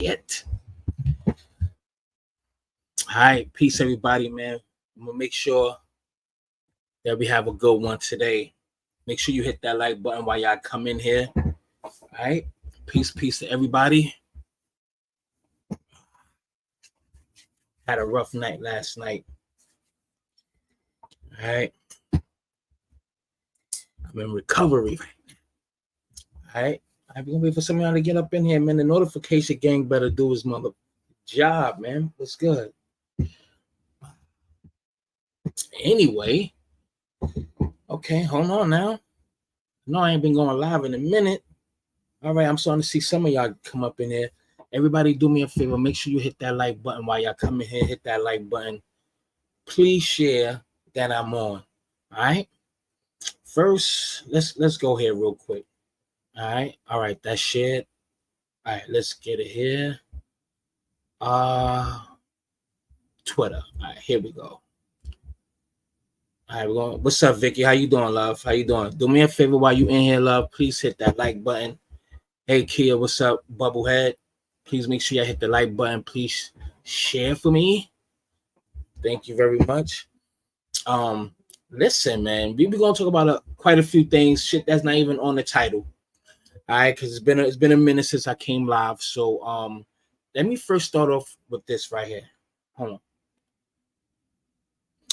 It. All right, peace, everybody, man. I'm gonna make sure that we have a good one today. Make sure you hit that like button while y'all come in here. All right, peace to everybody. Had a rough night last night. All right, I'm in recovery. All right, I'm gonna wait for some of y'all to get up in here, man. The notification gang better do his mother job, man. What's good? Anyway, okay, hold on now. No, I ain't been going live in a minute. All right, I'm starting to see some of y'all come up in here. Everybody do me a favor. Make sure you hit that like button while y'all come in here. Hit that like button. Please share that I'm on. All right. First, let's go here real quick. All right, that's shared. All right, let's get it here. Twitter. All right, here we go. All right, we're going. What's up, Vicky? How you doing, love? How you doing? Do me a favor while you in here, love. Please hit that like button. Hey, Kia, what's up, Bubblehead? Please make sure you hit the like button. Please share for me. Thank you very much. Listen, man, we're gonna talk about quite a few things. Shit that's not even on the title. All right, because it's been a minute since I came live. So let me first start off with this right here. Hold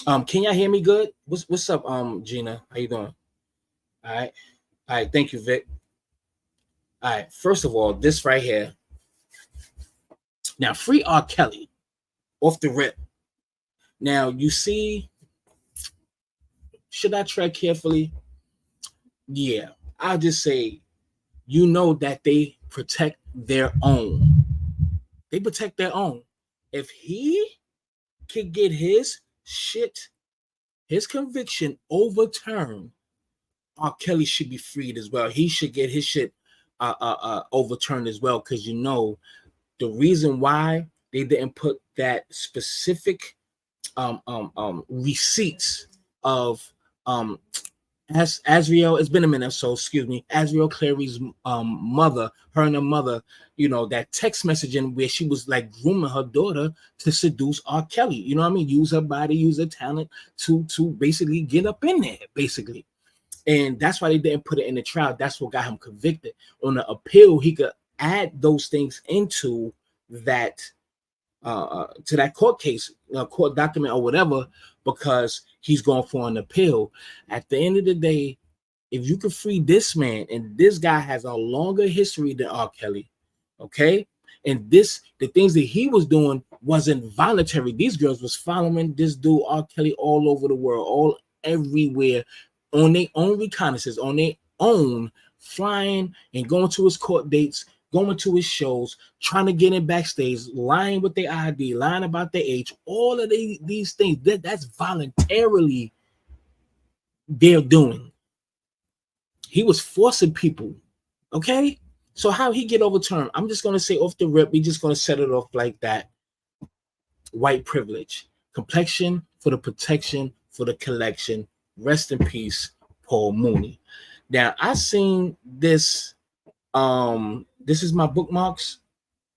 on. Can y'all hear me good? What's up, Gina? How you doing? All right. Thank you, Vic. All right. First of all, this right here. Now, free R. Kelly off the rip. Now, you see, should I tread carefully? Yeah, I'll just say, you know that they protect their own. They protect their own. If he could get his conviction overturned, R. Kelly should be freed as well. He should get his shit overturned as well, because you know the reason why they didn't put that specific receipts of Azriel. It's been a minute, so excuse me. Azriel Clary's mother, her and her mother, you know, that text messaging where she was like grooming her daughter to seduce R. Kelly. You know what I mean? Use her body, use her talent to basically get up in there, basically. And that's why they didn't put it in the trial. That's what got him convicted. On the appeal, he could add those things into that to that court case, court document or whatever, because he's going for an appeal. At the end of the day, if you could free this man, and this guy has a longer history than R. Kelly, okay? And the things that he was doing wasn't voluntary. These girls was following this dude R. Kelly all over the world, everywhere, on their own reconnaissance, on their own, flying and going to his court dates, going to his shows, trying to get in backstage, lying with their ID, lying about their age, all of these things, that's voluntarily they're doing. He was forcing people, okay? So how he get overturned? I'm just going to say off the rip, we're just going to set it off like that. White privilege. Complexion for the protection, for the collection. Rest in peace, Paul Mooney. Now, I seen this. This is my bookmarks.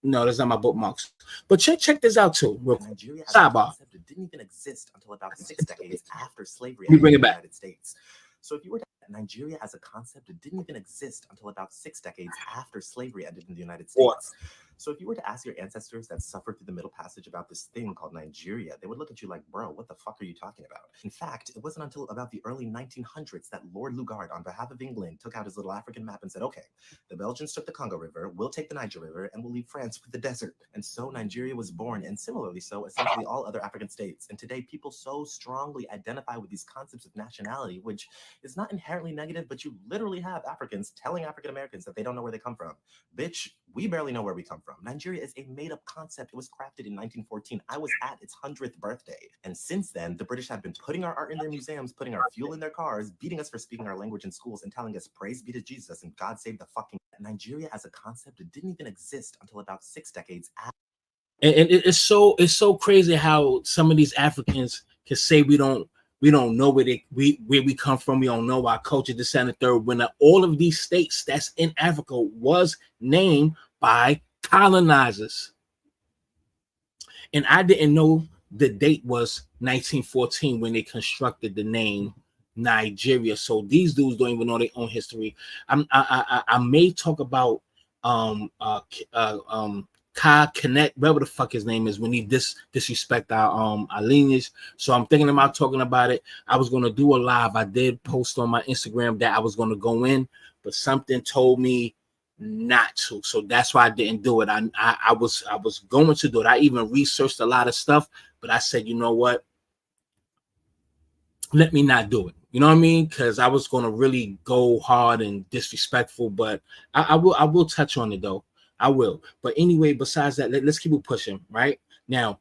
No, that's not my bookmarks. But check this out too. Real quick. Nigeria as Sidebar. a concept didn't even exist until about 6 decades after slavery Let me bring in it the back. United States. So if you were to Nigeria as a concept, it didn't even exist until about 6 decades after slavery ended in the United States. So if you were to ask your ancestors that suffered through the Middle Passage about this thing called Nigeria, they would look at you like, bro, what the fuck are you talking about? In fact, it wasn't until about the early 1900s that Lord Lugard, on behalf of England, took out his little African map and said, okay, the Belgians took the Congo River, we'll take the Niger River, and we'll leave France with the desert. And so Nigeria was born, and similarly so, essentially all other African states. And today, people so strongly identify with these concepts of nationality, which is not inherently negative, but you literally have Africans telling African Americans that they don't know where they come from. Bitch, we barely know where we come from. Nigeria is a made-up concept. It was crafted in 1914. I was at its 100th birthday. And since then, the British have been putting our art in their museums, putting our fuel in their cars, beating us for speaking our language in schools, and telling us praise be to Jesus and God save the fucking Nigeria as a concept. It didn't even exist until about 6 decades after. And it's so crazy how some of these Africans can say we don't know where we come from. We don't know our culture, this and the third. When all of these states that's in Africa was named by colonizers. And I didn't know the date was 1914 when they constructed the name Nigeria. So these dudes don't even know their own history. I may talk about Ka Connect, whatever the fuck his name is, when he disrespect our lineage. So I'm thinking about talking about it. I was gonna do a live. I did post on my Instagram that I was gonna go in, but something told me not to. So that's why I didn't do it. I was going to do it. I even researched a lot of stuff, but I said, you know what? Let me not do it. You know what I mean? Because I was gonna really go hard and disrespectful, but I will touch on it though. I will. But anyway, besides that, let's keep it pushing. Right now,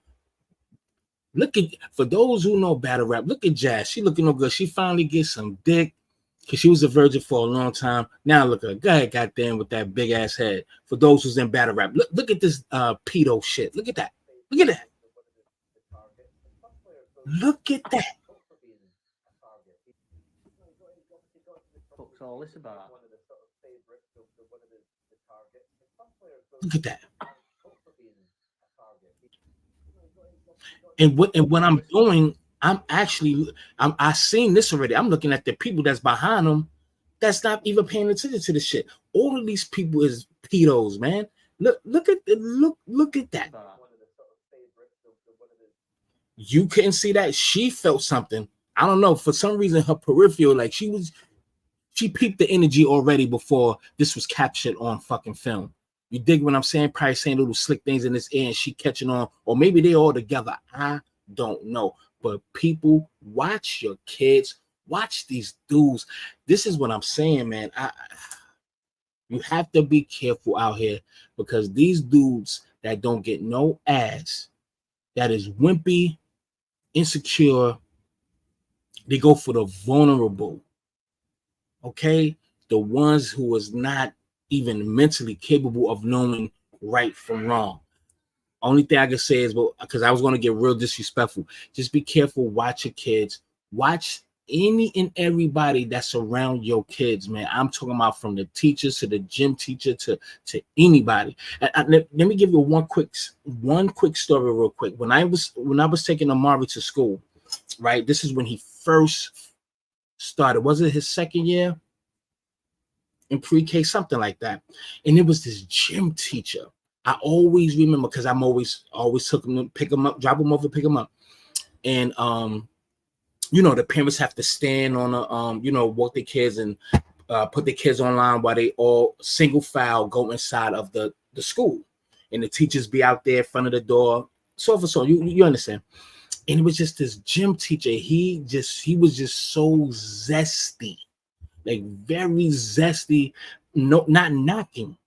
look at, for those who know battle rap, look at Jazz. She looking no good. She finally gets some dick because she was a virgin for a long time. Now look at her. Go ahead, goddamn, with that big ass head. For those who's in battle rap, look at this pedo shit. Look at that. Look at that. Look at that. What's all this about? Look at that. And what I'm doing, I seen this already. I'm looking at the people that's behind them that's not even paying attention to the shit. All of these people is pedos, man. Look at that. You couldn't see that. She felt something. I don't know. For some reason, her peripheral, like she peeped the energy already before this was captured on fucking film. You dig what I'm saying? Probably saying little slick things in this ear and she catching on, or maybe they all together. I don't know. But people, watch your kids, watch these dudes. This is what I'm saying, man. You have to be careful out here because these dudes that don't get no ass, that is wimpy, insecure, they go for the vulnerable. Okay? The ones who is not even mentally capable of knowing right from wrong. Only thing I can say is, well, because I was going to get real disrespectful, just be careful. Watch your kids. Watch any and everybody that's around your kids, man. I'm talking about from the teachers to the gym teacher to anybody. Let me give you one quick story real quick. When I was taking Amari to school, right? This is when he first started. Was it his second year in pre-K, something like that? And it was this gym teacher. I always remember because I'm always took him to pick him up, drop him off and pick him up. And you know, the parents have to stand on a you know, walk their kids and put their kids online while they all single file go inside of the school. And the teachers be out there in front of the door. So you understand. And it was just this gym teacher. He was just so zesty. Like very zesty, no, not knocking,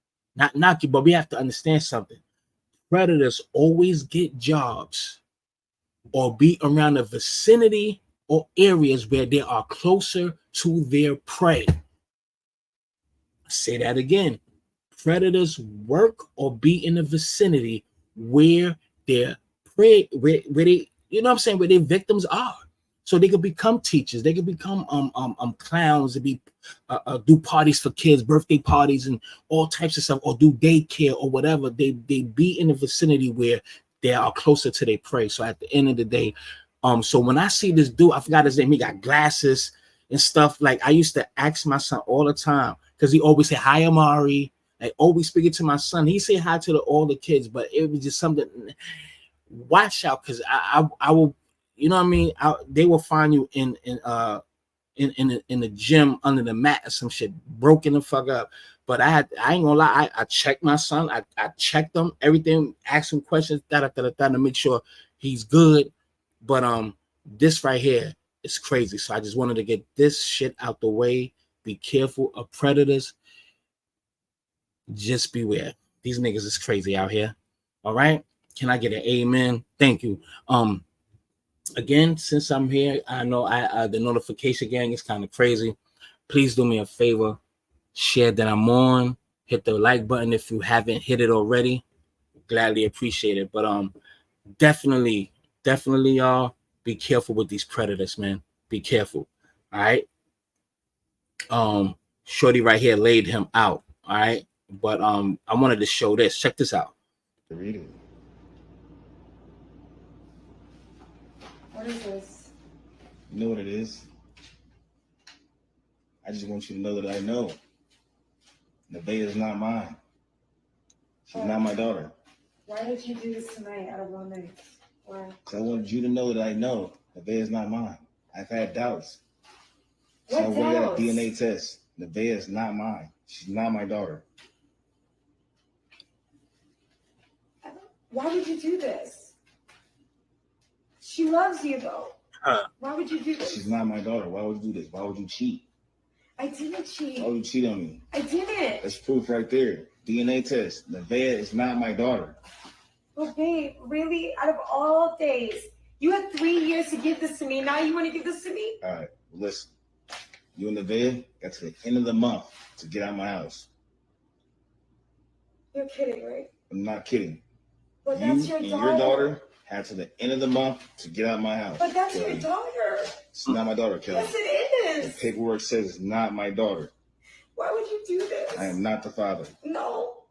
but we have to understand something. Predators always get jobs or be around the vicinity or areas where they are closer to their prey. Say that again. Predators work or be in the vicinity where their prey, where they, you know what I'm saying, where their victims are. So they could become teachers, they could become clowns, to be do parties for kids, birthday parties, and all types of stuff, or do daycare or whatever. They be in the vicinity where they are closer to their prey. So at the end of the day, so when I see this dude, I forgot his name, he got glasses and stuff. Like I used to ask my son all the time because he always say hi, Amari. Like always speaking to my son, he say hi to all the kids, but it was just something. Watch out, because I will. You know what I mean? They will find you in the gym under the mat or some shit, broken the fuck up. But I ain't gonna lie, I checked my son, I checked him, everything, asked him questions, to make sure he's good. But this right here is crazy. So I just wanted to get this shit out the way. Be careful of predators. Just beware. These niggas is crazy out here. All right. Can I get an amen? Thank you. Again, since I'm here, I know the notification gang is kind of crazy. Please do me a favor, share that I'm on, hit the like button if you haven't hit it already. Gladly appreciate it. But definitely y'all be careful with these predators, man. Be careful. All right. Shorty right here laid him out. All right. But I wanted to show this. Check this out. Read it. What is this? You know what it is? I just want you to know that I know. Nevaeh is not mine. She's not my daughter. Why did you do this tonight out of one night? Why? Because I wanted you to know that I know Nevaeh is not mine. I've had doubts. So What I went and got a doubts? DNA test. Nevaeh is not mine. She's not my daughter. Why would you do this? She loves you though. Why would you do this? She's not my daughter. Why would you do this? Why would you cheat? I didn't cheat. Why would you cheat on me? I didn't. That's proof right there. DNA test. Nevaeh is not my daughter. But babe, really, out of all days, you had 3 years to give this to me. Now you want to give this to me? All right, listen. You and Nevaeh got to the end of the month to get out of my house. You're kidding, right? I'm not kidding. But You that's your and daughter. your daughter had to the end of the month to get out of my house. But that's Kelly. your daughter. It's not my daughter, Kelly. Yes, it The is. paperwork says it's not my daughter. Why would you do this? I am not the father. No.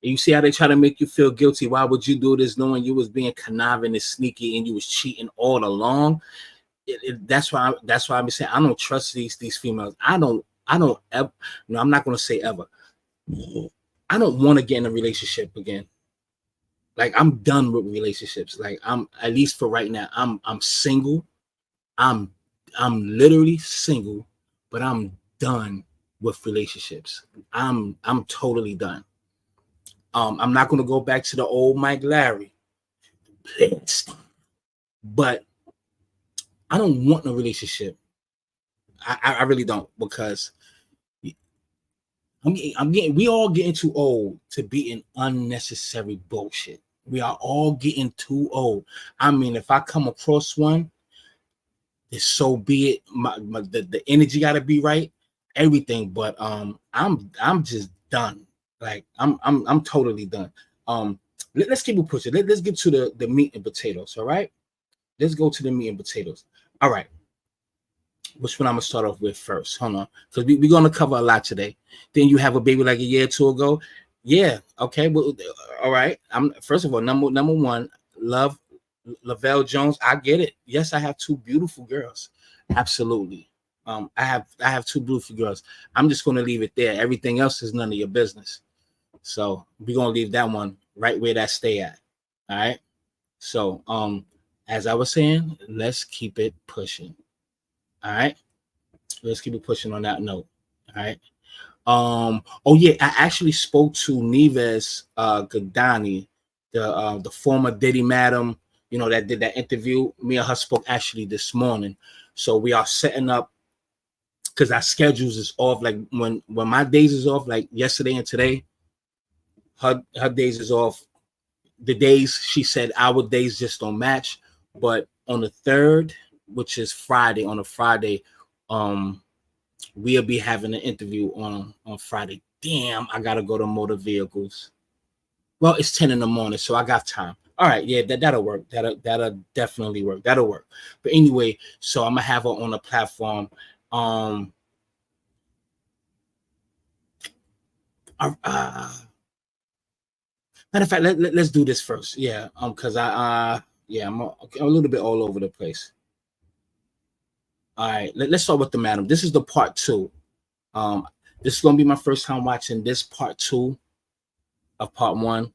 You see how they try to make you feel guilty? Why would you do this knowing you was being conniving and sneaky and you was cheating all along? That's why I'm saying I don't trust these females. I don't ever. No, I'm not gonna say ever. I don't want to get in a relationship again. Like I'm done with relationships. Like I'm at least for right now. I'm single. I'm literally single, but I'm done with relationships. I'm totally done. I'm not gonna go back to the old Mike Larry. But I don't want a relationship. I really don't, because we all getting too old to be in unnecessary bullshit. We are all getting too old. I mean, if I come across one, it's so be it. The energy got to be right, everything. But I'm just done. Like I'm totally done. Let's keep it pushing. Let's get to the meat and potatoes. All right, let's go to the meat and potatoes. All right. Which one I'm gonna start off with first? Hold on, because we're gonna cover a lot today. Then you have a baby like a year or two ago. Yeah, okay. Well, all right. I'm first of all, number one, love Lavelle Jones. I get it. Yes, I have two beautiful girls. Absolutely. I have two beautiful girls. I'm just gonna leave it there. Everything else is none of your business. So we're gonna leave that one right where that stay at. All right. So as I was saying, let's keep it pushing. All right, let's keep it pushing on that note. All right. Oh yeah, I actually spoke to Neves Gadani, the former Diddy madam, you know, that did that interview. Me and her spoke actually this morning. So we are setting up, because our schedules is off. Like when my days is off, like yesterday and today, her days is off. The days she said our days just don't match. But on the 3rd, which is Friday, on a Friday, we'll be having an interview on Friday. Damn, I gotta go to motor vehicles. Well, it's 10 in the morning, so I got time. All right, yeah, that'll work. That'll definitely work. That'll work. But anyway, so I'm gonna have her on a platform. Matter of fact, let's do this first. Yeah, because I'm a little bit all over the place. All right, let's start with the madam. This is the part 2. This is gonna be my first time watching this part 2 of part 1.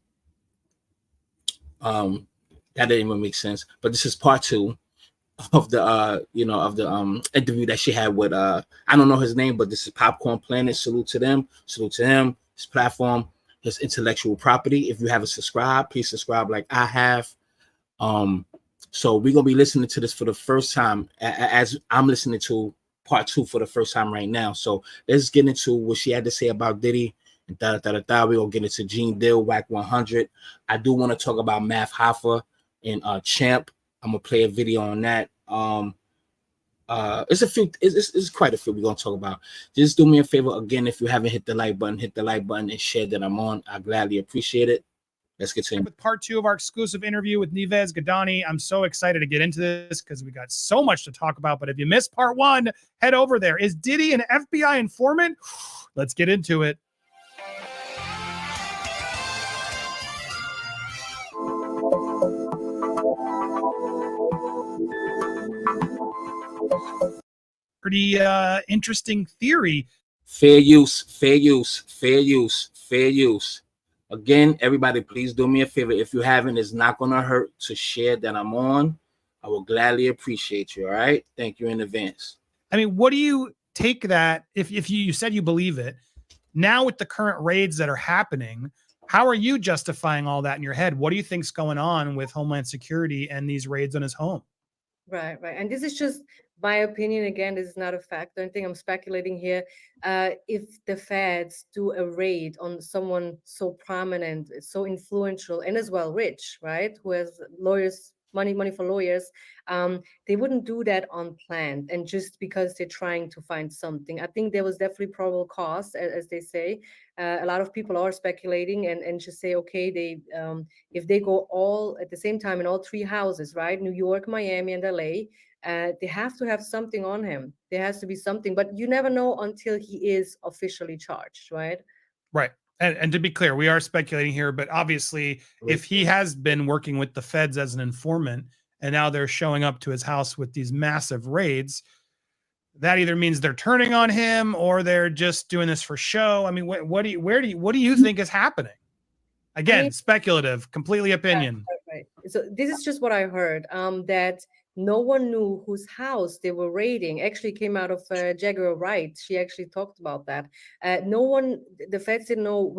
That didn't even make sense, but this is part 2 of the interview that she had with I don't know his name, but this is Popcorn Planet. Salute to them, salute to him, his platform, his intellectual property. If you haven't subscribed, please subscribe like I have. So we're gonna be listening to this for the first time, as I'm listening to part 2 for the first time right now. So let's get into what she had to say about Diddy and We're gonna get into Gene Dill, Wack 100. I do want to talk about Math Hoffa and Champ. I'm gonna play a video on that. It's quite a few we're gonna talk about. Just do me a favor again, if you haven't hit the like button, hit the like button and share that I'm on. I gladly appreciate it. Let's get to it. With part 2 of our exclusive interview with Neves Gadani. I'm so excited to get into this because we got so much to talk about. But if you missed part 1, head over there. Is Diddy an FBI informant? Let's get into it. Pretty interesting theory. Fair use, fair use, fair use, fair use. Again, everybody, please do me a favor. If you haven't, it's not going to hurt to share that I'm on. I will gladly appreciate you. All right. Thank you in advance. I mean, what do you take that if you said you believe it now with the current raids that are happening? How are you justifying all that in your head? What do you think's going on with Homeland Security and these raids on his home? Right. And this is just my opinion. Again, this is not a fact. I don't think I'm speculating here. If the feds do a raid on someone so prominent, so influential, and as well rich, right, who has lawyers, money for lawyers, they wouldn't do that unplanned and just because they're trying to find something. I think there was definitely probable cause, as they say. A lot of people are speculating and just say, okay, they if they go all at the same time in all three houses, right, New York, Miami, and LA, they have to have something on him. There has to be something, but you never know until he is officially charged, right? Right. And to be clear, we are speculating here, but obviously, if he has been working with the feds as an informant and now they're showing up to his house with these massive raids, that either means they're turning on him or they're just doing this for show. I mean, what do you think is happening? Again, speculative, completely opinion. Right. So this is just what I heard. That no one knew whose house they were raiding. Actually, came out of Jaguar Wright. She actually talked about that. No one, the feds didn't know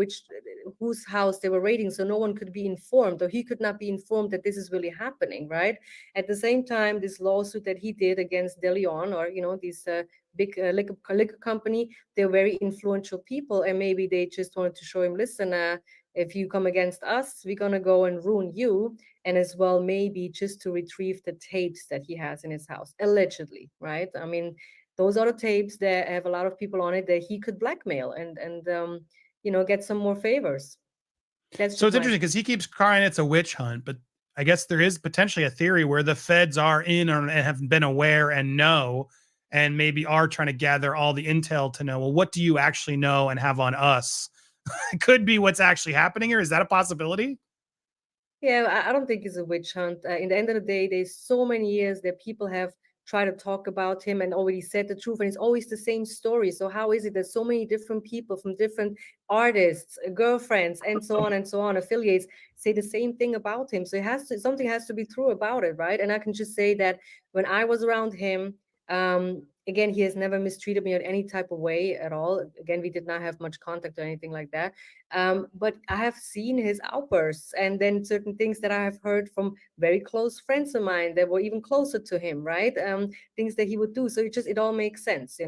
whose house they were raiding, so no one could be informed, or he could not be informed that this is really happening. Right. At the same time, this lawsuit that he did against De Leon, or this big liquor company, they're very influential people, and maybe they just wanted to show him, listen, if you come against us, we're going to go and ruin you. And as well, maybe just to retrieve the tapes that he has in his house, allegedly, right? I mean, those are the tapes that have a lot of people on it that he could blackmail and get some more favors. That's so it's interesting because he keeps crying it's a witch hunt, but I guess there is potentially a theory where the feds are in and have been aware and know, and maybe are trying to gather all the intel to know, well, what do you actually know and have on us? It could be what's actually happening here. Is that a possibility? Yeah, I don't think it's a witch hunt. In the end of the day, there's so many years that people have tried to talk about him and already said the truth, and it's always the same story. So how is it that so many different people from different artists, girlfriends, and so on, affiliates, say the same thing about him? So something has to be true about it, right? And I can just say that when I was around him, again, he has never mistreated me in any type of way at all. Again, we did not have much contact or anything like that. But I have seen his outbursts, and then certain things that I have heard from very close friends of mine that were even closer to him, right? Things that he would do. So it all makes sense,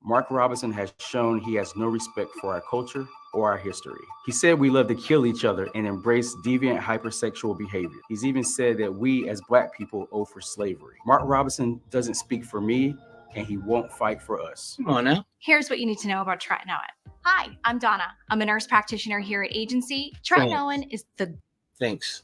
Mark Robinson has shown he has no respect for our culture or our history. He said we love to kill each other and embrace deviant hypersexual behavior. He's even said that we as Black people owe for slavery. Mark Robinson doesn't speak for me, and he won't fight for us. Come on now. Here's what you need to know about tretinoin. Hi, I'm Donna. I'm a nurse practitioner here at Agency. Tretinoin is the... Thanks.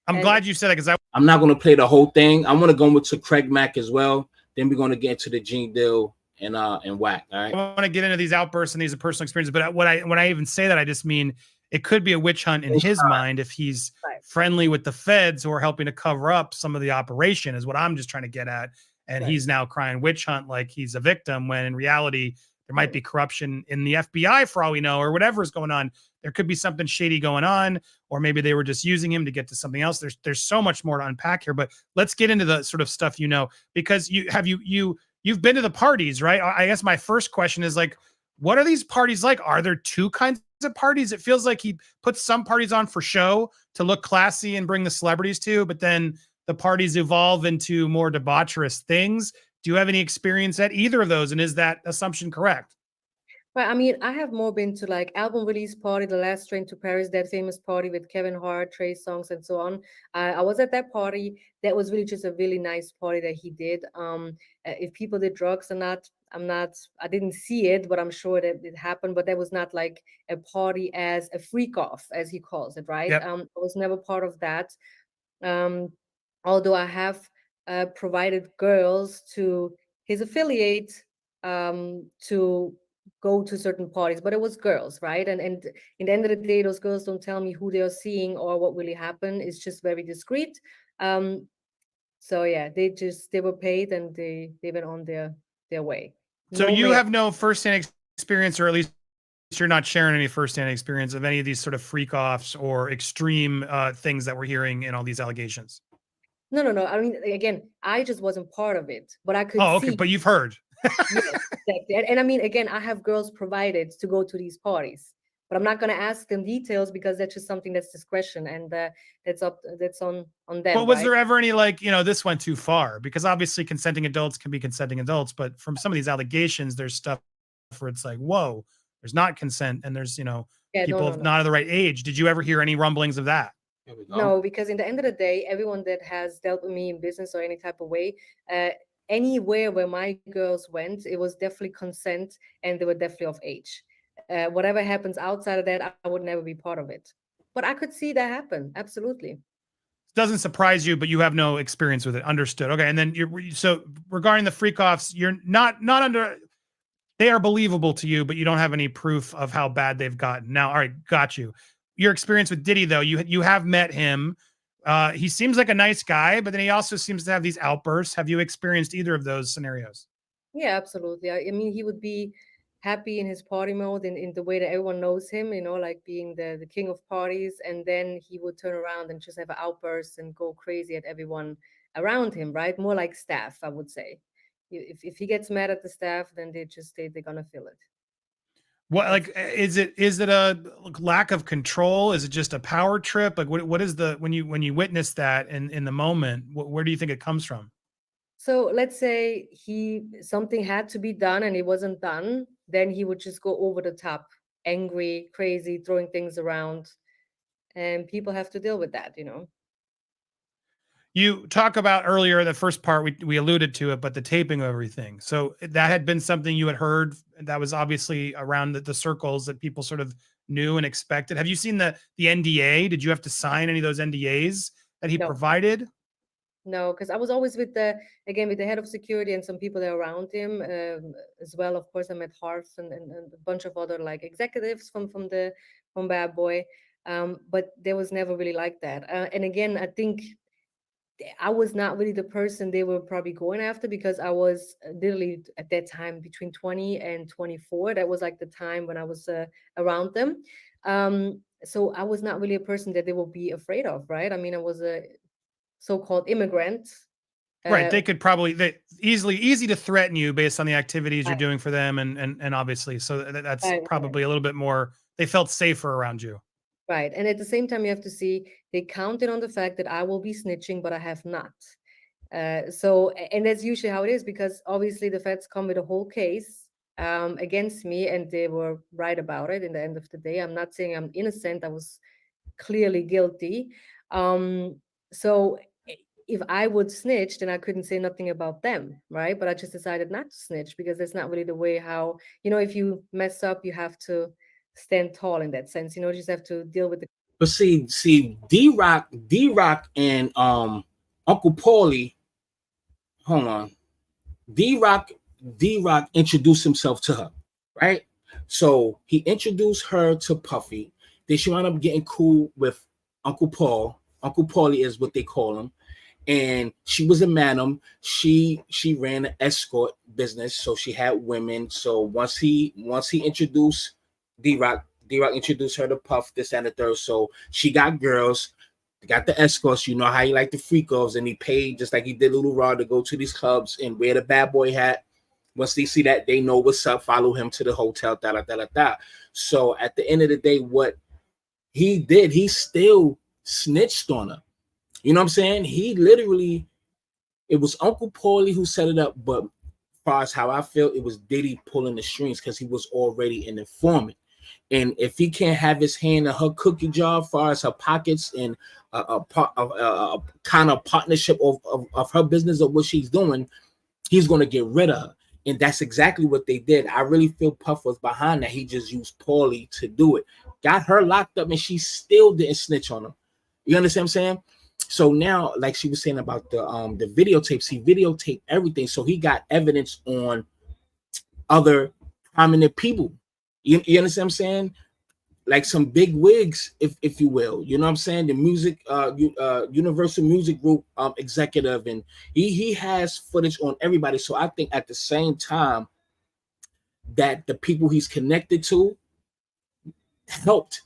I'm glad you said that because I'm not going to play the whole thing. I'm going to go to Craig Mack as well. Then we're going to get to the Gene Deal and Wack. All right. I want to get into these outbursts and these personal experiences, but when I even say that, I just mean it could be a witch hunt in his mind if he's friendly with the feds who are helping to cover up some of the operation, is what I'm just trying to get at. And he's now crying witch hunt like he's a victim, when in reality there might be corruption in the FBI for all we know, or whatever is going on. There could be something shady going on, or maybe they were just using him to get to something else. There's so much more to unpack here, but let's get into the sort of stuff, because you've been to the parties, right? I guess my first question is, like, what are these parties like? Are there two kinds of parties? It feels like he puts some parties on for show to look classy and bring the celebrities to, but then the parties evolve into more debaucherous things. Do you have any experience at either of those? And is that assumption correct? Well, I mean, I have more been to like album release party, The Last Train to Paris, that famous party with Kevin Hart, Trey Songz, and so on. I was at that party. That was really just a really nice party that he did. If people did drugs or not, I didn't see it, but I'm sure that it happened. But that was not like a party as a freak off, as he calls it, right? Yep. I was never part of that. Although I have provided girls to his affiliate to go to certain parties, but it was girls, right? And in the end of the day, those girls don't tell me who they are seeing or what really happened. It's just very discreet. So yeah, they were paid and they went on their way. So No you man. have no firsthand experience, or at least you're not sharing any firsthand experience of any of these sort of freak offs or extreme things that we're hearing in all these allegations. No. I mean, again, I just wasn't part of it, but I could Oh, okay, see. but you've heard. Yes, exactly. And I mean, again, I have girls provided to go to these parties, but I'm not going to ask them details because that's just something that's discretion, and that's on them. But was right? there ever any like, this went too far? Because obviously consenting adults can be consenting adults, but from some of these allegations, there's stuff where it's like, whoa, there's not consent, and there's people not of the right age. Did you ever hear any rumblings of that? No, because in the end of the day, everyone that has dealt with me in business or any type of way, anywhere where my girls went, it was definitely consent and they were definitely of age. Whatever happens outside of that, I would never be part of it. But I could see that happen. Absolutely. Doesn't surprise you, but you have no experience with it. Understood. Okay. And then so regarding the freak offs, you're not under, they are believable to you, but you don't have any proof of how bad they've gotten. Now, all right, got you. Your experience with Diddy, though, you have met him. He seems like a nice guy, but then he also seems to have these outbursts. Have you experienced either of those scenarios? Yeah, absolutely. I mean, he would be happy in his party mode in the way that everyone knows him, like being the king of parties. And then he would turn around and just have an outburst and go crazy at everyone around him, right? More like staff, I would say. If he gets mad at the staff, then they're gonna feel it. What, like, is it a lack of control? Is it just a power trip? Like, what is when you witness that in the moment, where do you think it comes from? So let's say something had to be done and it wasn't done, then he would just go over the top, angry, crazy, throwing things around, and people have to deal with that. You talk about earlier, the first part, we alluded to it, but the taping of everything. So that had been something you had heard that was obviously around the circles that people sort of knew and expected. Have you seen the NDA? Did you have to sign any of those NDAs that he provided? No, because I was always with the head of security and some people that are around him as well. Of course, I met Harf and a bunch of other like executives from Bad Boy, but there was never really like that. And again, I think I was not really the person they were probably going after because I was literally at that time between 20 and 24. That was like the time when I was around them. So I was not really a person that they will be afraid of, right? I mean, I was a so-called immigrant. Right. They could probably easy to threaten you based on the activities you're doing for them. And obviously, so that's probably a little bit more, they felt safer around you. Right. And at the same time, you have to see, they counted on the fact that I will be snitching, but I have not. And that's usually how it is, because obviously the feds come with a whole case against me, and they were right about it in the end of the day. I'm not saying I'm innocent. I was clearly guilty. So if I would snitch, then I couldn't say nothing about them, right? But I just decided not to snitch because that's not really the way how, if you mess up, you have to stand tall in that sense. You just have to deal with the. But see, D-Rock and Uncle Paulie. Hold on, D-Rock introduced himself to her, right? So he introduced her to Puffy. Then she wound up getting cool with Uncle Paul. Uncle Paulie is what they call him. And she was a madam. She ran an escort business, so she had women. So once he introduced D-Rock introduced her to Puff, this and the third. So she got girls, got the escorts. You know how he like the freak offs, and he paid just like he did Little Rod to go to these clubs and wear the bad boy hat. Once they see that, they know what's up. Follow him to the hotel. So at the end of the day, what he did, he still snitched on her. You know what I'm saying? He literally, it was Uncle Paulie who set it up, but as far as how I feel, it was Diddy pulling the strings because he was already an informant. And if he can't have his hand in her cookie jar, as far as her pockets and a kind of partnership of her business of what she's doing, he's going to get rid of her. And that's exactly what they did. I really feel Puff was behind that. He just used Paulie to do it. Got her locked up, and she still didn't snitch on him. You understand what I'm saying? So now, like she was saying about the videotapes, he videotaped everything. So he got evidence on other prominent people. You understand what I'm saying? Like some big wigs, if you will. You know what I'm saying? The music, Universal Music Group executive, and he has footage on everybody. So I think at the same time that the people he's connected to helped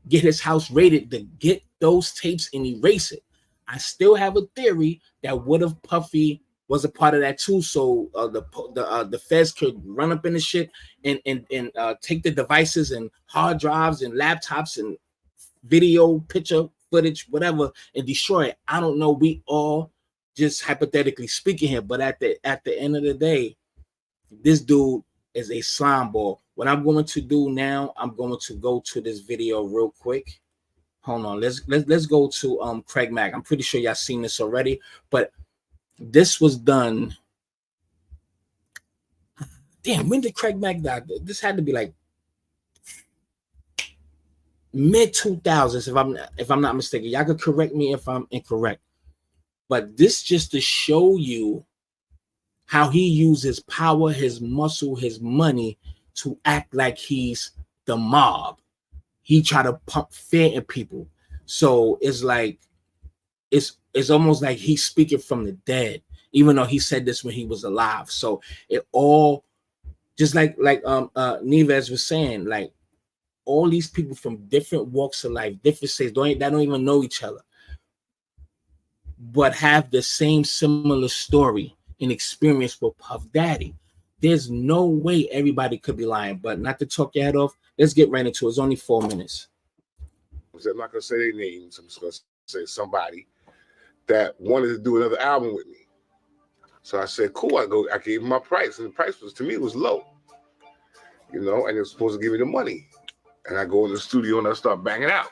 get his house raided to get those tapes and erase it. I still have a theory that what if Puffy was a part of that too, so the feds could run up in the shit and take the devices and hard drives and laptops and video, picture footage, whatever, and destroy it. I don't know. We all just hypothetically speaking here, but at the end of the day, this dude is a slime ball. What I'm going to do now, I'm going to go to this video real quick. Hold on, let's go to Craig Mack. I'm pretty sure y'all seen this already, but this was done. Damn, when did Craig Mack die? This had to be like mid 2000s, if I'm not mistaken. Y'all could correct me if I'm incorrect, but this just to show you how he uses power, his muscle, his money to act like he's the mob. He try to pump fear in people. So it's like it's almost like he's speaking from the dead, even though he said this when he was alive. So it all just like Neves was saying, like all these people from different walks of life, different states, they don't even know each other, but have the same similar story and experience with Puff Daddy. There's no way everybody could be lying, but not to talk your head off. Let's get right into it. It's only 4 minutes. I'm not gonna say their names. I'm just gonna say somebody that wanted to do another album with me. So I said, cool. I gave him my price, and the price was, to me, was low. You know, and they were supposed to give me the money. And I go in the studio and I start banging out.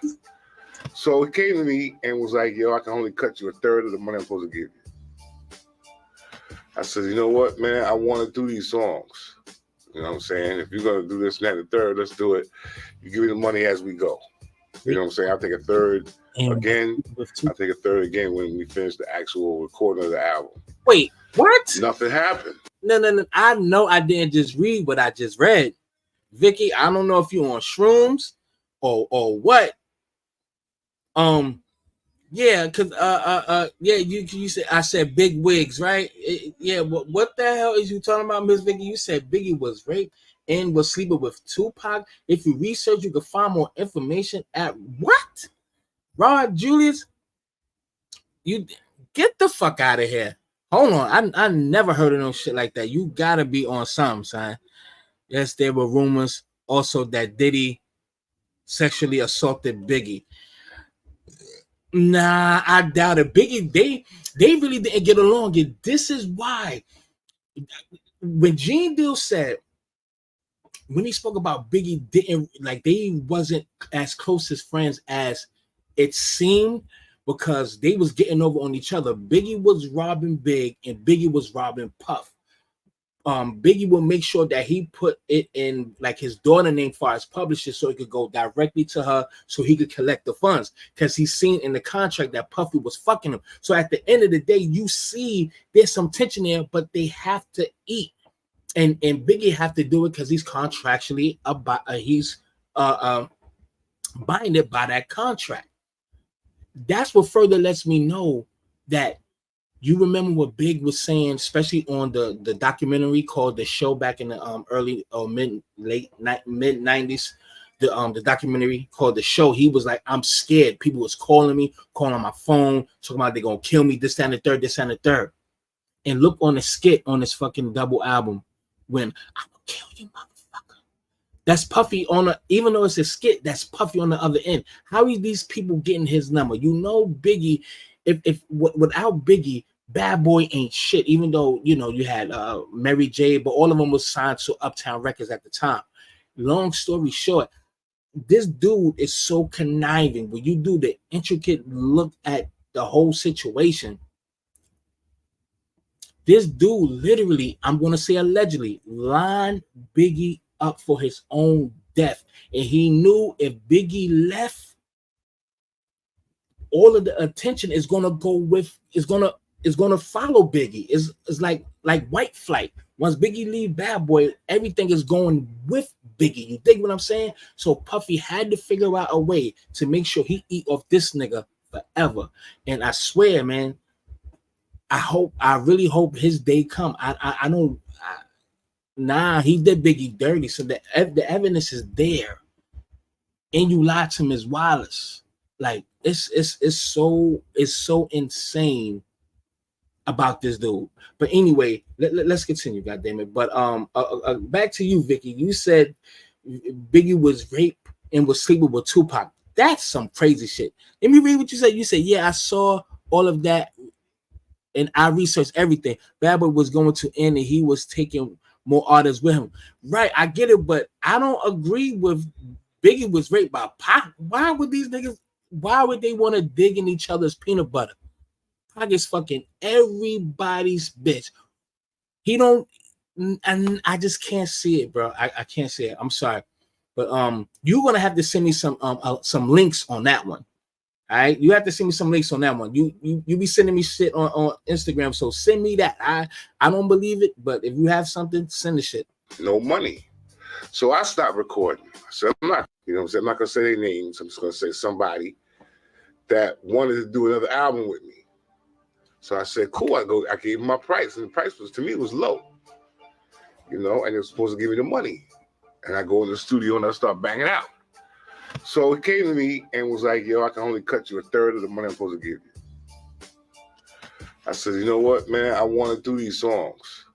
So he came to me and was like, yo, I can only cut you a third of the money I'm supposed to give you. I said, you know what, man? I want to do these songs. You know what I'm saying? If you're going to do this and that and the third, let's do it. You give me the money as we go. You know what I'm saying? I'll take a third again. I'll take a third again when we finish the actual recording of the album. Wait, what? Nothing happened. No. I know I didn't just read what I just read. Vicky, I don't know if you're on shrooms or what. Yeah, because yeah, you said, I said big wigs, right? Yeah, what the hell is you talking about, Miss Vicky? You said Biggie was raped and was sleeping with Tupac. If you research, you can find more information at what? Rod Julius, you get the fuck out of here. Hold on, I never heard of no shit like that. You gotta be on something, son. Yes, there were rumors also that Diddy sexually assaulted Biggie. Nah, I doubt it. Biggie, they really didn't get along. And this is why when Gene Deal said, when he spoke about Biggie, didn't like they wasn't as close as friends as it seemed, because they was getting over on each other. Biggie was robbing Big and Biggie was robbing Puff. Biggie will make sure that he put it in like his daughter name for his publisher so it could go directly to her so he could collect the funds, because he's seen in the contract that Puffy was fucking him. So at the end of the day, you see there's some tension there, but they have to eat, and Biggie have to do it because he's contractually binded by that contract. That's what further lets me know that you remember what Big was saying, especially on the documentary called The Show back in the early or mid 90s. The documentary called The Show. He was like, I'm scared. People was calling me, calling on my phone, talking about they're gonna kill me, this, that, and the third, this, and the third. And look on the skit on this fucking double album when I'm gonna kill you, motherfucker. That's Puffy on the, even though it's a skit, that's Puffy on the other end. How are these people getting his number? You know, Biggie, if without Biggie, Bad Boy ain't shit, even though, you know, you had Mary J, but all of them was signed to Uptown Records at the time. Long story short, this dude is so conniving. When you do the intricate look at the whole situation, this dude literally, I'm going to say allegedly, lined Biggie up for his own death. And he knew if Biggie left, all of the attention is going to go with, is going to follow Biggie. It's like white flight. Once Biggie leave Bad Boy, everything is going with Biggie. You dig what I'm saying? So Puffy had to figure out a way to make sure he eat off this nigga forever. And I swear, man, I really hope his day come. I don't. Nah, he did Biggie dirty, so the evidence is there, and you lied to Ms. Wallace. Like it's so insane about this dude. But anyway, let's continue. God damn it! But back to you, Vicky. You said Biggie was raped and was sleeping with Tupac. That's some crazy shit. Let me read what you said. You said, yeah, I saw all of that and I researched everything. Bad Boy was going to end and he was taking more artists with him. Right, I get it, but I don't agree with Biggie was raped by Pac. Why would these niggas, why would they want to dig in each other's peanut butter? Pac is fucking everybody's bitch. He don't, and I just can't see it, bro. I can't see it. I'm sorry. But you're gonna have to send me some links on that one. All right, you have to send me some links on that one. You be sending me shit on Instagram, so send me that. I don't believe it, but if you have something, send the shit. No money. So I stopped recording. So I'm not, you know what I'm saying? I'm not gonna say their names. I'm just gonna say somebody that wanted to do another album with me. So I said, cool, I gave him my price, and the price was, to me, was low. You know, and they were supposed to give me the money. And I go in the studio and I start banging out. So he came to me and was like, yo, I can only cut you a third of the money I'm supposed to give you. I said, you know what, man, I want to do these songs.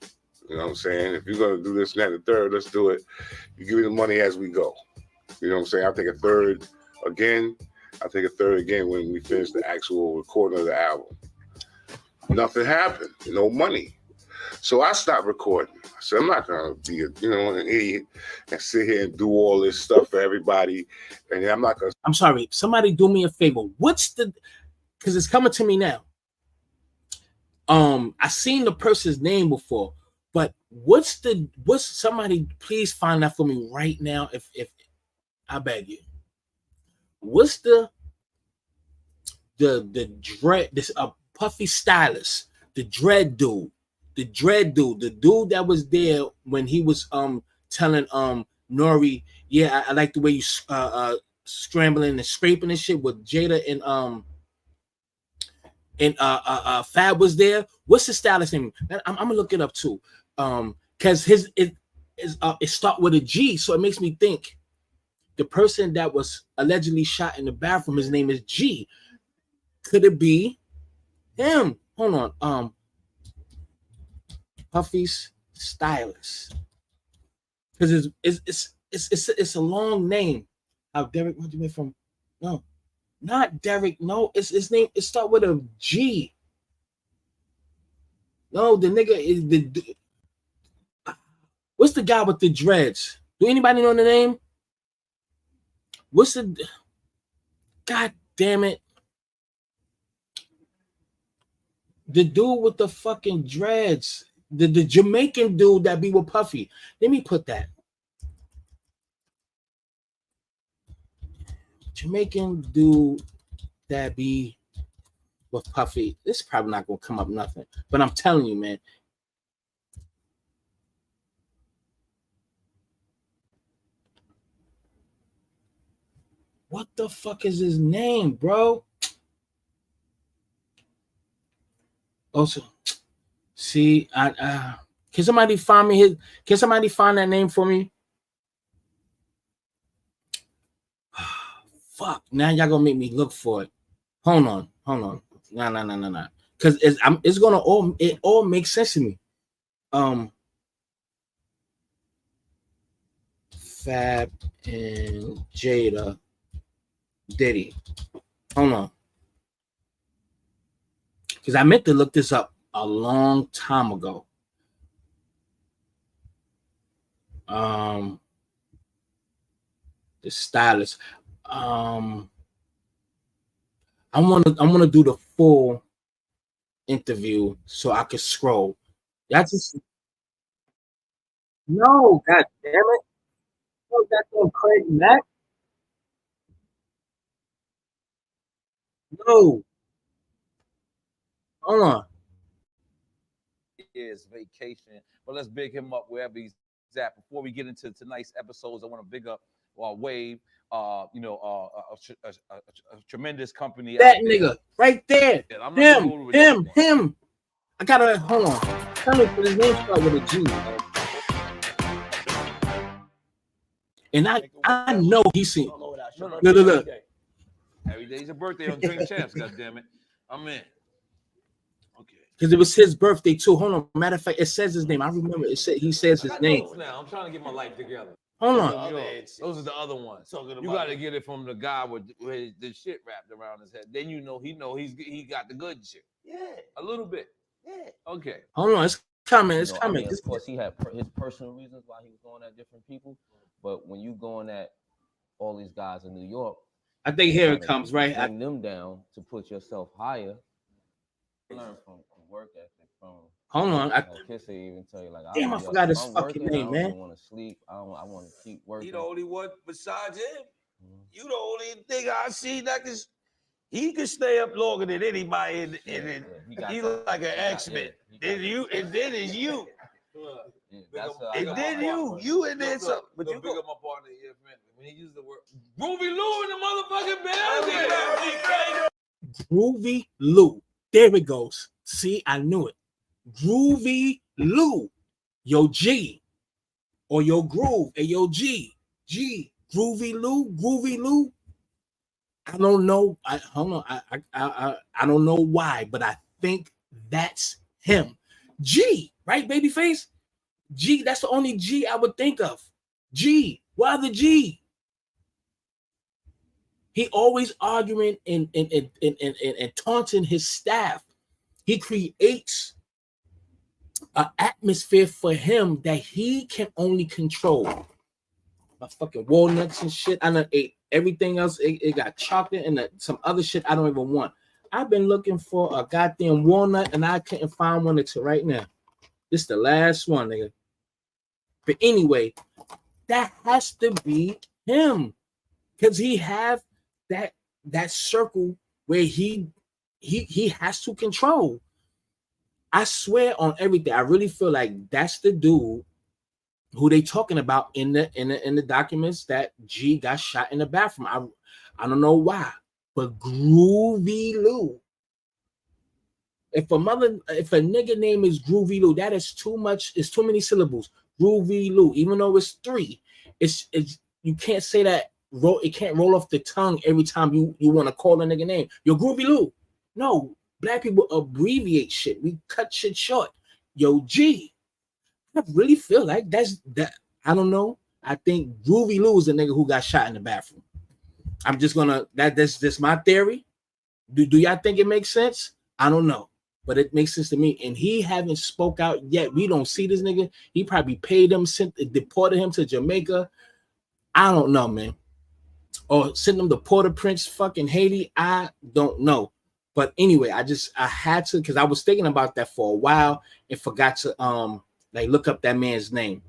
You know what I'm saying? If you're going to do this and that and the third, let's do it. You give me the money as we go. You know what I'm saying? I'll take a third again. I'll take a third again when we finish the actual recording of the album. Nothing happened. No money. So I stopped recording. I said, I'm not going to be an idiot and sit here and do all this stuff for everybody. And I'm not going to. I'm sorry. Somebody do me a favor. Because it's coming to me now. I seen the person's name before, but what's somebody please find that for me right now if I beg you. What's the dread, this Puffy stylist, the dread dude, the dude that was there when he was telling Nori, yeah, I like the way you scrambling and scraping and shit with Jada and Fab was there. What's the stylist name? I'm gonna look it up too. Because it start with a G, so it makes me think the person that was allegedly shot in the bathroom, his name is G. Could it be him? Hold on. Puffy's stylist. Because it's a long name. How Derek? What do you mean from? No, not Derek. No, it's his name. It start with a G. No, the nigga is the. What's the guy with the dreads? Do anybody know the name? What's the? God damn it! The dude with the fucking dreads, the Jamaican dude that be with Puffy. Let me put that. Jamaican dude that be with Puffy. This is probably not gonna come up nothing, but I'm telling you, man. What the fuck is his name, bro? Also, see, can somebody find me can somebody find that name for me? Fuck, now y'all gonna make me look for it. Hold on. No. Because it's gonna all makes sense to me. Fab and Jada Diddy. Hold on. Because I meant to look this up a long time ago. The stylist. I want to do the full interview so I can scroll. That's just no, god damn it. No, that's on Craig Mack. No, hold on. year's vacation. But let's big him up wherever he's at. Before we get into tonight's episodes, I want to big up Wave. A tremendous company. That nigga right there. Him. I gotta hold on. Tell me, his name start with a G. And I know he's seen. Look. Every day's a birthday on Drink Champs. God damn it, I'm in. Okay. Because it was his birthday too. Hold on. Matter of fact, it says his name. I remember it said he says his name. Now I'm trying to get my life together. Hold on. Those are the other ones. You got to get it from the guy with the shit wrapped around his head. Then he got the good shit. Yeah. A little bit. Yeah. Okay. Hold on. It's coming. It's coming. I mean, of course, he had his personal reasons why he was going at different people. But when you going at all these guys in New York, I think here it comes, right? Bring them down to put yourself higher. Learn from work ethic. Hold on. Kissy even tell you like, damn, I forgot his fucking name, man. I don't want to sleep. I want to keep working. He the only one besides him. You the only thing I see that he can stay up longer than anybody, and he's like an X-Men. Then you, and then it's you. And then you and then something. But you pick up my partner here, friend. When he used the word Groovy Lou in the motherfucking building. Groovy Lou. There it goes. See, I knew it. Groovy Lou. Yo G. Or yo Groove. Hey, yo G. G. Groovy Lou. I don't know. I don't know why, but I think that's him. G, right, babyface? G, that's the only G I would think of. G, what other G? He always arguing and taunting his staff. He creates an atmosphere for him that he can only control. My fucking walnuts and shit. I done ate everything else. It got chocolate and some other shit I don't even want. I've been looking for a goddamn walnut and I couldn't find one until right now. This the last one, nigga. But anyway, that has to be him. Because he have that circle where he has to control. I swear on everything. I really feel like that's the dude who they talking about in the documents that G got shot in the bathroom. I don't know why, but Groovy Lou. If a nigga name is Groovy Lou, that is too much. It's too many syllables. Groovy Lou, even though it's 3, it's you can't say that. It can't roll off the tongue every time you want to call a nigga name. Yo, Groovy Lou. No, black people abbreviate shit. We cut shit short. Yo, G. I really feel like that's that. I don't know. I think Groovy Lou is the nigga who got shot in the bathroom. I'm just gonna that's my theory. Do y'all think it makes sense? I don't know, but it makes sense to me. And he haven't spoke out yet. We don't see this nigga. He probably paid him, deported him to Jamaica. I don't know, man. Or sent him to Port-au-Prince, fucking Haiti. I don't know. But anyway, I had to, because I was thinking about that for a while and forgot to look up that man's name.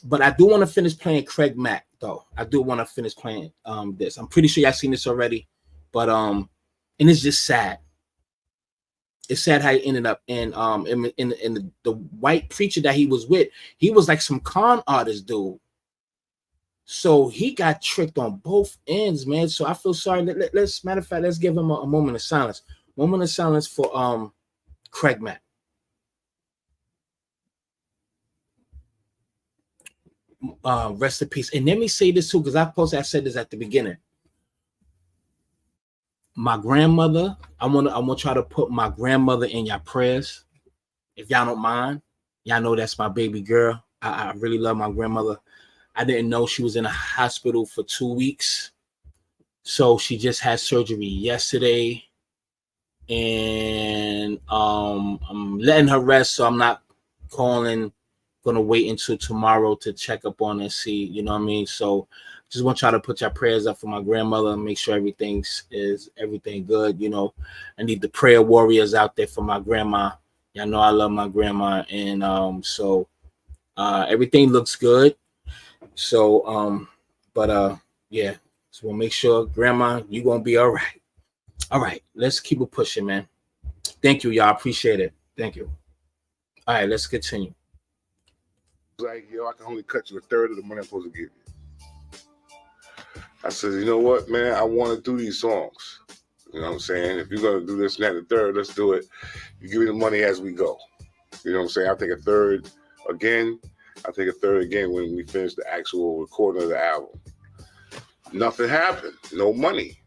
But I do want to finish playing Craig Mack, though. I do want to finish playing this. I'm pretty sure y'all seen this already, but and it's just sad. It's sad how he ended up in the white preacher that he was with. He was like some con artist dude. So he got tricked on both ends, man. So I feel sorry. Let's matter of fact, let's give him a moment of silence. Moment of silence for Craig Mack. Rest in peace. And let me say this too, because I said this at the beginning. My grandmother, I want y'all to put my grandmother in your prayers, if y'all don't mind. Y'all know that's my baby girl. I really love my grandmother. I didn't know she was in a hospital for 2 weeks. So she just had surgery yesterday. And I'm letting her rest, so I'm not calling. Gonna wait until tomorrow to check up on her and see, you know what I mean? So just want y'all to put your prayers up for my grandmother and make sure everything good. You know, I need the prayer warriors out there for my grandma. Y'all know I love my grandma, and so everything looks good. So yeah, so we'll make sure, grandma, you gonna be all right. All right, let's keep it pushing, man. Thank you, y'all. Appreciate it. Thank you. All right, let's continue. Like, yo, I can only cut you a third of the money I'm supposed to give you. I said, you know what, man? I want to do these songs. You know what I'm saying? If you're gonna do this and that and the third, let's do it. You give me the money as we go. You know what I'm saying? I'll take a third again. I'll take a third again when we finish the actual recording of the album. Nothing happened. No money.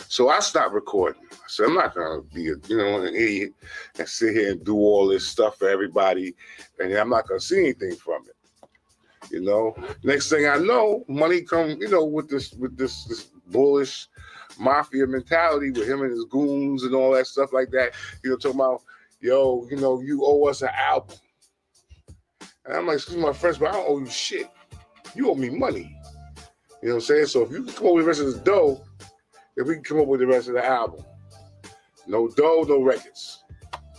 So I stopped recording. I said, I'm not gonna be an idiot and sit here and do all this stuff for everybody, and I'm not gonna see anything from it. You know, next thing I know, money come, with this bullish mafia mentality with him and his goons and all that stuff like that. Talking about, yo, you owe us an album. And I'm like, excuse my friends, but I don't owe you shit. You owe me money. You know what I'm saying? So if you can come up with the rest of this dough, if we can come up with the rest of the album. No dough, no records.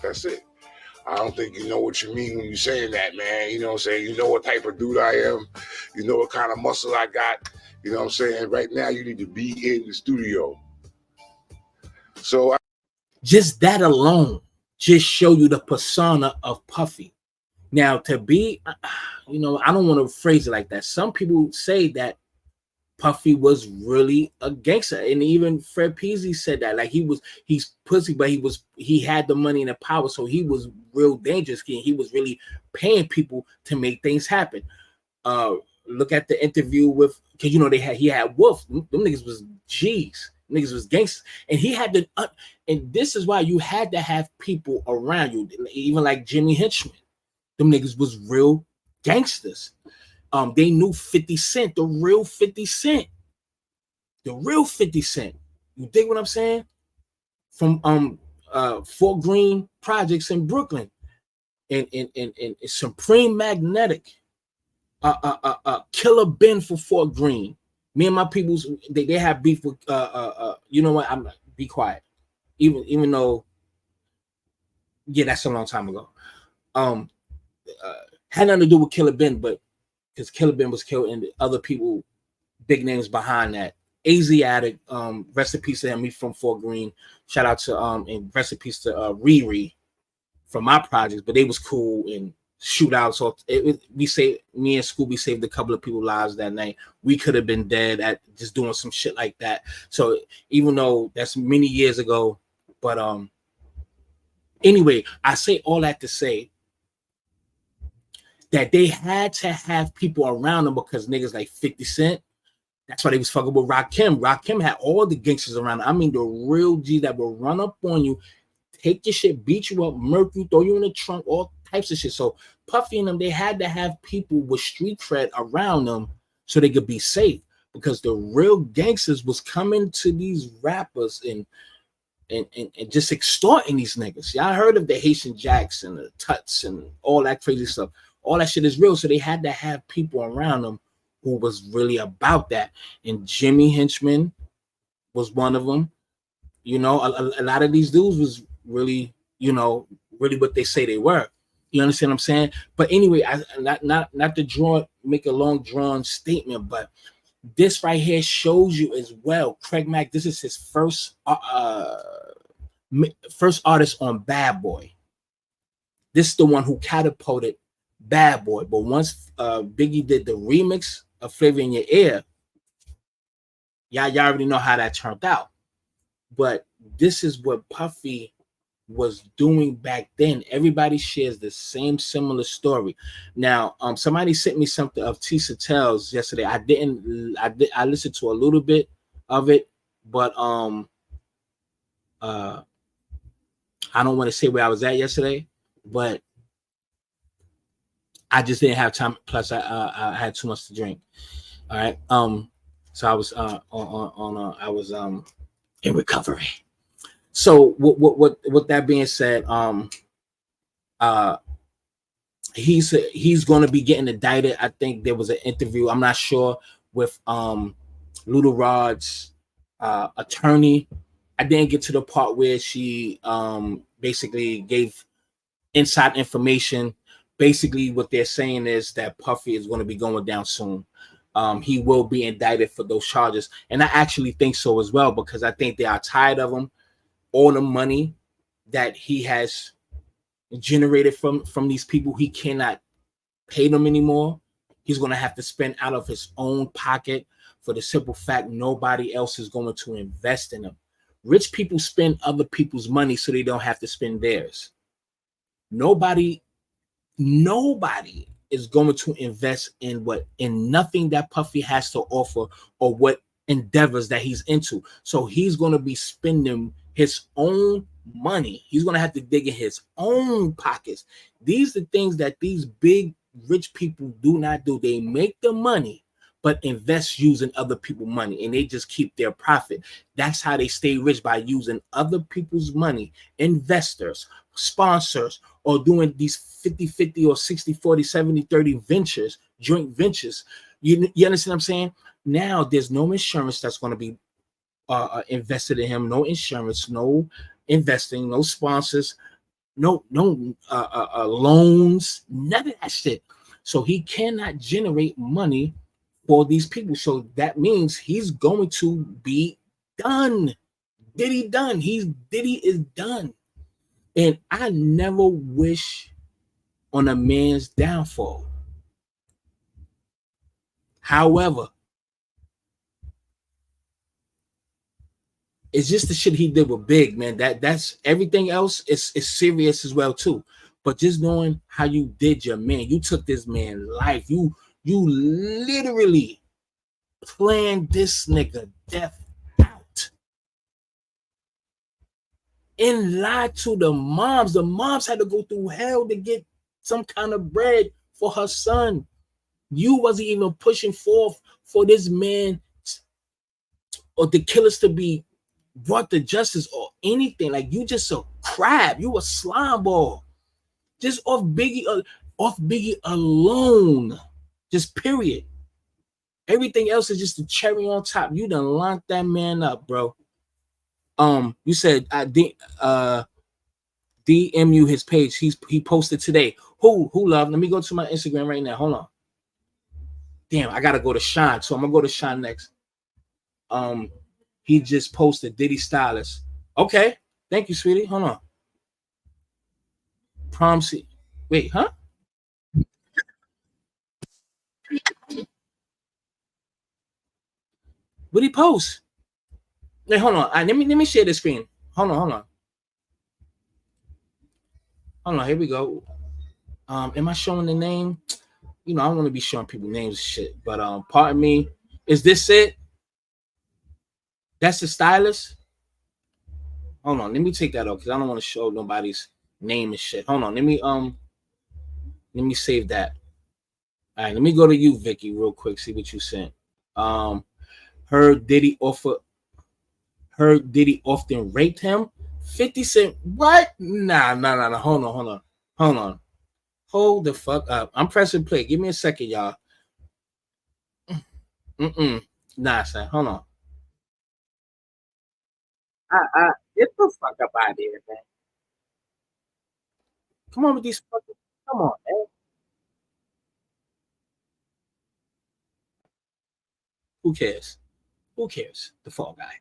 That's it. I don't think you know what you mean when you're saying that, man. You know what I'm saying? You know what type of dude I am. You know what kind of muscle I got. You know what I'm saying? Right now, you need to be in the studio. So just that alone just show you the persona of Puffy. Now, to be, I don't want to phrase it like that. Some people say that Puffy was really a gangster, and even Fred Peasy said that, like he's pussy, but he had the money and the power, so he was real dangerous. He was really paying people to make things happen. Look at the interview with, because he had Wolf. Them niggas was G's, niggas was gangsters, and he had to. And this is why you had to have people around you, even like Jimmy Henchman. Them niggas was real gangsters. They knew 50 Cent, the real 50 Cent. The real 50 Cent. You dig what I'm saying? From Fort Greene projects in Brooklyn. And Supreme Magnetic. Killer Ben for Fort Greene. Me and my peoples, they have beef with you know what? I'm be quiet. Even though, yeah, that's a long time ago. Had nothing to do with Killer Ben, but because Killer Ben was killed and the other people, big names behind that. Asiatic, rest in peace to him. He from Fort Greene. Shout out to and rest in peace to Riri from my projects, but they was cool and shootouts. So me and Scooby saved a couple of people's lives that night. We could have been dead at just doing some shit like that. So even though that's many years ago, but anyway, I say all that to say that they had to have people around them because niggas like 50 Cent, that's why they was fucking with Rakim. Rakim had all the gangsters around him. I mean, the real G that will run up on you, take your shit, beat you up, murk you, throw you in the trunk, all types of shit. So Puffy and them, they had to have people with street cred around them so they could be safe, because the real gangsters was coming to these rappers and just extorting these niggas. Y'all heard of the Haitian Jacks and the Tuts and all that crazy stuff. All that shit is real. So they had to have people around them who was really about that. And Jimmy Henchman was one of them. A lot of these dudes was really, really what they say they were. You understand what I'm saying? But anyway, not to make a long drawn statement, but this right here shows you as well. Craig Mack, this is his first artist on Bad Boy. This is the one who catapulted Bad Boy. But once Biggie did the remix of Flavor in Your Ear, y'all already know how that turned out. But this is what Puffy was doing back then. Everybody shares the same similar story. Now, somebody sent me something of Tisa Tells yesterday. I listened to a little bit of it, but I don't want to say where I was at yesterday, but I just didn't have time. Plus, I had too much to drink. All right. So I was I was in recovery. So with that being said, he's going to be getting indicted. I think there was an interview, I'm not sure, with Little Rod's attorney. I didn't get to the part where she basically gave inside information. Basically, what they're saying is that Puffy is going to be going down soon. He will be indicted for those charges. And I actually think so as well, because I think they are tired of him. All the money that he has generated from these people. He cannot pay them anymore. He's going to have to spend out of his own pocket for the simple fact nobody else is going to invest in him. Rich people spend other people's money so they don't have to spend theirs. Nobody is going to invest in nothing that Puffy has to offer or what endeavors that he's into. So he's going to be spending his own money. He's going to have to dig in his own pockets. These are things that these big rich people do not do. They make the money but invest using other people's money, and they just keep their profit. That's how they stay rich, by using other people's money, investors, sponsors, or doing these 50-50 or 60-40, 70-30 ventures, joint ventures. You understand what I'm saying? Now there's no insurance that's going to be invested in him. No insurance, no investing, no sponsors, no loans, none of that shit. So he cannot generate money for these people. So that means he's going to be done. Diddy done. Diddy is done. And I never wish on a man's downfall. However, it's just the shit he did with Big, man. That's everything else is serious as well too. But just knowing how you did your man, you took this man's life. You literally planned this nigga death out and lied to the moms. The moms had to go through hell to get some kind of bread for her son. You wasn't even pushing forth for this man or the killers to be brought to justice or anything. Like, you just a crab. You a slime ball. Just off Biggie alone. Just period. Everything else is just the cherry on top. You done locked that man up, bro. You said DM you his page. He posted today. Who love? Let me go to my Instagram right now. Hold on. Damn, I gotta go to Shyne. So I'm gonna go to Shyne next. He just posted Diddy Stylist. Okay, thank you, sweetie. Hold on. Prom scene. Wait, huh? What he post? Wait, hold on. Let me share the screen. Hold on. Here we go. Am I showing the name? You know, I don't want to be showing people names and shit. But pardon me. Is this it? That's the stylist. Hold on. Let me take that off because I don't want to show nobody's name and shit. Hold on. Let me save that. All right. Let me go to you, Vicky, real quick. See what you sent. Heard Diddy often raped him. 50 Cent. What? Nah. Hold on. Hold the fuck up. I'm pressing play. Give me a second, y'all. Nah, son. Hold on. Get the fuck up out of here, man. Come on with these fucking. Come on, man. Who cares? The fall guy.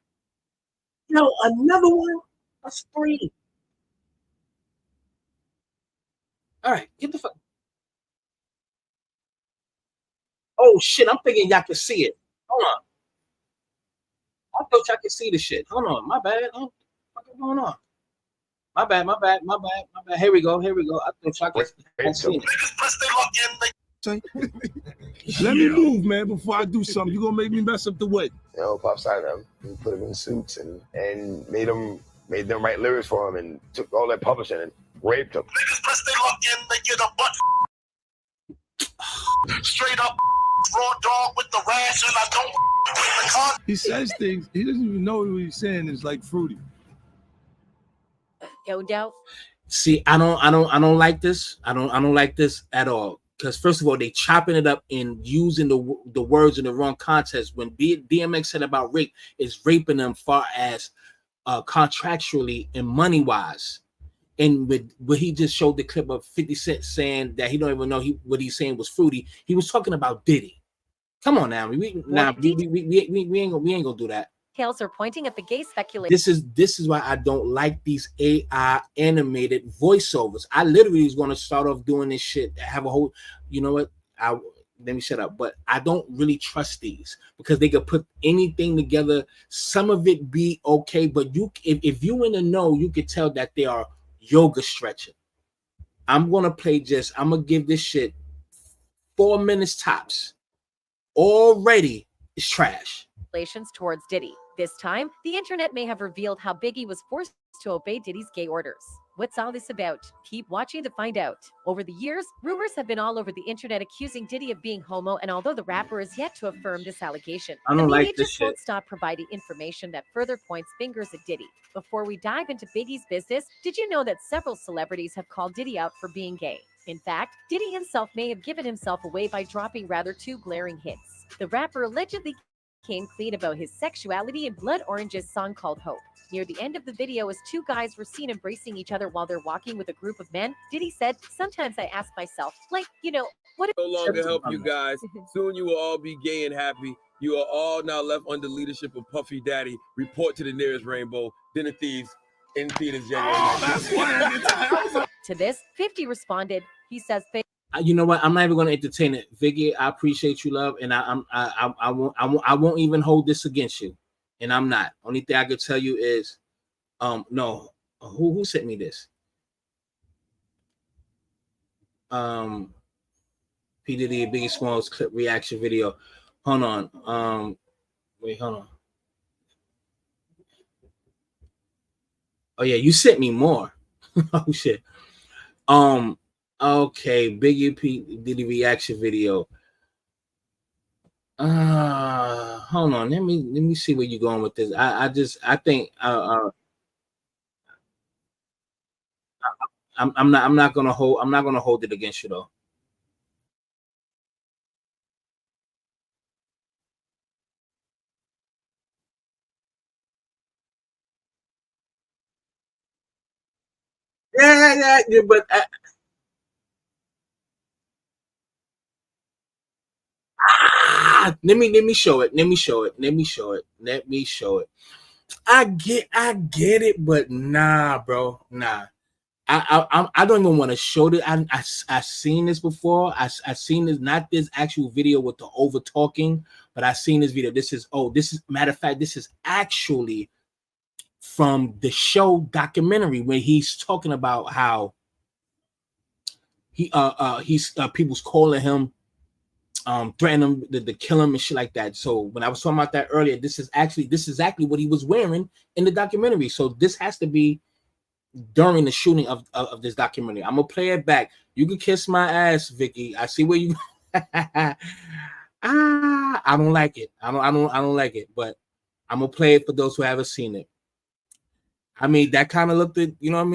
Yo, another one. That's 3. All right, get the fuck. Oh shit! I'm thinking y'all can see it. Hold on. I thought y'all could see the shit. Hold on, my bad. What's going on? My bad. Here we go. I thought y'all could see it. Let me move, man, before I do something. You gonna make me mess up the wedding. You know, Pop signed them. He put them in suits and made them write lyrics for him and took all that publishing and raped them. Niggas press their luck in, they get a butt. Straight up raw dog with the rash, and I don't with the con. He says things, he doesn't even know what he's saying is like fruity. Yo, doubt. See, I don't like this. I don't like this at all. Because first of all, they chopping it up and using the words in the wrong context. When DMX said about rape, is raping them far as contractually and money wise. And with what he just showed the clip of 50 Cent saying that he don't even know what he's saying was fruity. He was talking about Diddy. Come on now, we ain't gonna do that. Details are pointing at the gay speculation. This is why I don't like these AI animated voiceovers. I literally was going to start off doing this shit, have a whole, you know what? Let me shut up. But I don't really trust these because they could put anything together. Some of it be okay, but if you in the know, you could tell that they are yoga stretching. I'm gonna give this shit 4 minutes tops. Already it's trash. Relations towards Diddy. This time, the internet may have revealed how Biggie was forced to obey Diddy's gay orders. What's all this about? Keep watching to find out. Over the years, rumors have been all over the internet accusing Diddy of being homo, and although the rapper is yet to affirm this allegation, I don't the media like this just shit. won't stop providing information that further points fingers at Diddy. Before we dive into Biggie's business, did you know that several celebrities have called Diddy out for being gay? In fact, Diddy himself may have given himself away by dropping rather two glaring hits. The rapper allegedly came clean about his sexuality in Blood Orange's song called Hope. Near the end of the video, as two guys were seen embracing each other while they're walking with a group of men, Diddy said, "Sometimes I ask myself, like, what if—" No longer help you guys. Soon you will all be gay and happy. You are all now left under leadership of Puffy Daddy. Report to the nearest rainbow. Dinner Thieves in theaters January. To this, 50 responded. He says, You know what? I'm not even going to entertain it, Vicky. I appreciate you, love, and I won't even hold this against you, and I'm not. Only thing I could tell you is, no, who sent me this? P Diddy Biggie Smalls clip reaction video. Hold on. Wait, hold on. Oh yeah, you sent me more. Oh shit. Okay, Biggie P Diddy reaction video. Hold on. Let me see where you're going with this. I think I'm not gonna hold it against you though. Yeah, but let me show it. Let me show it. I get it, but nah, bro, nah. I don't even want to show it. I seen this before. I seen this, not this actual video with the over talking, but I seen this video. This is matter of fact, this is actually from the show documentary where he's talking about how he's people's calling him, threatening him to kill him and shit like that. So when I was talking about that earlier, this is exactly what he was wearing in the documentary. So this has to be during the shooting of this documentary. I'm gonna play it back. You can kiss my ass, Vicky. I see where you I don't like it. I don't like it, but I'm gonna play it for those who haven't seen it. I mean, that kind of looked at, you know what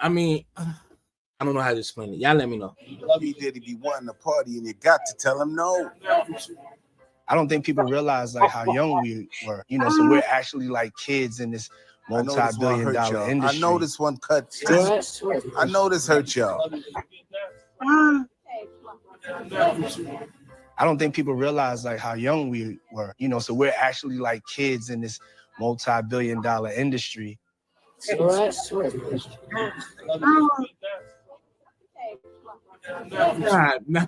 I mean? I don't know how to explain it. Y'all let me know. He did be wanting to party, and you got to tell him no. I don't think people realize like how young we were, so we're actually like kids in this multi-billion-dollar industry. I know this one cut. I know this hurt y'all. I don't think people realize like how young we were, so we're actually like kids in this multi-billion-dollar industry. God, no.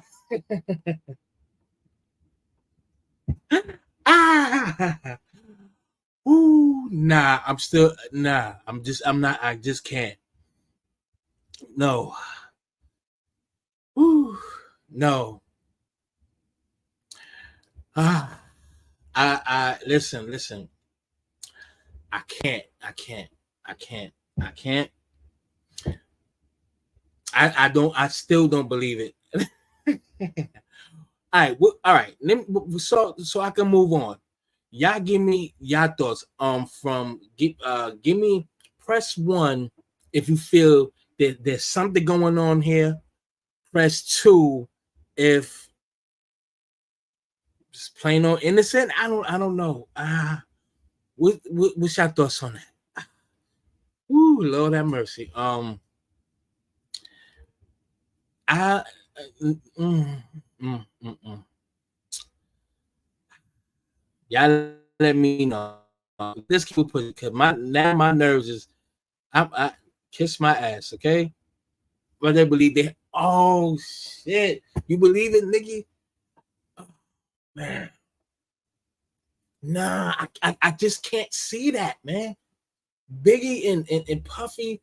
Ooh, nah, I just can't. No. Ooh, no. I listen. I can't. I still don't believe it. All right. So I can move on. Y'all give me y'all thoughts. Give me press 1 if you feel that there's something going on here. Press 2 if just plain on innocent. I don't know. What's your thoughts on that? Ooh, Lord have mercy. Y'all let me know. This keep put because my nerves is I kiss my ass, okay? But they believe they. Oh shit! You believe it, Nikki? Oh, man, nah, I just can't see that, man. Biggie and Puffy.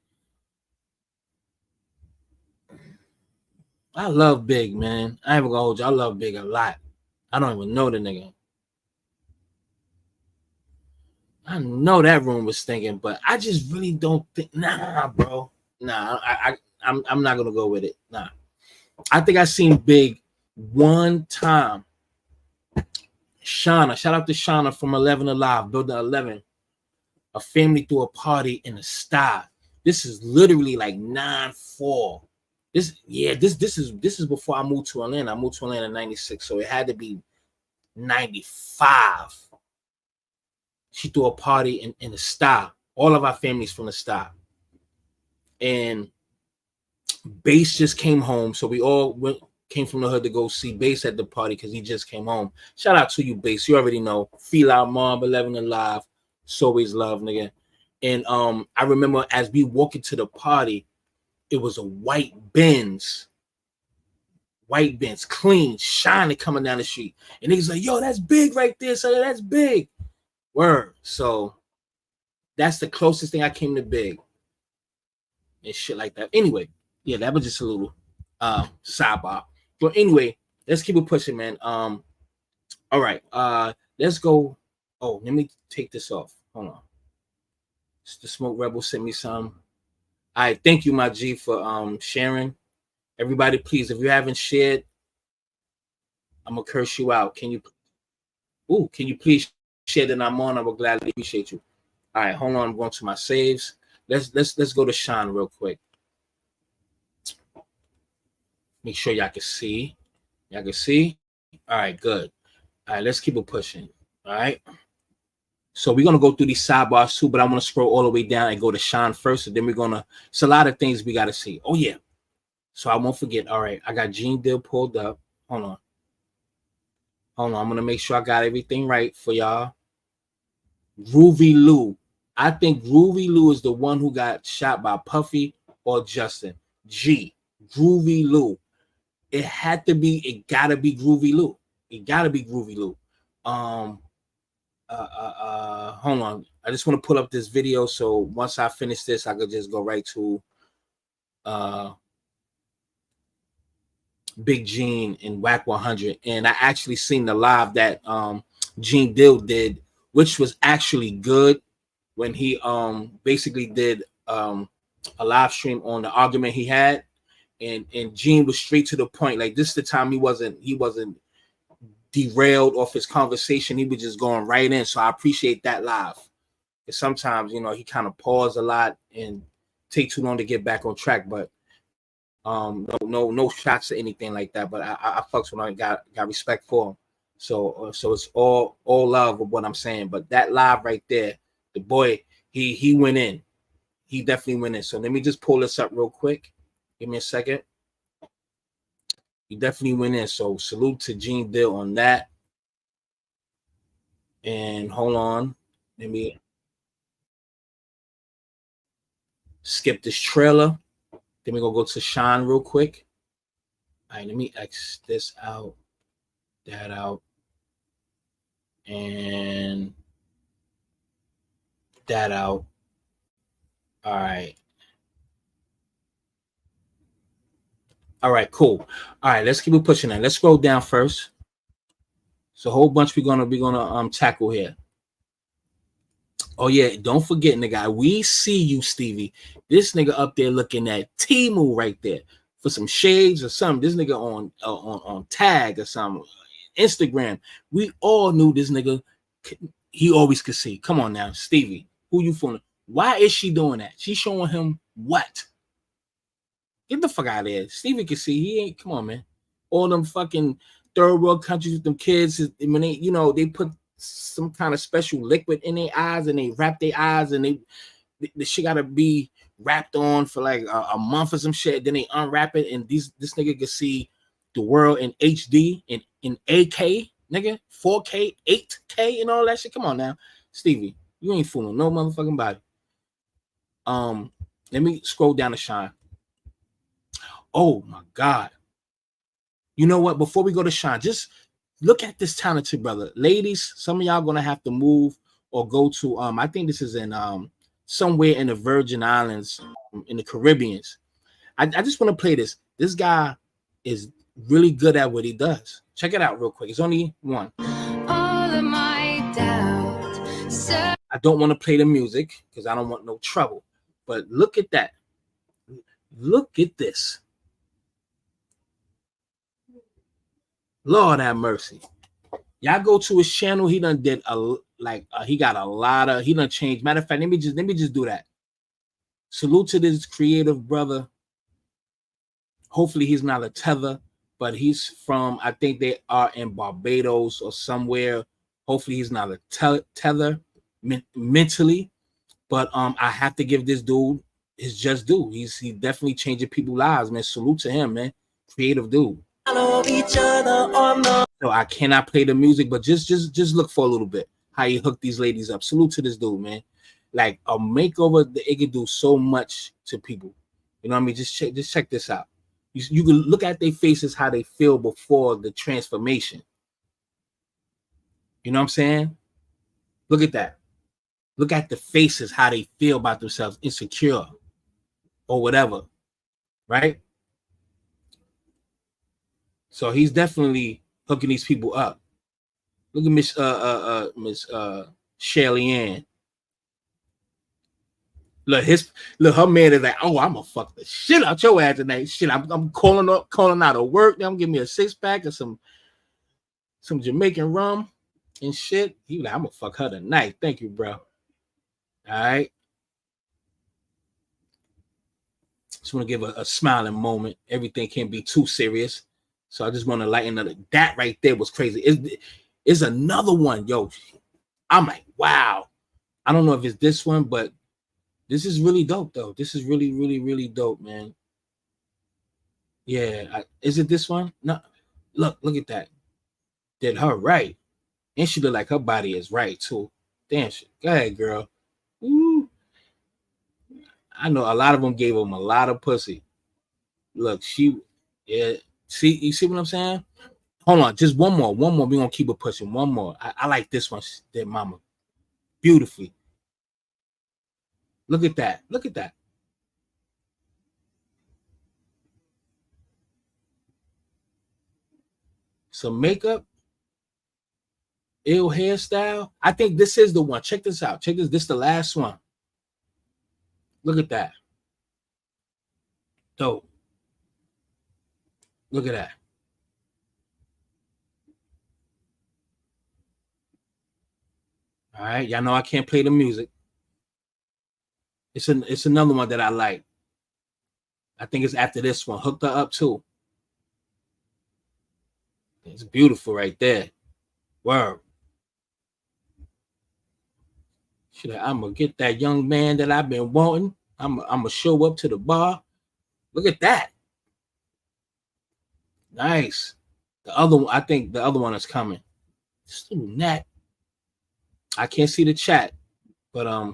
I love Big, man. I ain't gonna hold you. I love Big a lot. I don't even know the nigga. I know that room was stinking, but I just really don't think. Nah, bro. Nah, I'm not gonna go with it. Nah, I think I seen Big one time. Shauna, shout out to Shauna from 11 Alive, Building 11. A family threw a party in the sty. This is literally like 9-4. This is before I moved to Atlanta. I moved to Atlanta in 96, so it had to be 95. She threw a party in the sty. All of our families from the sty. And Bass just came home, so we all came from the hood to go see Bass at the party because he just came home. Shout out to you, Bass. You already know. Feel Out Mob, 11 Alive. So always love, nigga. And I remember as we walk into the party, it was a white Benz, clean, shining, coming down the street. And niggas like, yo, that's Big right there. So that's Big. Word. So that's the closest thing I came to Big. And shit like that. Anyway, yeah, that was just a little sidebar. But anyway, let's keep it pushing, man. All right. Let's go. Oh, let me take this off. Hold on. The Smoke Rebel sent me some. All right, thank you, my G, for sharing. Everybody, please, if you haven't shared, I'm gonna curse you out. Can you please share that I'm on? I will gladly appreciate you. All right, hold on. I'm going to my saves. Let's go to Shyne real quick. Make sure y'all can see. Y'all can see. All right, good. All right, let's keep it pushing. All right. So we're gonna go through these sidebars too, but I want to scroll all the way down and go to Shyne first, and then we're gonna. It's a lot of things we gotta see. Oh yeah. So I won't forget. All right, I got Gene Dill pulled up. Hold on. I'm gonna make sure I got everything right for y'all. Groovy Lou. I think Groovy Lou is the one who got shot by Puffy or Justin. Groovy Lou. It gotta be Groovy Lou. It gotta be Groovy Lou. Hold on. I just want to pull up this video so once I finish this, I could just go right to Big Gene and Wack 100. And I actually seen the live that Gene Dill did, which was actually good when he basically did a live stream on the argument he had. And Gene was straight to the point. Like, this is the time he wasn't derailed off his conversation. He was just going right in. So I appreciate that live. Because sometimes, he kind of pause a lot and take too long to get back on track. But no shots or anything like that. But I fucks when I got respect for him. So it's all love of what I'm saying. But that live right there, the boy, he went in. He definitely went in. So let me just pull this up real quick. Give me a second. He definitely went in. So salute to Gene Dill on that. And hold on. Let me skip this trailer. Then we're going to go to Shyne real quick. All right, let me X this out, that out, and that out. All right. All right, cool. All right, let's keep it pushing that. Let's scroll down first. So a whole bunch we're gonna tackle here. Oh yeah, don't forget, nigga. We see you, Stevie. This nigga up there looking at Temu right there for some shades or something. This nigga on Tag or something, Instagram. We all knew this nigga. He always could see. Come on now, Stevie. Who you fooling? Why is she doing that? She's showing him what? Get the fuck out of there. Stevie can see. He ain't. Come on, man. All them fucking third world countries with them kids, when they put some kind of special liquid in their eyes and they wrap their eyes and the shit gotta be wrapped on for like a month or some shit. Then they unwrap it and this nigga can see the world in HD in 8K, nigga, 4K, 8K, and all that shit. Come on now, Stevie. You ain't fooling no motherfucking body. Let me scroll down to Shyne. Oh my God. You know what? Before we go to Shyne, just look at this talented brother. Ladies, some of y'all gonna have to move or go to I think this is in somewhere in the Virgin Islands, in the Caribbeans. I just want to play this. This guy is really good at what he does. Check it out real quick. It's only one. All of my doubt, sir. I don't want to play the music because I don't want no trouble. But look at that. Look at this. Lord have mercy. Y'all go to his channel. He done did he got a lot of, he done changed. Matter of fact, let me just do that. Salute to this creative brother. Hopefully he's not a tether, but he's from, I think they are in Barbados or somewhere. Hopefully he's not a tether mentally, but I have to give this dude his just due. He definitely changing people's lives, man. Salute to him, man. Creative dude. Each other on the... So I cannot play the music, but just look for a little bit how he hooked these ladies up. Salute to this dude, man. Like a makeover, it can do so much to people. You know what I mean? Just check this out. You can look at their faces, how they feel before the transformation. You know what I'm saying? Look at that. Look at the faces, how they feel about themselves, insecure or whatever, right? So he's definitely hooking these people up. Look at Miss Shelly Ann. Look, her man is like, oh, I'm gonna fuck the shit out your ass tonight. Shit, I'm calling out of work. Now I'm giving me a 6-pack of some Jamaican rum and shit. He like, I'm gonna fuck her tonight. Thank you, bro. All right. Just want to give a smiling moment. Everything can't be too serious. So I just want to lighten up. That right there was crazy. It's another one, yo. I'm like, wow. I don't know if it's this one, but this is really dope, though. This is really, really, really dope, man. Yeah. Is it this one? No. Look at that. Did her right. And she look like her body is right, too. Damn shit. Go ahead, girl. Ooh. I know a lot of them gave him a lot of pussy. Look, yeah. See, you see what I'm saying? Hold on, just one more. We're gonna keep it pushing. One more. I like this one. That mama. Beautifully. Look at that. Look at that. Some makeup. Ill hairstyle. I think this is the one. Check this out. Check this. This is the last one. Look at that. Dope. Look at that. All right. Y'all know I can't play the music. It's another one that I like. I think it's after this one. Hooked her up too. It's beautiful right there. Word. I'm gonna get that young man that I've been wanting. I'm gonna show up to the bar. Look at that. Nice. I think the other one is coming. Still net. I can't see the chat, but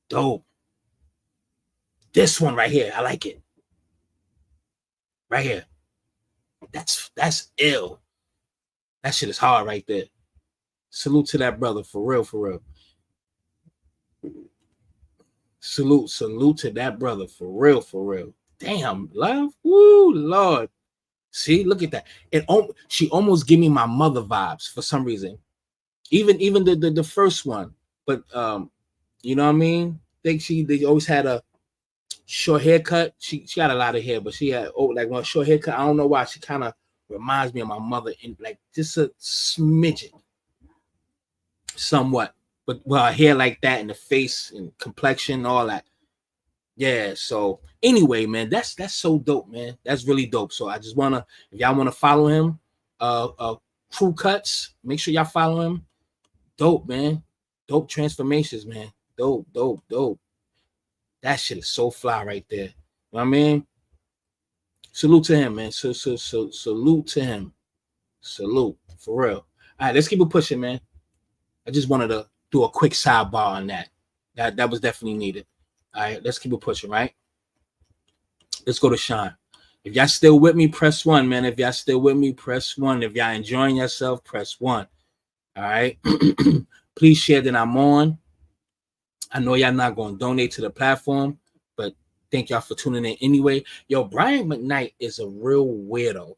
dope. This one right here, I like it. Right here. That's ill. That shit is hard right there. Salute to that brother, for real, for real. Salute to that brother, for real, for real. Damn, love. Woo, Lord. See, look at that. She almost gave me my mother vibes for some reason. Even the first one. But you know what I mean? I think they always had a short haircut. She got a lot of hair, but she had like one short haircut. I don't know why. She kind of reminds me of my mother in like just a smidgen. Somewhat. But her hair like that and the face and complexion, all that. Yeah, so anyway, man, that's so dope, man. That's really dope. So I just wanna, if y'all wanna follow him, Crew Cuts, make sure y'all follow him. Dope, man. Dope transformations, man. Dope. That shit is so fly right there. You know what I mean? Salute to him, man. Salute to him. Salute, for real. All right, let's keep it pushing, man. I just wanted to do a quick sidebar on that. That was definitely needed. All right, let's keep it pushing, right? Let's go to Shyne. If y'all still with me, press 1, man. If y'all still with me, press 1. If y'all enjoying yourself, press 1. All right. Please share that I'm on. I know y'all not going to donate to the platform, but thank y'all for tuning in anyway. Yo, Brian McKnight is a real weirdo.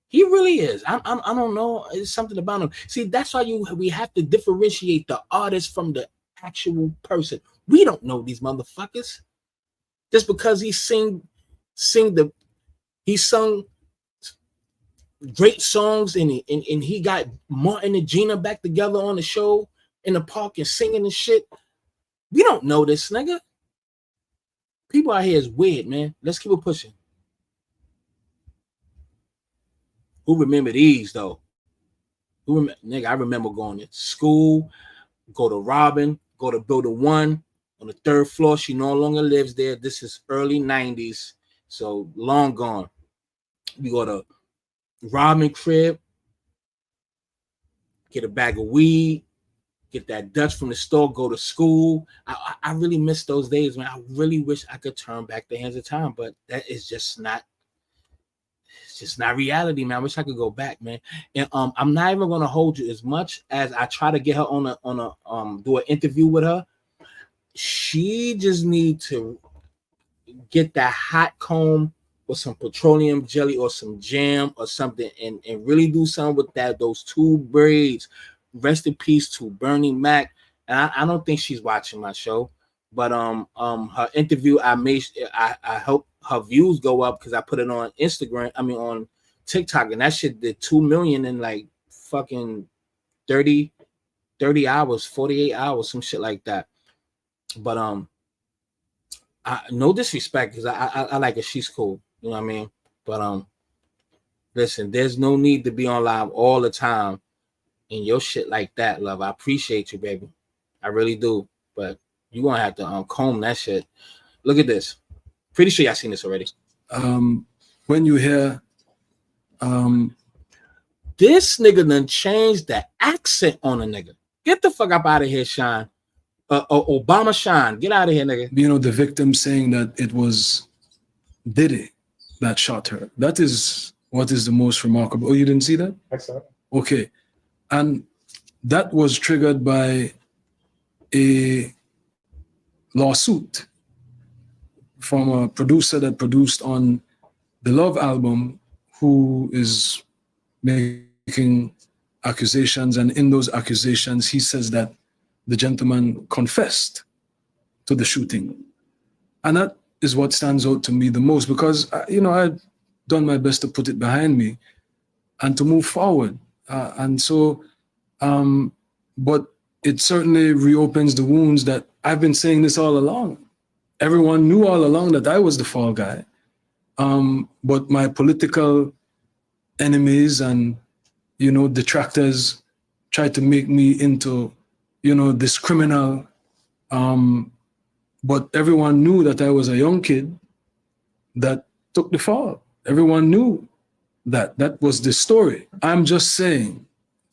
He really is. I don't know. It's something about him. See, that's why we have to differentiate the artist from the actual person. We don't know these motherfuckers. Just because he sung great songs and he got Martin and Gina back together on the show in the park and singing and shit. We don't know this nigga. People out here is weird, man. Let's keep it pushing. Who remember these though? Nigga, I remember going to school, go to Robin, go to Building 1 on the 3rd floor. She no longer lives there. This is early 90s, so long gone. We go to Robin crib, get a bag of weed, get that Dutch from the store, go to school. I really miss those days, man. I really wish I could turn back the hands of time, but that is just not. It's just not reality, man. I wish I could go back, man. And I'm not even gonna hold you as much as I try to get her on a do an interview with her. She just need to get that hot comb with some petroleum jelly or some jam or something and really do something with those 2 braids. Rest in peace to Bernie Mac. And I don't think she's watching my show, but her interview I hope her views go up because I put it on Instagram. I mean on TikTok, and that shit did 2 million in like fucking 30 hours, 48 hours, some shit like that. But no disrespect because I like her. She's cool. You know what I mean? But listen, there's no need to be on live all the time and your shit like that, love. I appreciate you, baby. I really do. But you're gonna have to comb that shit. Look at this. Pretty sure y'all seen this already. When you hear this nigga done changed the accent on a nigga. Get the fuck up out of here, Shyne. Obama Shyne. Get out of here, nigga. You know, the victim saying that it was Diddy that shot her. That is what is the most remarkable. Oh, you didn't see that? I saw it. Okay. And that was triggered by a lawsuit from a producer that produced on the Love album who is making accusations. And in those accusations, he says that the gentleman confessed to the shooting. And that is what stands out to me the most because, you know, I've done my best to put it behind me and to move forward. But it certainly reopens the wounds that I've been saying this all along. Everyone knew all along that I was the fall guy. But my political enemies and, you know, detractors tried to make me into, you know, this criminal. But everyone knew that I was a young kid that took the fall. Everyone knew that. That was the story. I'm just saying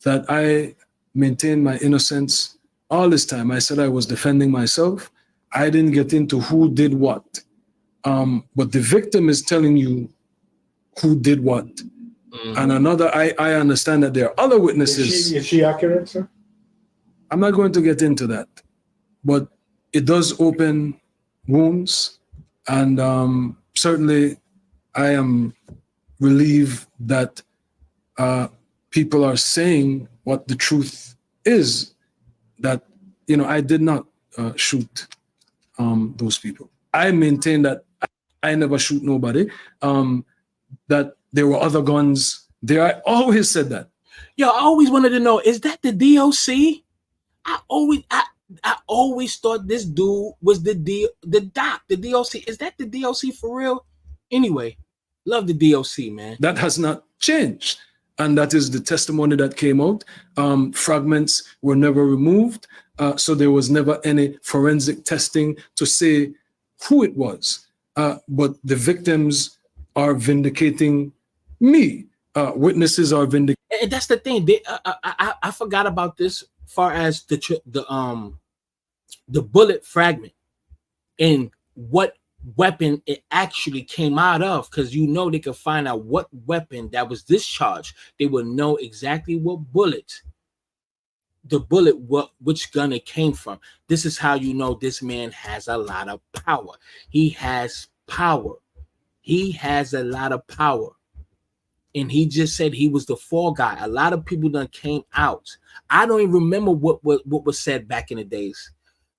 that I maintained my innocence all this time. I said I was defending myself. I didn't get into who did what. But the victim is telling you who did what. Mm-hmm. And another, I understand that there are other witnesses. Is she accurate, sir? I'm not going to get into that. But it does open wounds. And certainly I am relieved that people are saying what the truth is, that, you know, I did not shoot those people. I maintain that I never shoot nobody, that there were other guns there. I always said that. Yo, I always wanted to know, is that the DOC? I always thought this dude was the DOC. Is that the DOC for real? Anyway, love the DOC, man. That has not changed. And that is the testimony that came out. Fragments were never removed. So there was never any forensic testing to say who it was. But the victims are vindicating me. Witnesses are vindicating. And that's the thing. I forgot about this. Far as the bullet fragment and what weapon it actually came out of, because you know they could find out what weapon that was discharged. They would know exactly what bullet, which gun it came from. This is how you know this man has a lot of power. He has power. He has a lot of power. And he just said he was the fall guy. A lot of people done came out. I don't even remember what was said back in the days.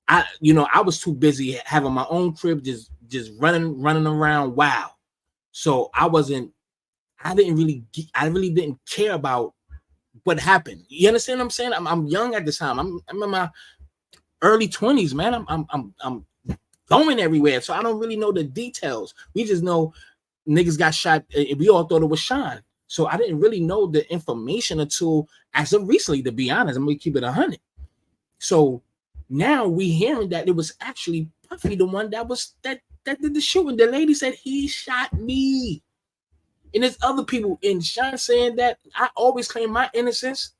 I was too busy having my own crib, just running around. Wow. So I really didn't care about what happened. You understand what I'm saying? I'm young at this time. I'm in my early 20s, man. I'm going everywhere, so I don't really know the details. We just know niggas got shot, and we all thought it was Shyne. So I didn't really know the information until as of recently, to be honest. I'm gonna keep it 100. So now we hearing that it was actually Puffy, the one that did the shooting. The lady said he shot me. And there's other people in Shyne saying that. I always claim my innocence.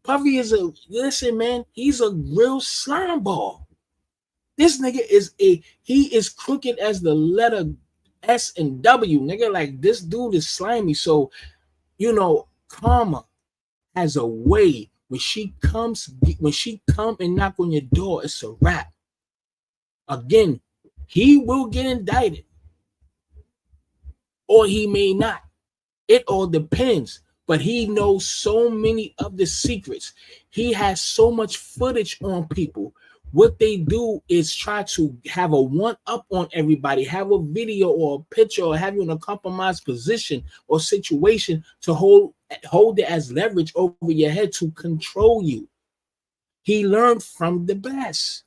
Puffy listen, man, he's a real slime ball. This nigga he is crooked as the letter S and W, nigga. Like, this dude is slimy. So, karma has a way. When she come and knock on your door, it's a wrap. Again, he will get indicted, or he may not. It all depends. But he knows so many of the secrets. He has so much footage on people. What they do is try to have a one-up on everybody, have a video or a picture, or have you in a compromised position or situation to hold it as leverage over your head to control you. He learned from the best.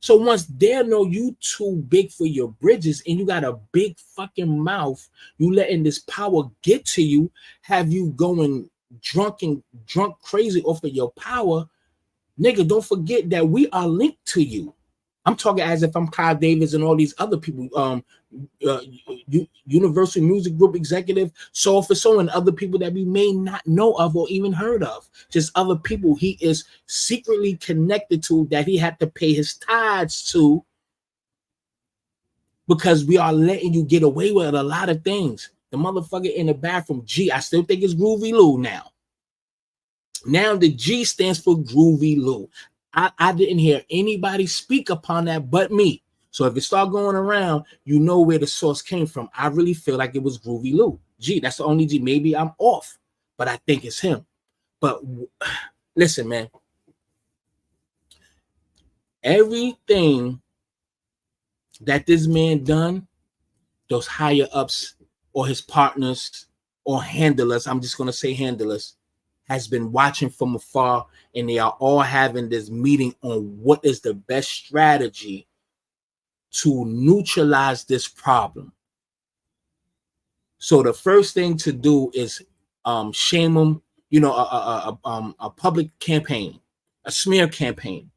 So once they know you too big for your bridges and you got a big fucking mouth, you letting this power get to you, have you going drunk crazy off of your power. Nigga, don't forget that we are linked to you. I'm talking as if I'm Kyle Davis and all these other people, Universal Music Group executive, Soul for Soul, and other people that we may not know of or even heard of. Just other people he is secretly connected to that he had to pay his tithes to, because we are letting you get away with a lot of things. The motherfucker in the bathroom, G, I still think it's Groovy Lou now. Now the G stands for Groovy Lou. I didn't hear anybody speak upon that but me. So if it start going around, you know where the source came from. I really feel like it was Groovy Lou. G, that's the only G. Maybe I'm off, but I think it's him. But listen, man. Everything that this man done, those higher ups or his partners or handlers, I'm just going to say handlers, has been watching from afar, and they are all having this meeting on what is the best strategy to neutralize this problem. So the first thing to do is shame them, a public campaign, a smear campaign.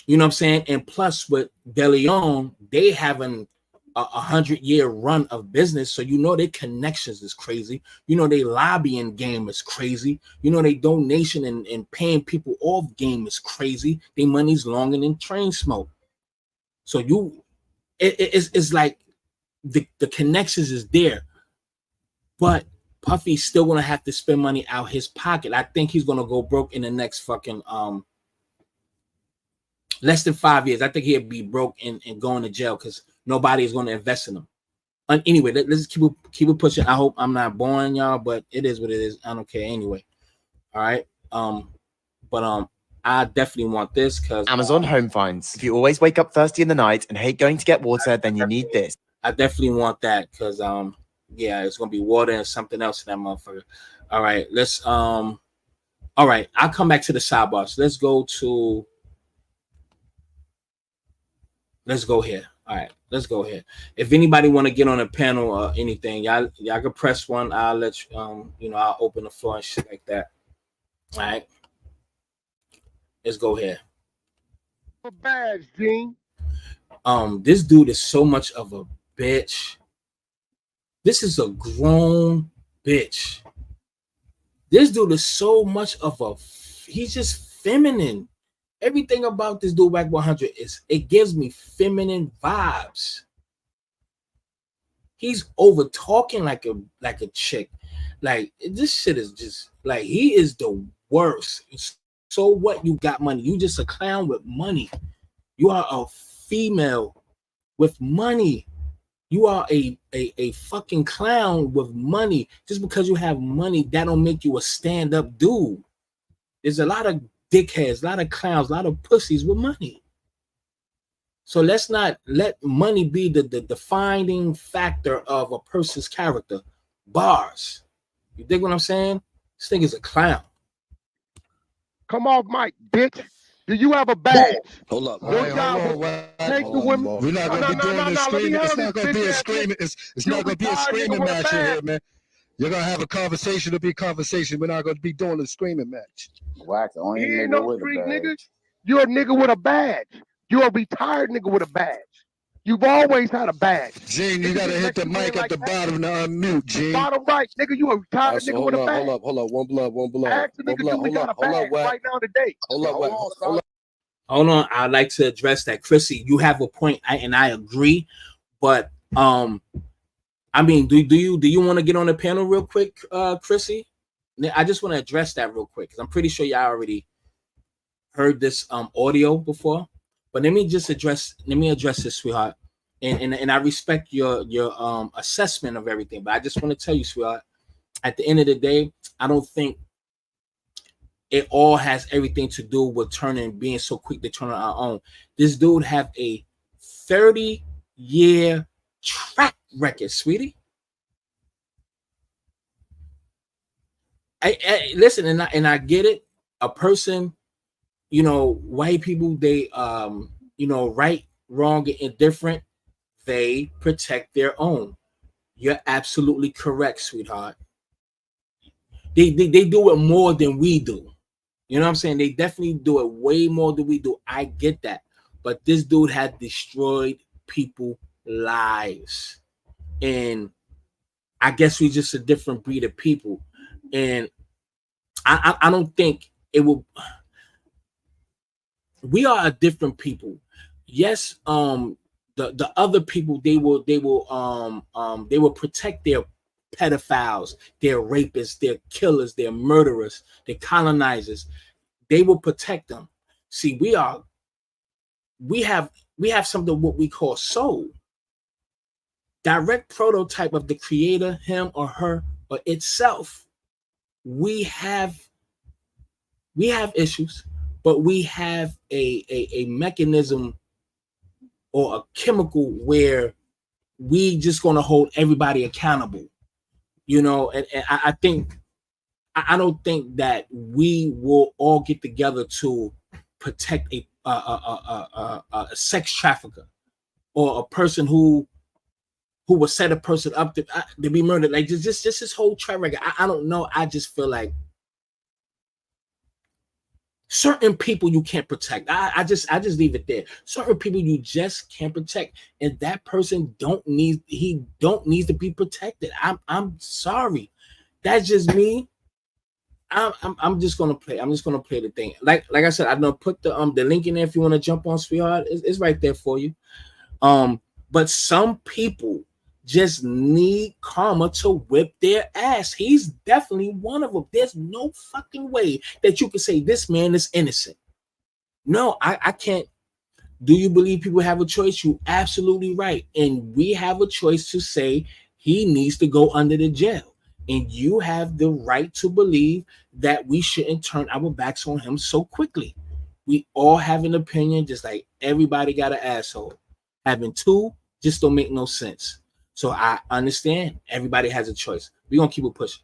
You know what I'm saying? And plus with De Leon, they having a 100-year run of business, so their connections is crazy. They lobbying game is crazy. They donation and paying people off game is crazy. Their money's longer than train smoke. So it's like the connections is there, but Puffy's still gonna have to spend money out his pocket. I think he's gonna go broke in the next fucking less than 5 years. I think he'll be broke and going to jail because nobody is going to invest in him. Anyway, let's keep it pushing. I hope I'm not boring y'all, but it is what it is. I don't care anyway. All right. But I definitely want this because Amazon Home Finds. If you always wake up thirsty in the night and hate going to get water, then you need this. I definitely want that because yeah, it's gonna be water and something else in that motherfucker. All right, let's all right, I'll come back to the sidebars. Let's go here. All right, let's go here. If anybody want to get on a panel or anything, y'all can press one. I'll let you, I'll open the floor and shit like that. All right, let's go here. Badge, Gene. This dude is so much of a bitch. This is a grown bitch. This dude is so much of a, he's just feminine. Everything about this dude Wack 100 it gives me feminine vibes. He's over talking like a chick. Like, this shit is just like, he is the worst. So what? You got money. You just a clown with money. You are a female with money. You are a fucking clown with money. Just because you have money, that don't make you a stand-up dude. There's a lot of dickheads, a lot of clowns, a lot of pussies with money. So let's not let money be the defining factor of a person's character. Bars. You dig what I'm saying? This thing is a clown. Come off mic, bitch. Do you have a badge? Hold up. Your job take the women. We're not gonna be doing this screaming. It's not gonna be a screaming. It's not gonna be a screaming match in here, man. You're gonna have a conversation. It'll be a conversation. We're not gonna be doing a screaming match. Wack, the only You ain't nigga no with street a badge. nigga. You're a nigga with a badge. You're a retired nigga with a badge. You've always had a badge. Gene, you gotta hit the mic at the bottom to unmute, Gene. Bottom right, nigga. You a retired nigga with a badge. Hold up. One blood. Ask the nigga, do we got a badge right now today? Hold up. Hold on, I'd like to address that. Chrissy, you have a point, and I agree, but I mean, do you want to get on the panel real quick, Chrissy? I just want to address that real quick because I'm pretty sure y'all already heard this audio before. But let me address this, sweetheart. And I respect your assessment of everything, but I just want to tell you, sweetheart, at the end of the day, I don't think it all has everything to do with being so quick to turn on our own. This dude have a 30-year track record, sweetie. I listen, and I get it. A person, white people, they right, wrong, and indifferent, they protect their own. You're absolutely correct, sweetheart. They do it more than we do. You know what I'm saying? They definitely do it way more than we do. I get that. But this dude had destroyed people's lives. And I guess we're just a different breed of people. And I don't think it will. We are a different people. Yes, the other people, they will protect their pedophiles, their rapists, their killers, their murderers, their colonizers. They will protect them. See, we have something what we call soul. Direct prototype of the creator, him or her or itself. We have issues, but we have a mechanism or a chemical where we just gonna hold everybody accountable. And I don't think that we will all get together to protect a sex trafficker or a person who will set a person up to be murdered. Like just this whole track record. I don't know. I just feel like certain people you can't protect. I just leave it there. Certain people you just can't protect, and that person don't need to be protected. I'm sorry. That's just me. I'm just gonna play. I'm just gonna play the thing. Like I said, I'm gonna put the link in there if you want to jump on, sweetheart. It's right there for you. But some people just need karma to whip their ass. He's definitely one of them. There's no fucking way that you can say this man is innocent. No, I can't. Do you believe people have a choice? You're absolutely right. And we have a choice to say he needs to go under the jail. And you have the right to believe that we shouldn't turn our backs on him so quickly. We all have an opinion, just like everybody got an asshole. Having two just don't make no sense. So I understand everybody has a choice. We're gonna keep it pushing.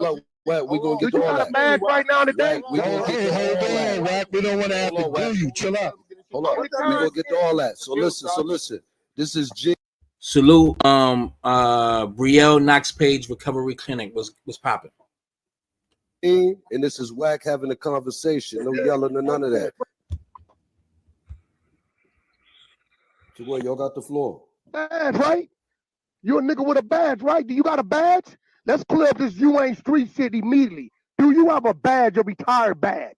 Well, we gonna get you got a badge right now today? We gonna get hold on, Wack. We don't want to have to do you. Chill out. Hold on. We gonna get to all that. So listen. This is G. Salute, Brielle Knox Page Recovery Clinic was popping. And this is Wack having a conversation. No yelling or none of that. So y'all got the floor. Badge, right? You're a nigga with a badge, right? Do you got a badge? Let's clear up this you ain't street shit immediately. Do you have a badge, a retired badge?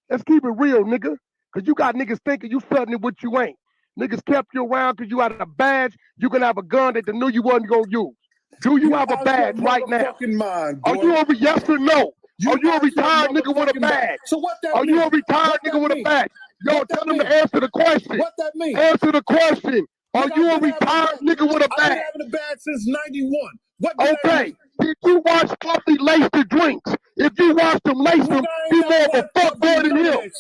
Let's keep it real, nigga. Because you got niggas thinking you something what you ain't. Niggas kept you around because you had a badge. You can have a gun that they knew you wasn't going to use. Do you have a badge right now? Are you over yes or no? Are you a retired nigga with a badge? So what that Are mean? you a retired nigga with a badge? Yo, tell them to answer the question. What that mean? Answer the question. Are you a retired nigga with a I've been badge? having a badge since 91. What does that Okay. mean? Did you watch Puffy lace the drinks? If you watch them lace them, you more of a fuck boy than him.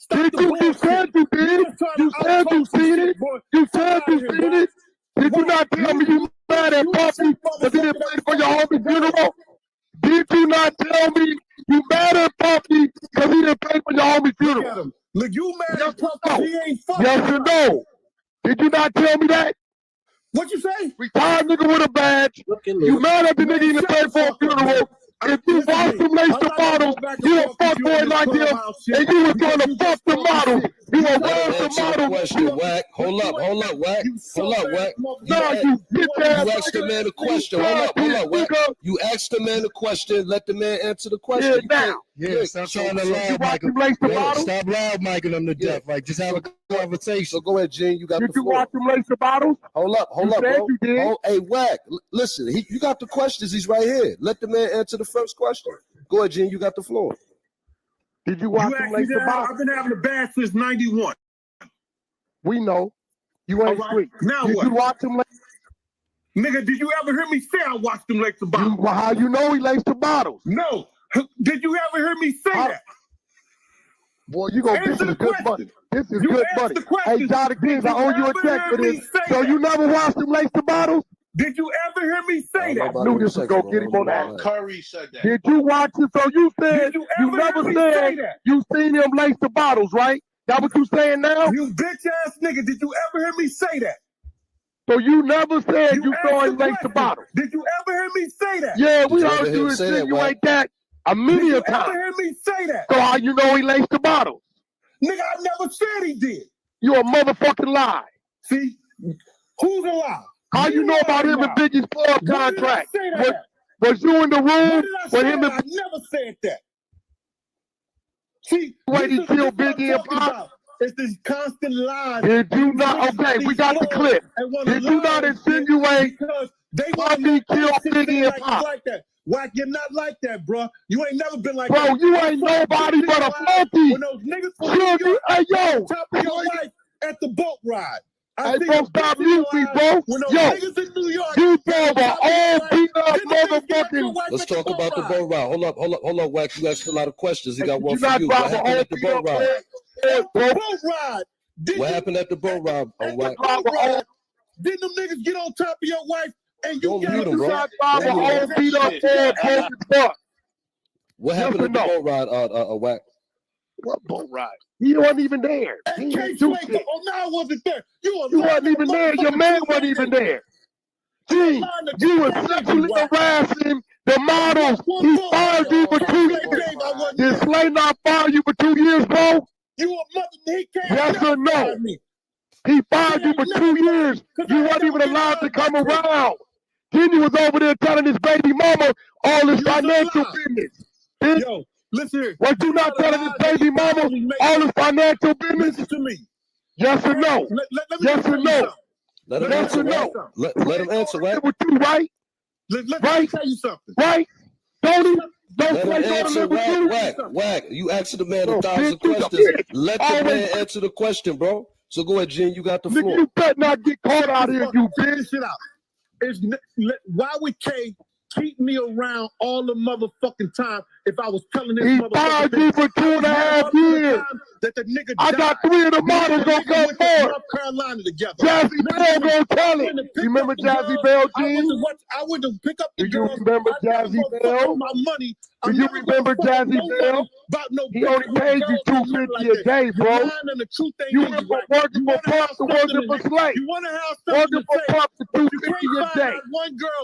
Did you said you did. You said you seen it. You said you seen it. Did you not tell me you mad at Puffy because he didn't pay for your homie funeral? Did you not tell me you mad at Puffy because he didn't pay for your homie funeral? Look, you mad Yes at Puffy? He ain't fucking. Yes or no? Did you not tell me that? What you say? Retired nigga with a badge. You mad at the nigga he didn't pay for a funeral. If you watched him lace the bottles, you a fuck boy like him, and you was going to fuck the models. You a rob the models. Question, Wack. Hold up, Wack. Hold up, Wack. You asked the man a question. Hold up, Wack. You asked the man a question. Let the man answer the question. Yeah, stop trying to loud Michael. Stop loud Michael them to death. Like, just have a conversation. So go ahead, Gene. You got the floor. Did you watch him lace the bottles? Hold up, bro. Hey, Wack. Listen, you got the questions. He's right here. Let the man answer the first question. Go ahead, Gene. You got the floor. Did you watch him lace the bottles? I've been having a badge since 91. We know. You ain't street. Now did what? You watch him lace? Nigga, did you ever hear me say I watched him lace the bottles? Well, how you know he laced the bottles? No. Did you ever hear me say that? Boy, you gonna this is good money. This is good money. Hey, Johnny Kings, I owe you a check for this. So you never watched him lace the bottles? Did you ever hear me say that? I knew this was gonna get him on that. Curry said that. Did you watch it? So you said you never said you seen him lace the bottles, right? That what you saying now? You bitch ass nigga, did you ever hear me say that? So you never said you saw him lace the bottles. Did you ever hear me say that? Yeah, we heard you insinuate that a million times. Did you ever hear me say that? So how you know he laced the bottles? Nigga, I never said he did. You a motherfucking lie. See? Who's a lie? How you know about him and Biggie's club contract? Was you in the room with him and I never said that. See, when he killed Biggie and Pop? It's this constant lie. Did you not? Okay, we got the clip. Did you not insinuate Puffy killed Biggie and Pop? Like that. Wack, you're not like that, bro. You ain't never been like bro, that. Bro, you ain't nobody but a funky. When those niggas from New York, hey, yo. Top of your life at the boat ride. Hey, bro, stop muting me, bro. Yo, you drove an old beat up motherfucking. Let's talk about the boat ride. Hold up, Wack. You asked a lot of questions. He got one for you. What What happened at the boat ride? Boat ride. What happened at the boat ride, Wack? Didn't them niggas get on top of your wife and you got mute him, bro. What happened at the boat ride, Wack? What boat ride? You wasn't even there. He didn't do shit. Oh, no, I wasn't there. You wasn't even there. Your man wasn't even there. Gee, you were sexually harassing the models. He fired you for 2 years. Did Slay not fire you for 2 years, bro? You a mother. He can't. Yes or no? He fired you for 2 years. You weren't even allowed to come around. Then you was over there telling his baby mama all his financial business. Yo, listen here. Was you not telling his baby mama all his financial business? Listen to me. Yes or no? Yes or no? Let him answer, Let him answer, Wack. With you, right? Let me tell you something. Right? Don't let him answer, Wack. You asked the man 1,000 questions. Let the man answer the question, bro. So go ahead, Gene. You got the floor. You better not get caught out here, you bitch. Shit out. Why would K keep me around all the motherfucking time if I was telling this motherfucker? He fired you for 2.5 years. That the nigga I got 3 of the models gonna come forward. North Carolina together. Jazzy Bell gonna tell it. You remember Jazzy Bell, Gene? I went to pick up the girls. Do you remember Jazzy Bell? My money. Do you remember Jazzy Bell? He only paid you $250 a day, bro. You went from working for Puff to working for Slay. Working for Puff to $250 a day.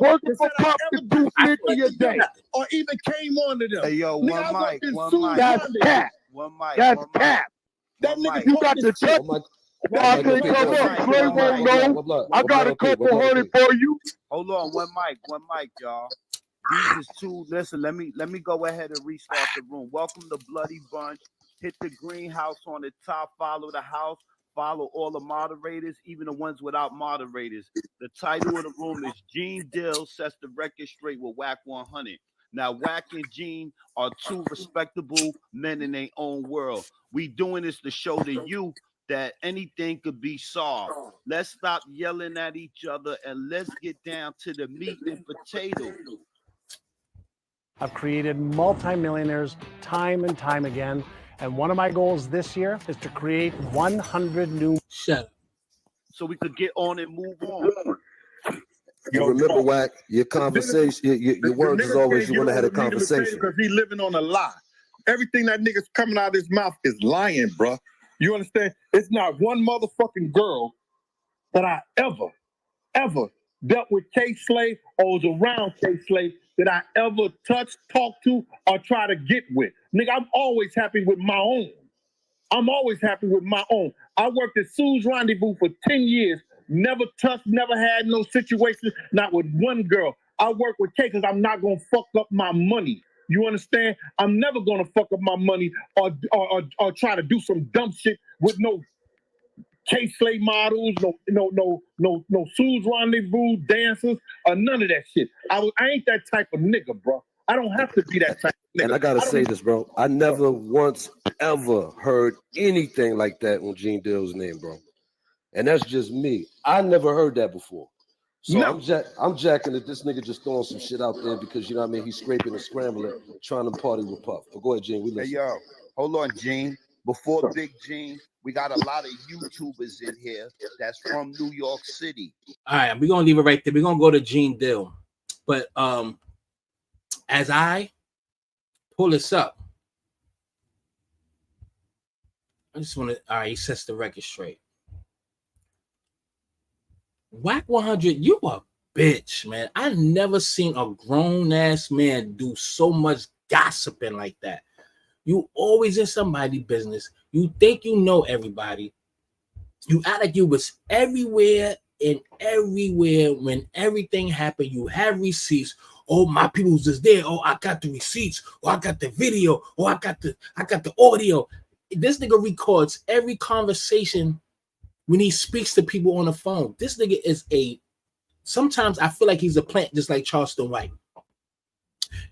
Working for Puff to $250 a day. Or even came on to them. Hey, yo, one mic. That's cap. That's cap. That nigga, you got the check. I can't come up. Slay won't know. I got a couple hundred for you. Hold on, one mic, y'all. These is two. Listen, let me go ahead and restart the room. Welcome to Bloody Bunch. Hit the greenhouse on the top. Follow the house. Follow all the moderators, even the ones without moderators. The title of the room is Gene Dill Sets the Record Straight with Wack 100. Now, Wack and Gene are two respectable men in their own world. We doing this to show to you that anything could be solved. Let's stop yelling at each other and let's get down to the meat and potatoes. I've created multimillionaires time and time again. And one of my goals this year is to create 100 new. Shut up. So we could get on and move on. You remember, Wack, your conversation, your words is always you want to have a conversation. Because he living on a lie. Everything that nigga's coming out of his mouth is lying, bro. You understand? It's not one motherfucking girl that I ever dealt with K-Slave or was around K-Slave that I ever touched, talked to, or try to get with. Nigga, I'm always happy with my own. I'm always happy with my own. I worked at Sue's Rendezvous for 10 years. Never touched, never had no situation, not with one girl. I work with K because I'm not going to fuck up my money. You understand? I'm never going to fuck up my money or try to do some dumb shit with no K-Slave models, no Sue's Rendezvous dancers, or none of that shit. I ain't that type of nigga, bro. I don't have to be that type of nigga. And I gotta say this, bro. I never once ever heard anything like that on Gene Dill's name, bro. And that's just me. I never heard that before. So no. I'm jacking that this nigga just throwing some shit out there because you know what I mean. He's scraping and scrambling, trying to party with Puff. But go ahead, Gene. We listen. Hey yo, hold on, Gene. Before Big Gene, we got a lot of YouTubers in here that's from New York City. All right, we're gonna leave it right there. We're gonna go to Gene Dill. But as I pull this up, I just want to. All right, he sets the record straight. Wack 100, you a bitch, man. I never seen a grown ass man do so much gossiping like that. You always in somebody's business. You think you know everybody. You act like you was everywhere and everywhere when everything happened. You have receipts. Oh, my people was just there. Oh, I got the receipts. Oh, I got the video. Oh, I got the audio. This nigga records every conversation when he speaks to people on the phone. This nigga is sometimes I feel like he's a plant just like Charleston White.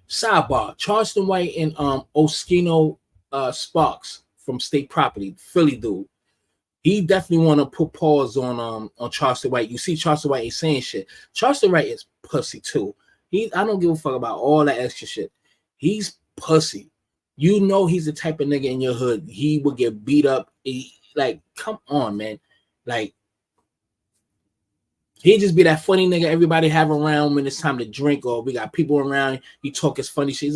Sidebar, Charleston White and Oskino Sparks from State Property, Philly dude. He definitely want to put pause on Charleston White. You see Charleston White ain't saying shit. Charleston White is pussy too. I don't give a fuck about all that extra shit. He's pussy. You know he's the type of nigga in your hood. He would get beat up. Like, come on, man. Like, he just be that funny nigga everybody have around when it's time to drink or we got people around. He talk his funny shit.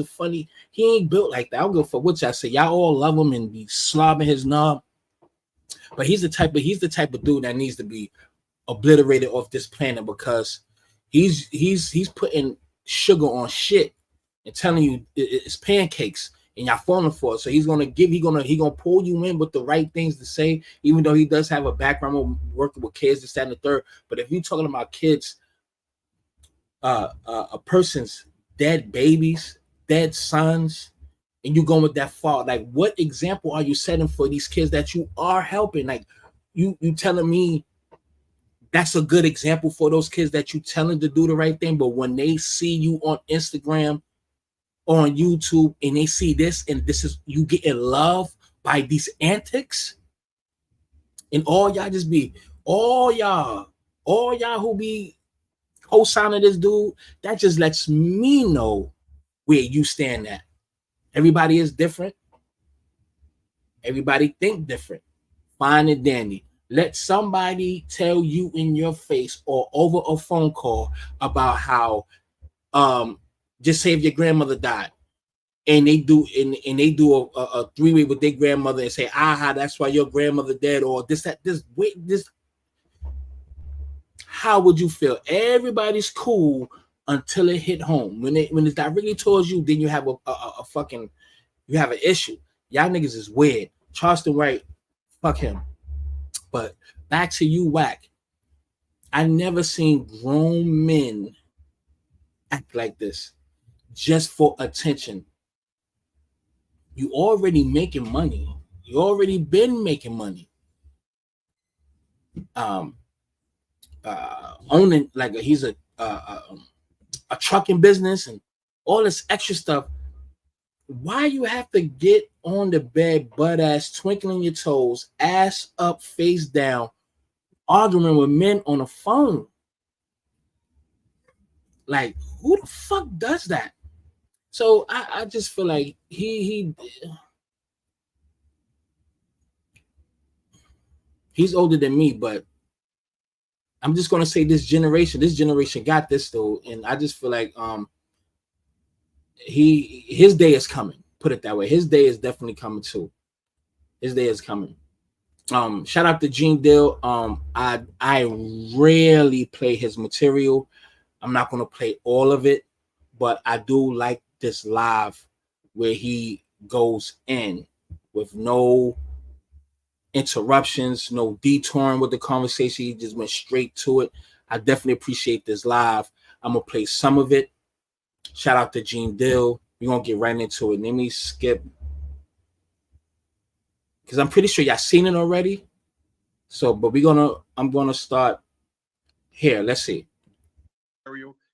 He ain't built like that. I don't give a fuck what y'all say. Y'all all love him and be slobbing his knob. But he's the type of dude that needs to be obliterated off this planet because he's putting sugar on shit and telling you it's pancakes and y'all falling for it. So he's gonna pull you in with the right things to say, even though he does have a background of working with kids, this, that, and the third. But if you're talking about kids, a person's dead babies, dead sons, and you going with that far, like what example are you setting for these kids that you are helping? Like you telling me that's a good example for those kids that you telling to do the right thing, but when they see you on Instagram or on YouTube and they see this and this is you getting love by these antics, and all y'all who be co-signing this dude, that just lets me know where you stand at. Everybody is different. Everybody think different. Fine and dandy. Let somebody tell you in your face or over a phone call about how just say if your grandmother died and they do a three-way with their grandmother and say, aha, that's why your grandmother dead, or this. How would you feel? Everybody's cool until it hit home. When it's directly towards you, then you have an issue. Y'all niggas is weird. Charleston White, fuck him. But back to you, Wack. I never seen grown men act like this. just for attention. You already making money. You already been making money. Owning, like, he's a trucking business and all this extra stuff. Why you have to get on the bed, butt ass, twinkling your toes, ass up, face down, arguing with men on the phone? Like, who the fuck does that? So I just feel like he's older than me, but I'm just gonna say this generation got this though, and I just feel like his day is coming. Put it that way. His day is definitely coming too. His day is coming. Shout out to Gene Dill. I rarely play his material. I'm not gonna play all of it, but I do like this live where he goes in with no interruptions, no detouring with the conversation. He just went straight to it. I definitely appreciate this live. I'm gonna play some of it. Shout out to Gene Dill. We're gonna get right into it. Let me skip, because I'm pretty sure y'all seen it already. So, but I'm gonna start here. Let's see.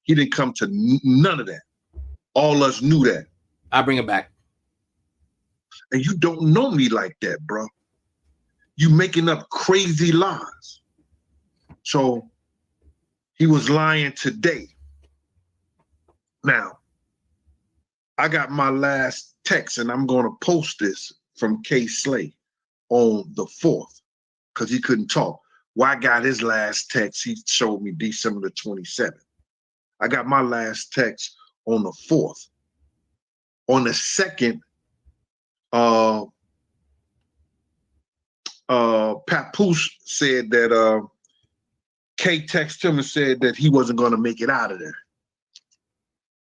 He didn't come to none of that. All us knew that. I'll bring it back. And you don't know me like that, bro. You making up crazy lies. So he was lying today. Now, I got my last text, and I'm going to post this from K Slay on the 4th, because he couldn't talk. Well, I got his last text. He showed me December the 27th. I got my last text on the 4th. On the 2nd, Papoose said that K texted him and said that he wasn't going to make it out of there.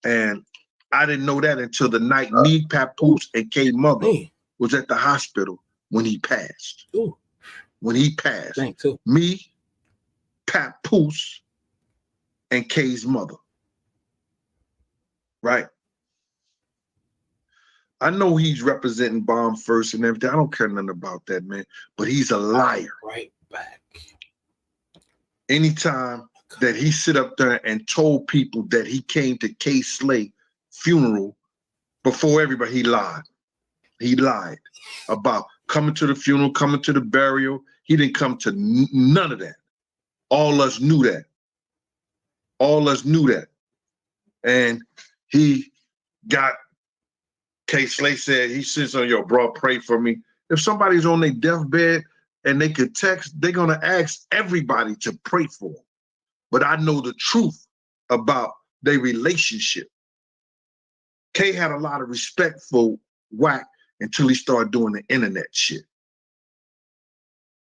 And I didn't know that until the night me, Papoose, and K mother was at the hospital when he passed. Ooh. When he passed. Me, Papoose, and K's mother. Right? I know he's representing Bomb First and everything. I don't care nothing about that, man. But he's a liar. Right back. Anytime that he sit up there and told people that he came to K Slay funeral before everybody, he lied. He lied about coming to the funeral, coming to the burial. He didn't come to none of that. All us knew that. All us knew that. And he got, K Slay said, he sits on your bro, pray for me. If somebody's on their deathbed and they could text, they're gonna ask everybody to pray for them. But I know the truth about their relationship. K had a lot of respect for Wack until he started doing the internet shit.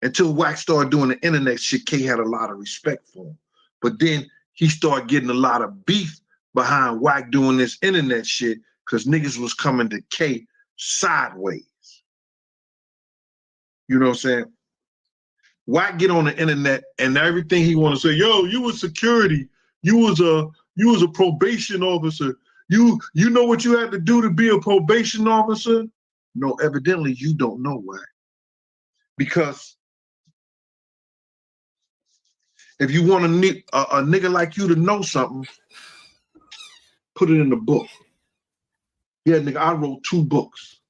Until Wack started doing the internet shit, K had a lot of respect for him. But then he started getting a lot of beef behind Wack doing this internet shit because niggas was coming to K sideways. You know what I'm saying? Wack get on the internet and everything he want to say, yo, you was security, you was a probation officer. You know what you had to do to be a probation officer? No, evidently you don't know why. Because if you want a nigga like you to know something, put it in the book. Yeah, nigga, I wrote 2 books.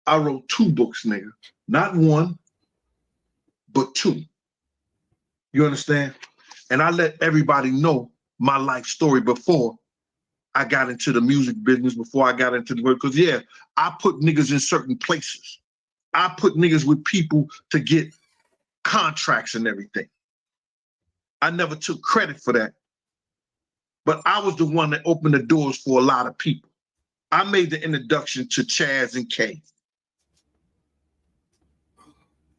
I wrote 2 books, nigga. Not 1, but 2. You understand? And I let everybody know my life story before I got into the music business, before I got into the work. Because, yeah, I put niggas in certain places. I put niggas with people to get contracts and everything. I never took credit for that. But I was the one that opened the doors for a lot of people. I made the introduction to Chaz and K.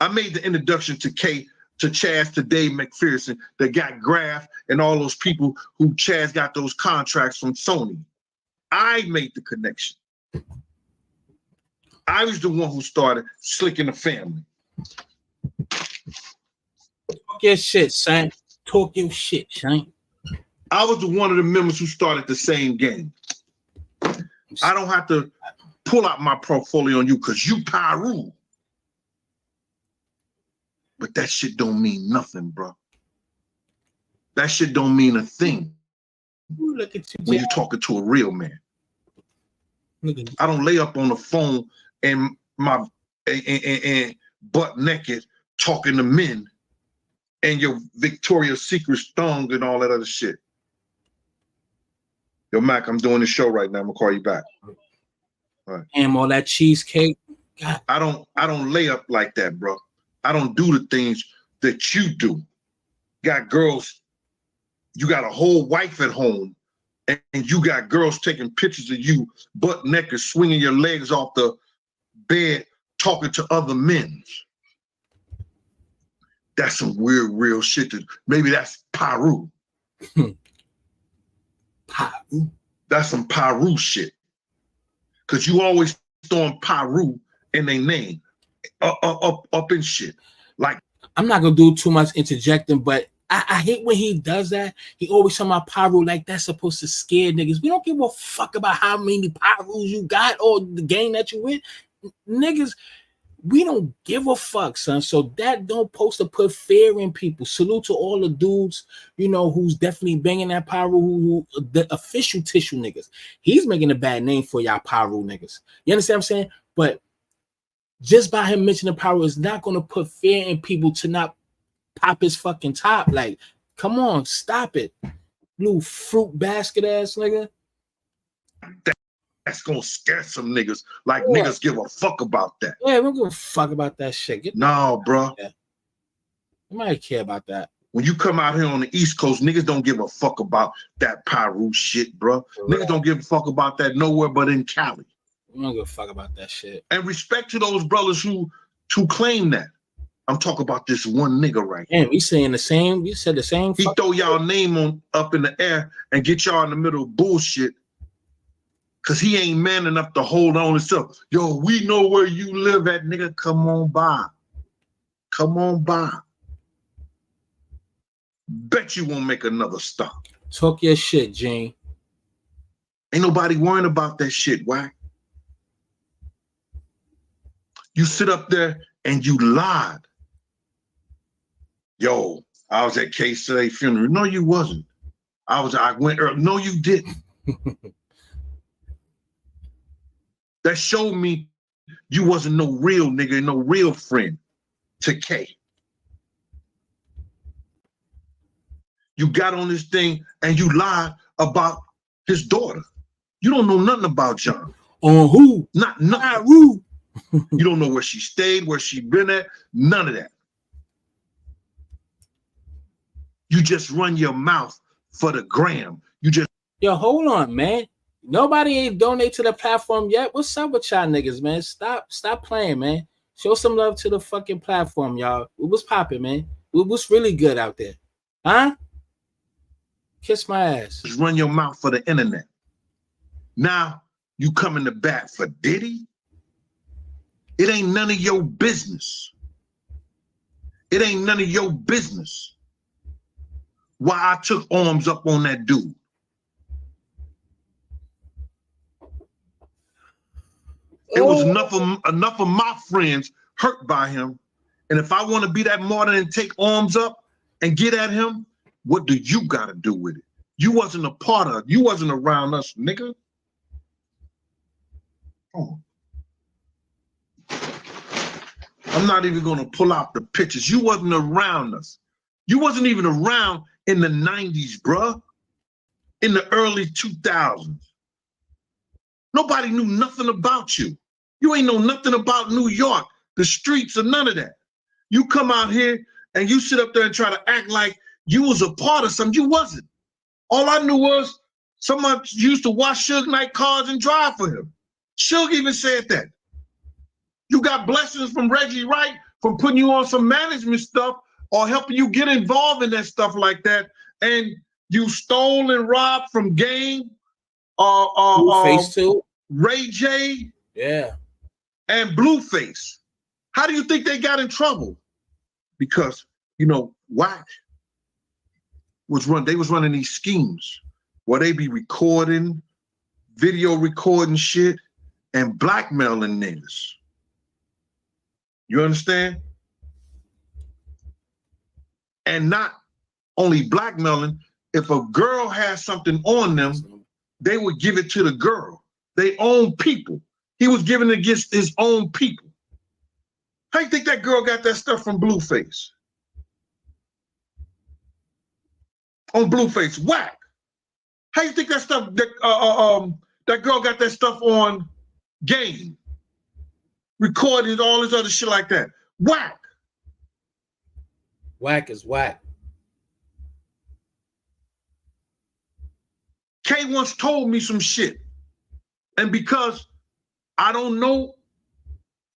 I made the introduction to K, to Chaz, to Dave McPherson, that got Graf and all those people who Chaz got those contracts from Sony. I made the connection. I was the one who started Slick in the Family. Talk your shit, son. Talk your shit, Shyne. I was one of the members who started the same game. I don't have to pull out my portfolio on you because you Pyru. But that shit don't mean nothing, bro. That shit don't mean a thing Look at you, when you're talking to a real man. I don't lay up on the phone and and butt naked talking to men and your Victoria's Secret thong and all that other shit. Yo, Mac, I'm doing the show right now. I'm gonna call you back. All right. And all that cheesecake. God. I don't lay up like that, bro. I don't do the things that you do. Got girls, you got a whole wife at home, and you got girls taking pictures of you butt naked, swinging your legs off the bed, talking to other men. That's some weird, real shit. Maybe that's Pyru. Pyru. That's some Pyru shit. Because you always throwing Pyru in their name up in shit. Like, I'm not gonna do too much interjecting, but I hate when he does that. He always talking about Pyru like that's supposed to scare niggas. We don't give a fuck about how many Pyrus you got or the game that you win. Niggas, we don't give a fuck, son. So that don't supposed to put fear in people. Salute to all the dudes, you know, who's definitely banging that Pyru, who the official tissue niggas. He's making a bad name for y'all Pyru niggas. You understand what I'm saying? But just by him mentioning Pyru is not going to put fear in people to not pop his fucking top. Like, come on, stop it. Little fruit basket ass nigga. That's gonna scare some niggas. Like, niggas give a fuck about that. Yeah, we don't give a fuck about that shit. No, bro. Nobody care about that. When you come out here on the East Coast, niggas don't give a fuck about that Pyru shit, bro. Niggas don't give a fuck about that nowhere but in Cali. We don't give a fuck about that shit. And respect to those brothers who claim that. I'm talking about this one nigga right here. We saying the same. We said the same. He throw y'all name on up in the air and get y'all in the middle of bullshit. Cause he ain't man enough to hold on himself. Yo, we know where you live at, nigga. Come on by. Come on by. Bet you won't make another stop. Talk your shit, Gene. Ain't nobody worrying about that shit, Wack. You sit up there and you lied. Yo, I was at K-Slay funeral. No, you wasn't. I went early. No, you didn't. That showed me you wasn't no real nigga, no real friend to K. You got on this thing and you lied about his daughter. You don't know nothing about John. On who? Not who. You don't know where she stayed, where she been at, none of that. You just run your mouth for the gram. You just yo, hold on, man. Nobody ain't donate to the platform yet. What's up with y'all niggas, man? Stop playing, man. Show some love to the fucking platform, y'all. What's popping, man? What's really good out there? Huh? Kiss my ass. Just run your mouth for the internet. Now you coming to bat for Diddy? It ain't none of your business. It ain't none of your business why I took arms up on that dude. It was enough of my friends hurt by him. And if I want to be that martyr and take arms up and get at him, what do you got to do with it? You wasn't a part of it. You wasn't around us, nigga. Oh. I'm not even going to pull out the pictures. You wasn't around us. You wasn't even around in the 90s, bruh. In the early 2000s. Nobody knew nothing about you. You ain't know nothing about New York, the streets, or none of that. You come out here and you sit up there and try to act like you was a part of something. You wasn't. All I knew was someone used to wash Suge Knight cars and drive for him. Suge even said that. You got blessings from Reggie Wright from putting you on some management stuff or helping you get involved in that stuff like that. And you stole and robbed from Game, Blueface too. Ray J, yeah, and Blueface. How do you think they got in trouble? Because, you know, Wack was running these schemes where they be recording video recording shit and blackmailing niggas. You understand? And not only blackmailing, if a girl has something on them, they would give it to the girl. They own people. He was giving it against his own people. How you think that girl got that stuff from Blueface? On Blueface, Wack. How you think that stuff that girl got that stuff on Game? Recorded all this other shit like that. Wack. Wack is whack. K once told me some shit. And because I don't know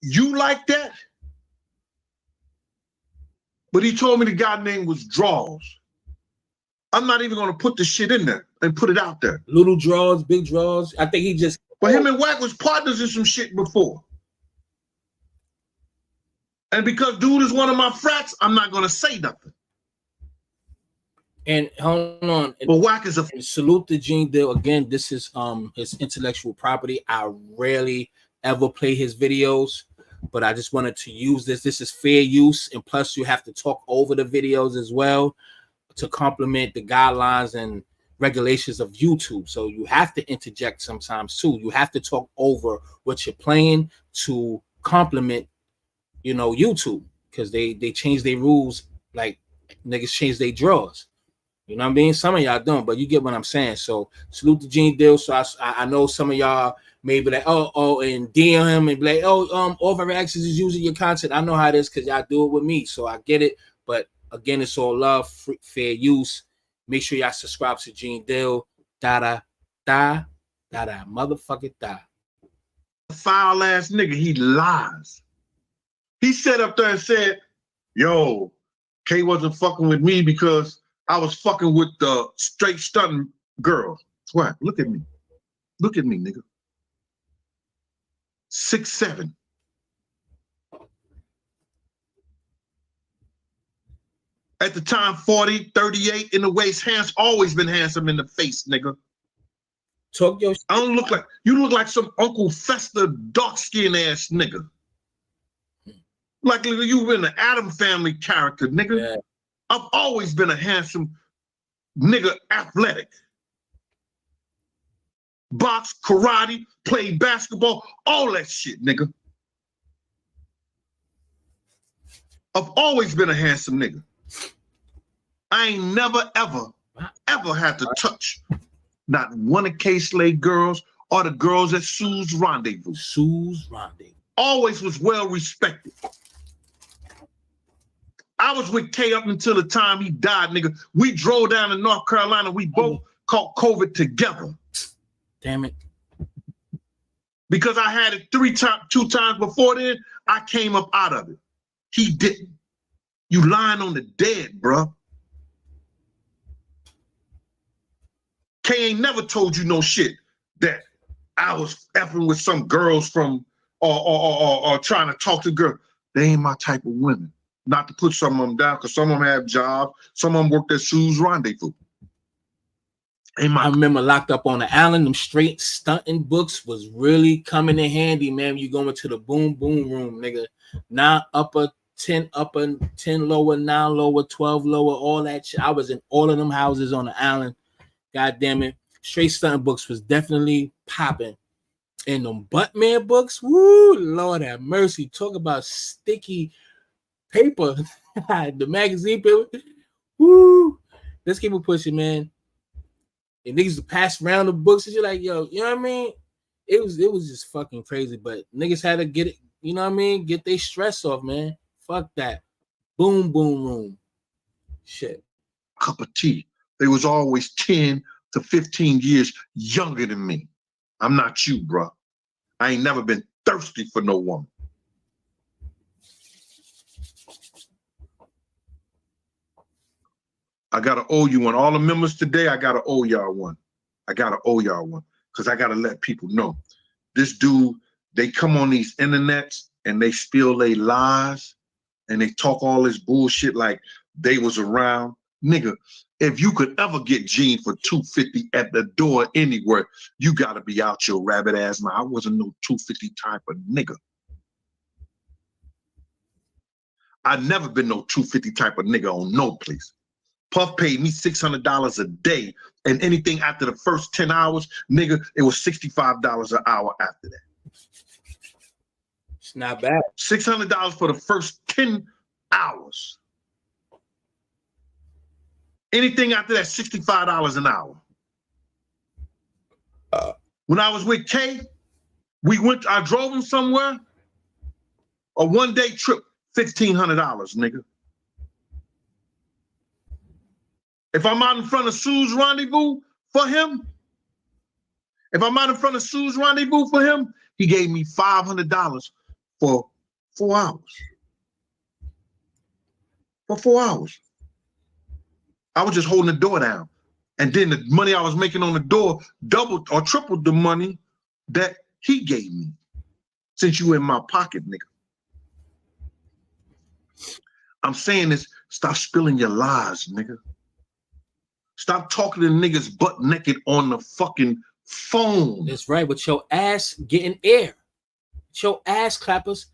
you like that, but he told me the guy name was Draws. I'm not even gonna put the shit in there and put it out there. Little draws, big draws. I think he just. But him and Wack was partners in some shit before. And because dude is one of my frats, I'm not gonna say nothing. And hold on. But Wack is a salute to Gene Deal. Again, this is his intellectual property. I rarely ever play his videos, but I just wanted to use this. This is fair use, and plus you have to talk over the videos as well to complement the guidelines and regulations of YouTube. So you have to interject sometimes too. You have to talk over what you're playing to complement, you know, YouTube, because they change their rules like niggas change their draws. You know what I mean? Some of y'all don't, but you get what I'm saying. So salute to Gene Deal. So I know some of y'all may be like, oh, and DM him and be like, Overreactions is using your content. I know how it is because y'all do it with me, so I get it. But again, it's all love, fair use. Make sure y'all subscribe to Gene Deal. Motherfucking da. Foul ass nigga. He lies. He sat up there and said, yo, K wasn't fucking with me because I was fucking with the straight stunting girl. What? Look at me. Look at me, nigga. 6'7". At the time, 40, 38 in the waist, hands always been handsome in the face, nigga. Talk your shit. I don't look like, you look like some Uncle Fester dark-skinned ass nigga. Like you been an Adam Family character, nigga. Yeah. I've always been a handsome nigga, athletic. Box, karate, play basketball, all that shit, nigga. I've always been a handsome nigga. I ain't never, ever had to touch not one of K-Slade girls or the girls at Sue's Rendezvous. Sue's Rendezvous. Always was well respected. I was with K up until the time he died, nigga. We drove down to North Carolina. We both caught COVID together. Damn it. Because I had it 2 times before then, I came up out of it. He didn't. You lying on the dead, bro. K ain't never told you no shit that I was effing with some girls from or trying to talk to girls. They ain't my type of women. Not to put some of them down, because some of them have jobs. Some of them worked at Sue's Rendezvous. I remember Locked Up on the Island. Them straight stunting books was really coming in handy, man. You going to the boom room, nigga. 9 upper, 10 upper, 10 lower, 9 lower, 12 lower, all that shit. I was in all of them houses on the island. God damn it. Straight stunting books was definitely popping. And them Buttman books, woo, Lord have mercy. Talk about sticky paper. The magazine paper. Woo. Let's keep it pushing, man. And niggas to pass around the books and you're like, yo, you know what I mean? It was just fucking crazy. But niggas had to get it, you know what I mean? Get their stress off, man. Fuck that. Boom room. Shit. Cup of tea. They was always 10 to 15 years younger than me. I'm not you, bro. I ain't never been thirsty for no woman. I gotta owe you one. All the members today, I gotta owe y'all one. I gotta owe y'all one. Because I gotta let people know. This dude, they come on these internets and they spill their lies and they talk all this bullshit like they was around Nigga, if you could ever get Gene for $250 at the door anywhere, you gotta be out your rabbit ass. Now, I wasn't no $250 type of nigga. I never been no $250 type of nigga on no place. Puff paid me $600 a day, and anything after the first 10 hours, nigga, it was $65 an hour after that. It's not bad. $600 for the first 10 hours. Anything after that, $65 an hour. When I was with K, I drove him somewhere, a one-day trip, $1,500, nigga. If I'm out in front of Sue's Rendezvous for him, he gave me $500 for 4 hours. For 4 hours. I was just holding the door down. And then the money I was making on the door doubled or tripled the money that he gave me. Since you in my pocket, nigga. I'm saying this, stop spilling your lies, nigga. Stop talking to niggas butt naked on the fucking phone. That's right, but your ass getting air. Your ass clappers.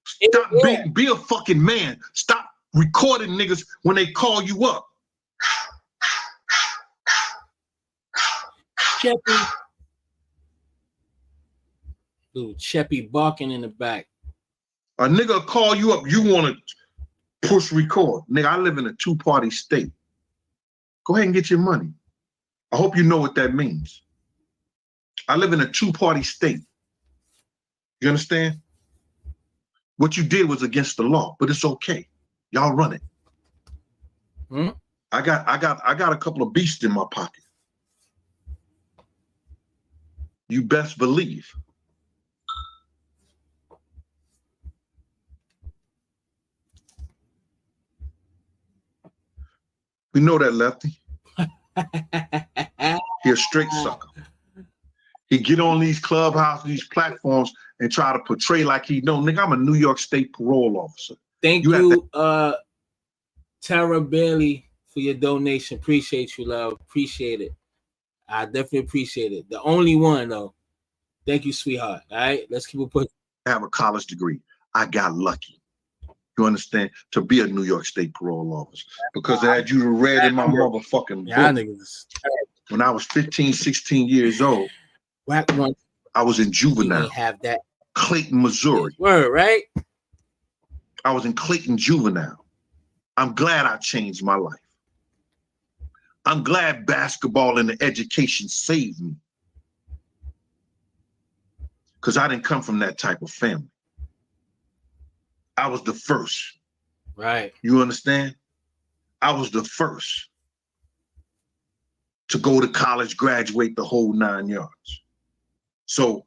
Stop be a fucking man. Stop recording niggas when they call you up. Cheppy. Little Cheppy barking in the back. A nigga call you up, you want to push record. Nigga, I live in a two-party state. Go ahead and get your money. I hope you know what that means. I live in a two-party state. You understand? What you did was against the law, but it's okay. Y'all run it. I got a couple of beasts in my pocket. You best believe. We know that, Lefty. He a straight sucker. He get on these clubhouses, these platforms, and try to portray like he know. Nigga, I'm a New York State parole officer. Thank you, Tara Bailey, for your donation. Appreciate you, love. Appreciate it. I definitely appreciate it. The only one, though. Thank you, sweetheart. All right, let's keep it pushing. I have a college degree. I got lucky. You understand? To be a New York State parole officer. Because as you read in my motherfucking book, when I was 15, 16 years old, Wack one. I was in juvenile. Have that. Clayton, Missouri. Word, right? I was in Clayton juvenile. I'm glad I changed my life. I'm glad basketball and the education saved me. Because I didn't come from that type of family. I was the first. Right. You understand? I was the first to go to college, graduate the whole 9 yards. So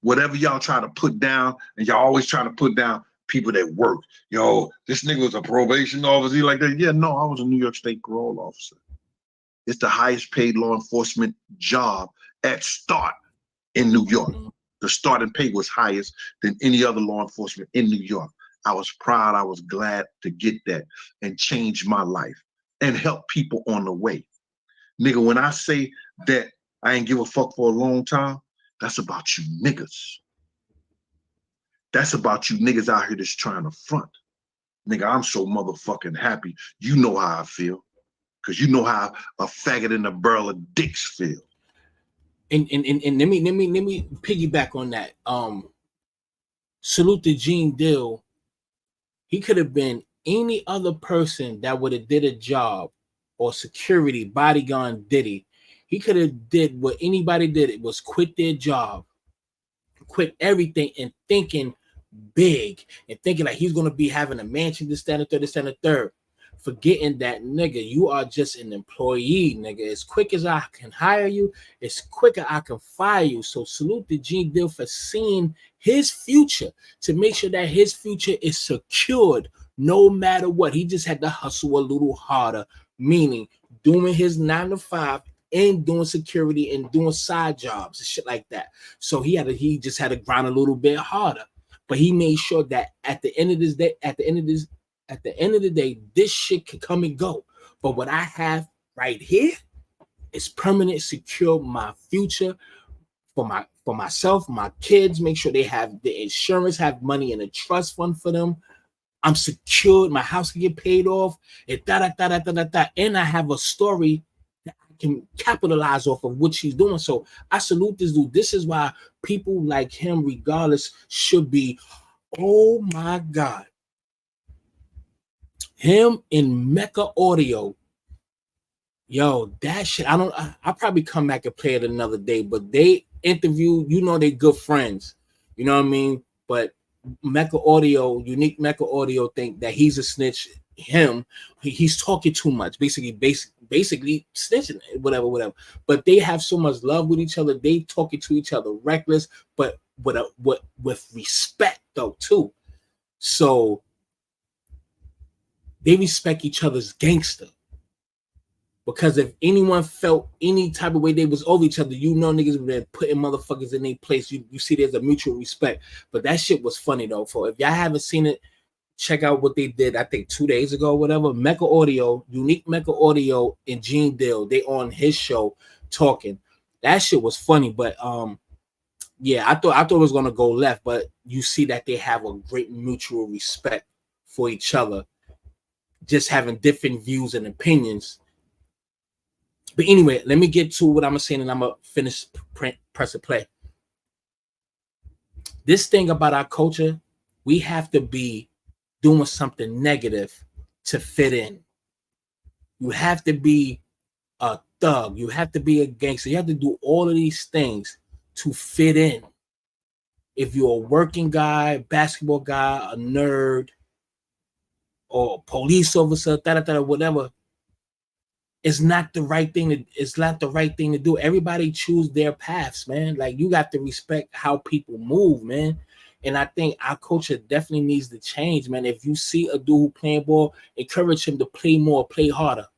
whatever y'all try to put down, and y'all always try to put down people that work. Yo, this nigga was a probation officer like that. Yeah, no, I was a New York State parole officer. It's the highest paid law enforcement job at start in New York. The starting pay was highest than any other law enforcement in New York. I was proud, I was glad to get that and change my life and help people on the way. Nigga, when I say that I ain't give a fuck for a long time, that's about you niggas. That's about you niggas out here that's trying to front. Nigga, I'm so motherfucking happy. You know how I feel. Because you know how a faggot in a barrel of dicks feel. And let me piggyback on that. Salute to Gene Dill. He could have been any other person that would have did a job or security, bodyguard Diddy. He could have did what anybody did. It was quit their job, quit everything, and thinking big and thinking like he's gonna be having a mansion, this, that, and third, this, that, and third. Forgetting that, nigga, you are just an employee, nigga. As quick as I can hire you, as quicker I can fire you. So salute to Gene Dill for seeing his future, to make sure that his future is secured no matter what. He just had to hustle a little harder, meaning doing his 9 to 5 and doing security and doing side jobs and shit like that. So he just had to grind a little bit harder. But he made sure that at the end of the day, this shit could come and go But what I have right here is permanent, secure my future for myself, my kids. Make sure they have the insurance, have money in a trust fund for them. I'm secured. My house can get paid off. And And I have a story that I can capitalize off of what she's doing. So I salute this dude. This is why people like him, regardless, should be, oh my God. Him in Mecca Audio. Yo, that shit. I'll probably come back and play it another day, but they interview, they good friends. You know what I mean? But Mecca Audio, Unique Mecca Audio, think that he's a snitch. He's talking too much, basically snitching, whatever. But they have so much love with each other. They talking to each other reckless, but with respect though too. So they respect each other's gangster. Because if anyone felt any type of way they was over each other, niggas would have putting motherfuckers in their place. You see there's a mutual respect. But that shit was funny though. For if y'all haven't seen it, check out what they did, I think 2 days ago, whatever. Mecca Audio, Unique Mecca Audio, and Gene Dill, they on his show talking. That shit was funny, but yeah, I thought it was gonna go left, but you see that they have a great mutual respect for each other, just having different views and opinions. But anyway, let me get to what I'm saying, and I'm gonna finish press and play. This thing about our culture, we have to be doing something negative to fit in. You have to be a thug. You have to be a gangster. You have to do all of these things to fit in. If you're a working guy, basketball guy, a nerd, or a police officer, whatever, it's not the right thing to do. Everybody choose their paths, man. Like, you got to respect how people move, man. And I think our culture definitely needs to change, man. If you see a dude who playing ball, encourage him to play more, play harder,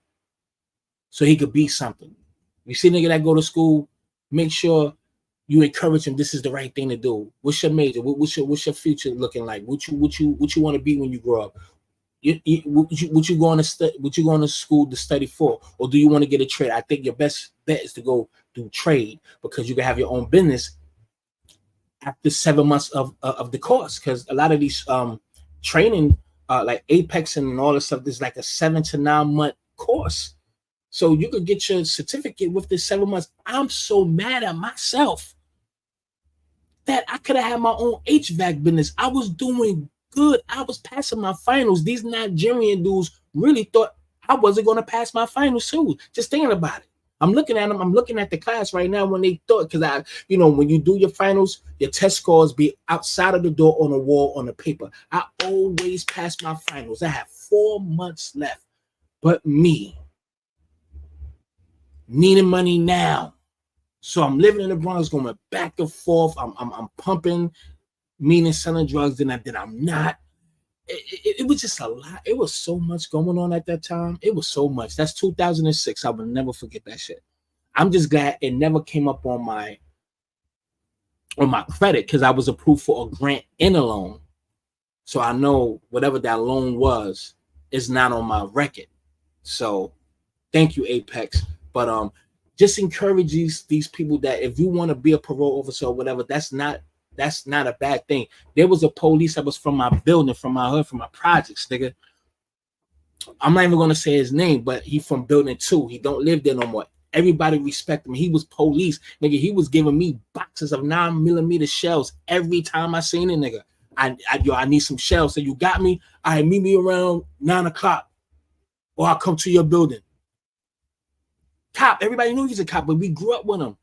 so he could be something. You see a nigga that go to school, make sure you encourage him. This is the right thing to do. What's your major? What's your future looking like? What you want to be when you grow up? What you going to school to study for, or do you want to get a trade? I think your best bet is to go do trade, because you can have your own business after 7 months of the course. Because a lot of these training, like Apex and all this stuff, is like a 7 to 9 month course. So you could get your certificate with the 7 months. I'm so mad at myself that I could have had my own HVAC business. I was doing good. I was passing my finals. These Nigerian dudes really thought I wasn't going to pass my finals too. Just thinking about it. I'm looking at them. I'm looking at the class right now when they thought, because when you do your finals, your test scores be outside of the door on a wall on the paper. I always pass my finals. I have 4 months left. But me needing money now. So I'm living in the Bronx, going back and forth. I'm pumping, meaning selling drugs, then I'm not. It was just a lot. It was so much going on at that time. It was so much. That's 2006. I will never forget that shit. I'm just glad it never came up on my credit, because I was approved for a grant and a loan. So I know whatever that loan was is not on my record. So thank you, Apex. But just encourage these people that if you want to be a parole officer or whatever, that's not a bad thing. There was a police that was from my building, from my hood, from my projects, nigga. I'm not even gonna say his name, but he from building 2. He don't live there no more. Everybody respect him. He was police, nigga. He was giving me boxes of 9mm shells every time I seen it, nigga. I need some shells. So you got me? All right, meet me around 9 o'clock, or I'll come to your building. Cop. Everybody knew he's a cop, but we grew up with him.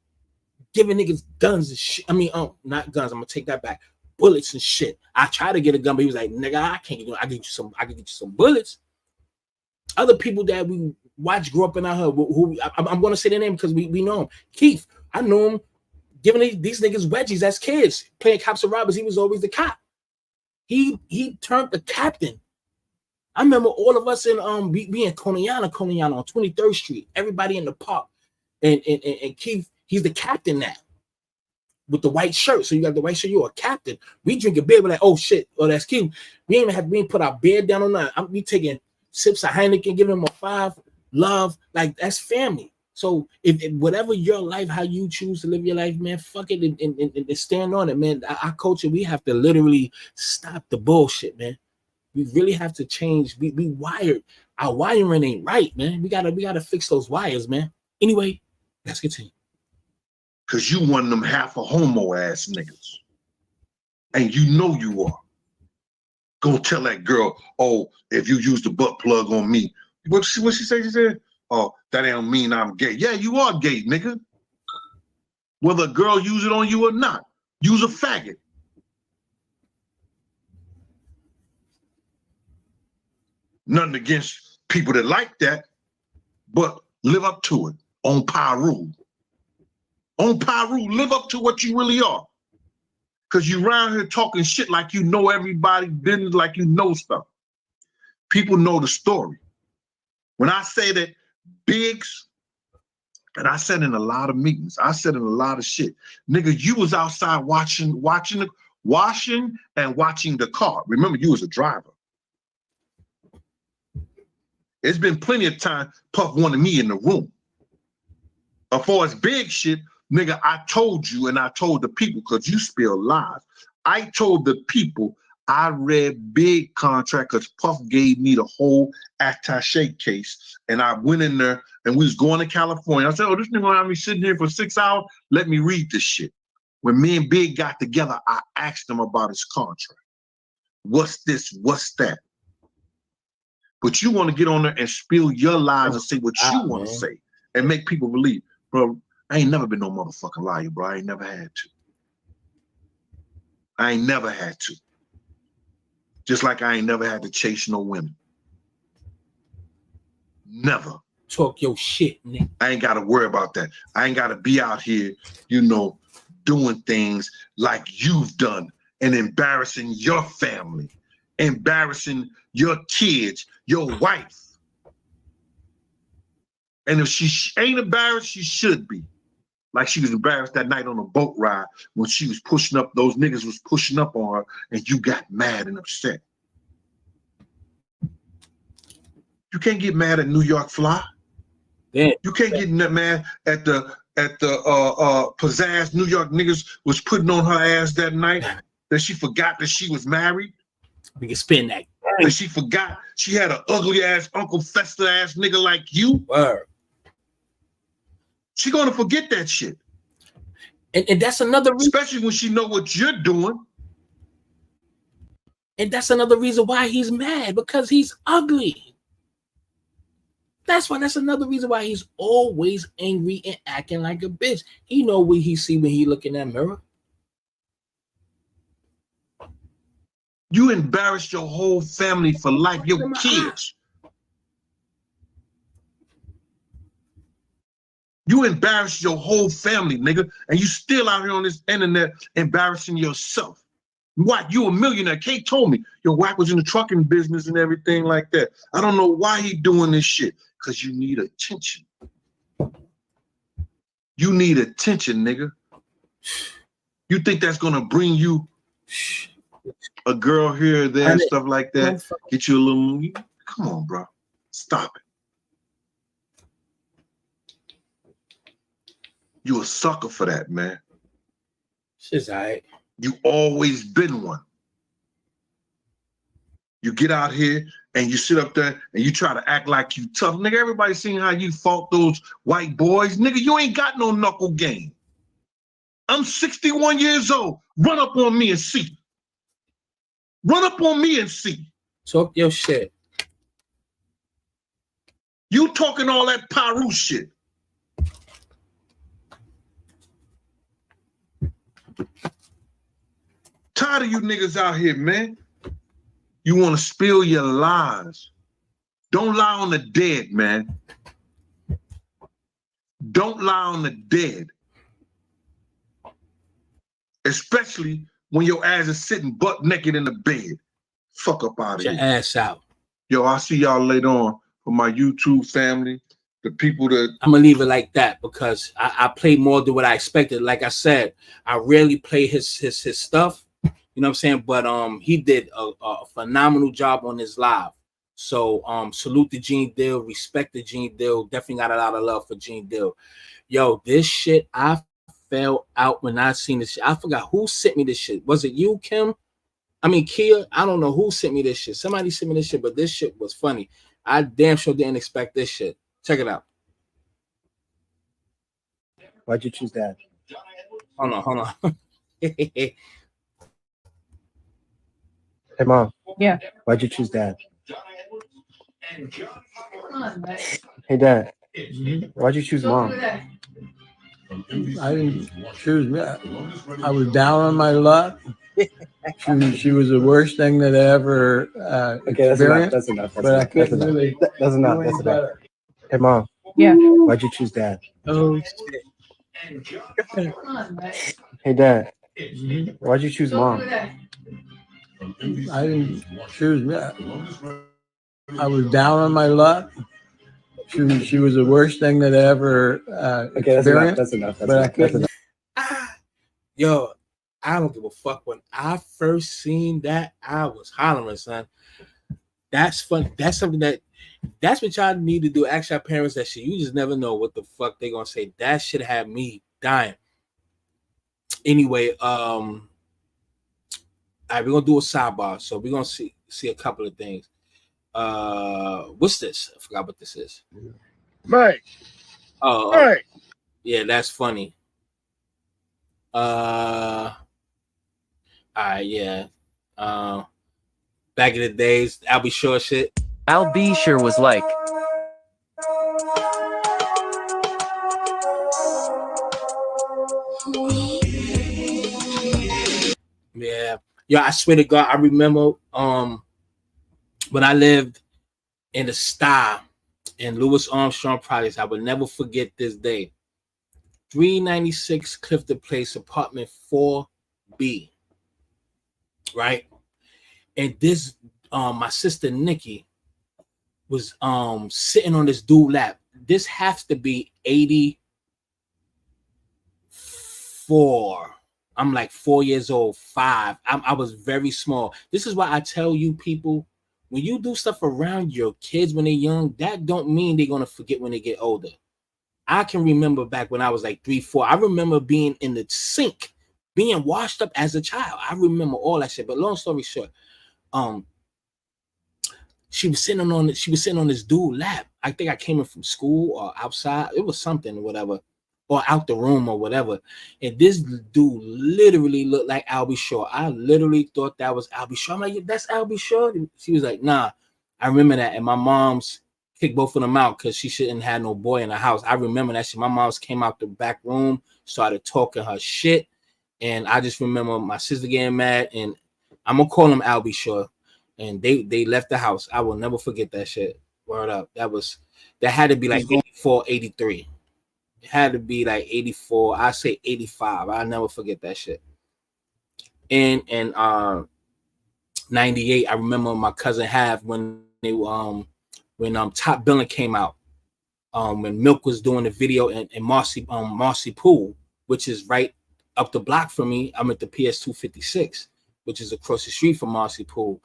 Giving niggas guns and shit. I mean, not guns. I'm gonna take that back. Bullets and shit. I tried to get a gun, but he was like, "Nigga, I can't. I can get you some bullets." Other people that we watch grow up in our hood, who I'm gonna say their name because we know him. Keith, I know him. Giving these niggas wedgies as kids, playing cops and robbers. He was always the cop. He turned the captain. I remember all of us in we in Coneyana on 23rd Street. Everybody in the park, and Keith. He's the captain now with the white shirt. So you got the white shirt, you're a captain. We drink a beer, we're like, oh shit, oh that's cute. We ain't put our beer down on that. We taking sips of Heineken, giving him a 5. love, like that's family. So if whatever your life, how you choose to live your life, man, fuck it and stand on it, man. Our culture, we have to literally stop the bullshit, man. We really have to change. We wired. Our wiring ain't right, man. We gotta fix those wires, man. Anyway, let's continue. Cause you one of them half a homo ass niggas. And you know you are. Go tell that girl, oh, if you use the butt plug on me. What she say? She said, oh, that don't mean I'm gay. Yeah, you are gay, nigga. Whether a girl use it on you or not. Use a faggot. Nothing against people that like that, but live up to it on Pyru. On Pyru, live up to what you really are. Because you around here talking shit like you know everybody, business like you know stuff. People know the story. When I say that Biggs, and I said in a lot of meetings, I said in a lot of shit, nigga, you was outside washing and watching the car. Remember, you was a driver. It's been plenty of time Puff wanted me in the room. As far as big shit, nigga, I told you and I told the people, because you spill lies. I told the people I read Big contract because Puff gave me the whole attaché case. And I went in there and we was going to California. I said, oh, this nigga gonna have me sitting here for 6 hours. Let me read this shit. When me and Big got together, I asked him about his contract. What's this? What's that? But you want to get on there and spill your lies and say what you want to say and make people believe. Bro, I ain't never been no motherfucking liar, bro. I ain't never had to. I ain't never had to. Just like I ain't never had to chase no women. Never. Talk your shit, nigga. I ain't got to worry about that. I ain't got to be out here, you know, doing things like you've done and embarrassing your family, embarrassing your kids, your wife. And if she ain't embarrassed, she should be. Like she was embarrassed that night on a boat ride when she was pushing up, those niggas was pushing up on her and you got mad and upset. You can't get mad at New York Fly. Yeah. You can't get mad at the pizzazz New York niggas was putting on her ass that night that she forgot that she was married. We can spin that. That she forgot she had an ugly ass Uncle Fester ass nigga like you. Word. She gonna forget that shit. And that's another reason. Especially when she know what you're doing. And that's another reason why he's mad, because he's ugly. That's another reason why he's always angry and acting like a bitch. He know what he see when he look in that mirror. You embarrassed your whole family for life, your kids. You embarrassed your whole family, nigga, and you still out here on this internet embarrassing yourself. Wack, you a millionaire. Kate told me your Wack was in the trucking business and everything like that. I don't know why he doing this shit, because you need attention. You need attention, nigga. You think that's gonna bring you a girl here or there and stuff like that? Get you a little, come on, bro. Stop it. You a sucker for that, man. Shit's all right. You always been one. You get out here and you sit up there and you try to act like you tough. Nigga, everybody seen how you fought those white boys. Nigga, you ain't got no knuckle game. I'm 61 years old. Run up on me and see. Run up on me and see. Talk your shit. You talking all that Pyru shit. Tired of you niggas out here, man. You want to spill your lies. Don't lie on the dead, man. Don't lie on the dead. Especially when your ass is sitting butt naked in the bed. Fuck up out of here. Your ass out. Yo, I'll see y'all later on for my YouTube family. The people that I'm gonna leave it like that because I played more than what I expected. Like I said, I rarely play his stuff. You know what I'm saying? But he did a phenomenal job on his live. So salute to Gene Dill, respect to Gene Dill. Definitely got a lot of love for Gene Dill. Yo, this shit, I fell out when I seen this shit. I forgot who sent me this shit. Was it you, Kim? I mean, Kia? I don't know who sent me this shit. Somebody sent me this shit, but this shit was funny. I damn sure didn't expect this shit. Check it out. Why'd you choose that? Hold on. Hey, Mom. Yeah. Why'd you choose that? Hey, Dad. Why'd you choose Mom? I didn't choose that. I was down on my luck. She was the worst thing that I ever Okay, that's enough. experienced. That's enough. But I couldn't really. That's enough. do That's any enough. better. Hey, Mom. Yeah. Why'd you choose Dad? Oh shit. Hey, Dad. Why'd you choose Mom? I didn't choose that. I was down on my luck. She was the worst thing that I ever Okay, that's enough. experienced. That's enough. That's But I enough. That's couldn't. enough. Yo, I don't give a fuck. When I first seen that, I was hollering, son. That's fun. That's something that's what y'all need to do. Ask your parents that shit. You just never know what the fuck they gonna say. That shit had me dying. Anyway, all right, we're gonna do a sidebar. So we're gonna see a couple of things. What's this? I forgot what this is. Mike. Oh, Mike. Yeah, that's funny. All right, yeah. Back in the days, I'll be sure shit. Al B sure was like. Yeah. I swear to God, I remember when I lived in the Star in Louis Armstrong Projects. I will never forget this day. 396 Clifton Place, apartment 4B. Right? And this my sister Nikki was sitting on this dude lap. This has to be 84. I'm like 4 years old, 5. I was very small. This is why I tell you people, when you do stuff around your kids when they're young, that don't mean they're gonna forget when they get older. I can remember back when I was like 3, 4. I remember being in the sink, being washed up as a child. I remember all that shit. But long story short, she was sitting on this dude's lap. I think I came in from school or outside. It was something or whatever, or out the room or whatever. And this dude literally looked like Albie Shaw. I literally thought that was Albie Shaw. I'm like, that's Albie Shaw. She was like, nah. I remember that. And my mom's kicked both of them out because she shouldn't have no boy in the house. I remember that shit. My mom's came out the back room, started talking her shit. And I just remember my sister getting mad. And I'm going to call him Albie Shaw. And they left the house. I will never forget that shit. Word up. That had to be like 84, 83. It had to be like 84. I say 85. I'll never forget that shit. And 98, I remember my cousin Hav when Top Billin came out. When Milk was doing the video in Marcy Pool, which is right up the block from me. I'm at the PS 256, which is across the street from Marcy Pool.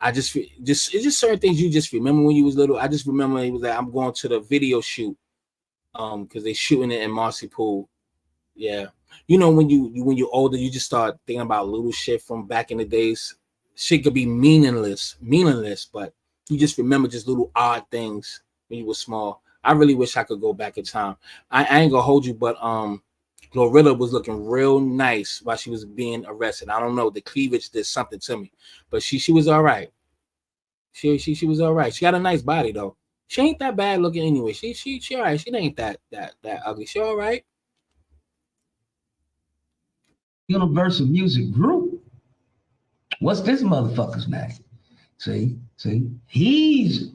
It's just certain things you just remember when you was little. I just remember he was like, I'm going to the video shoot, because they shooting it in Marcy Pool. Yeah, when you're older, you just start thinking about little shit from back in the days. Shit could be meaningless, but you just remember just little odd things when you were small. I really wish I could go back in time. I ain't gonna hold you, but Glorilla was looking real nice while she was being arrested. I don't know, the cleavage did something to me, but she was all right. She was all right. She got a nice body though. She ain't that bad looking anyway. She all right. She ain't that ugly. She all right. Universal Music Group. What's this motherfucker's name? See, he's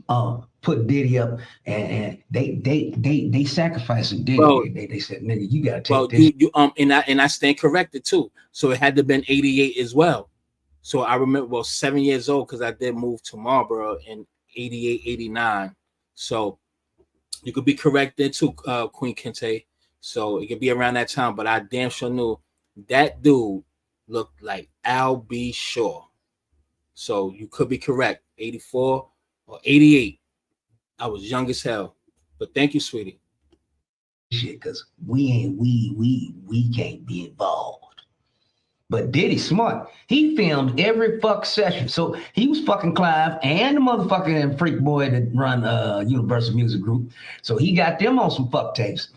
put Diddy up, and they sacrificing Diddy. Bro, they said, nigga, you gotta take this. You and I stand corrected too. So it had to have been 88 as well. So I remember, 7 years old, because I did move to Marlboro in 88, 89. So you could be corrected too, Queen Kente. So it could be around that time, but I damn sure knew that dude looked like Al B. Shaw. So you could be correct. 84 or 88. I was young as hell. But thank you, sweetie. Shit, because we can't be involved. But Diddy smart. He filmed every fuck session. So he was fucking Clive and the motherfucking freak boy that run Universal Music Group. So he got them on some fuck tapes.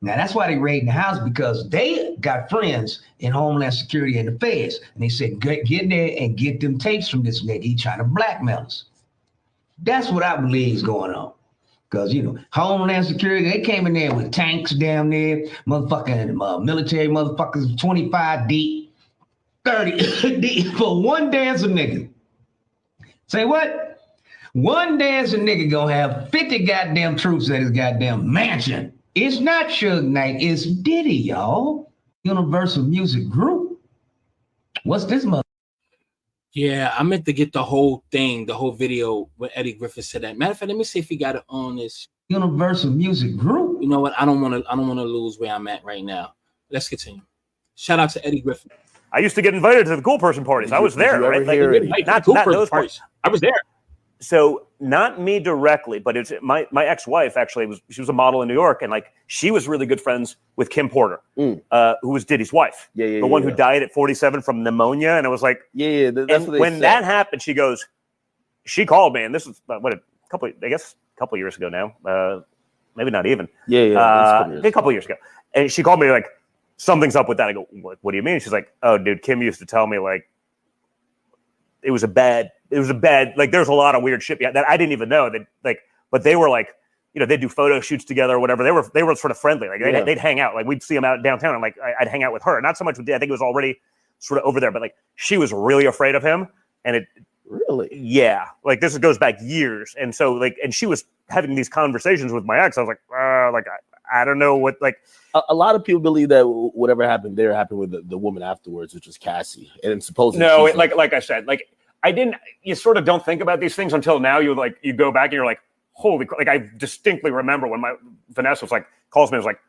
Now that's why they raiding the house, because they got friends in Homeland Security and the feds. And they said, get in there and get them tapes from this nigga. He trying to blackmail us. That's what I believe is going on. Because, you know, Homeland Security, they came in there with tanks down there, motherfucking military motherfuckers, 25 deep, 30 deep for one dancing nigga. Say what? One dancing nigga gonna have 50 goddamn troops at his goddamn mansion. It's not Suge Knight, it's Diddy, y'all. Universal Music Group. What's this mother? Yeah, I meant to get the whole thing, the whole video where Eddie Griffin said that. Matter of fact, let me see if he got it on this Universal Music Group. You know what? I don't want to lose where I'm at right now. Let's continue. Shout out to Eddie Griffin. I used to get invited to the cool person parties. I was there, right? Like, not those parties. I was there. So not me directly, but it's my ex-wife actually she was a model in New York, and like she was really good friends with Kim Porter, who was Diddy's wife, the one who died at 47 from pneumonia. And it was like, that's what they when said. that happened, she called me, and this is what a couple years ago now, maybe not even, a couple years ago, and she called me like, something's up with that. I go, what do you mean? She's like, oh, dude, Kim used to tell me like it was a bad, like there's a lot of weird shit that I didn't even know that, like, but they were like, you know, they'd do photo shoots together or whatever. They were sort of friendly. Like they'd hang out. Like we'd see them out downtown, and like I'd hang out with her. Not so much with Dad. I think it was already sort of over there, but like she was really afraid of him. And it really, like this goes back years. And so like, and she was having these conversations with my ex. I was like, I don't know what, like a lot of people believe that whatever happened there happened with the woman afterwards, which was Cassie. And supposedly like I said, like you sort of don't think about these things until now. You go back and you're like, holy, like I distinctly remember when Vanessa was like, calls me, was like,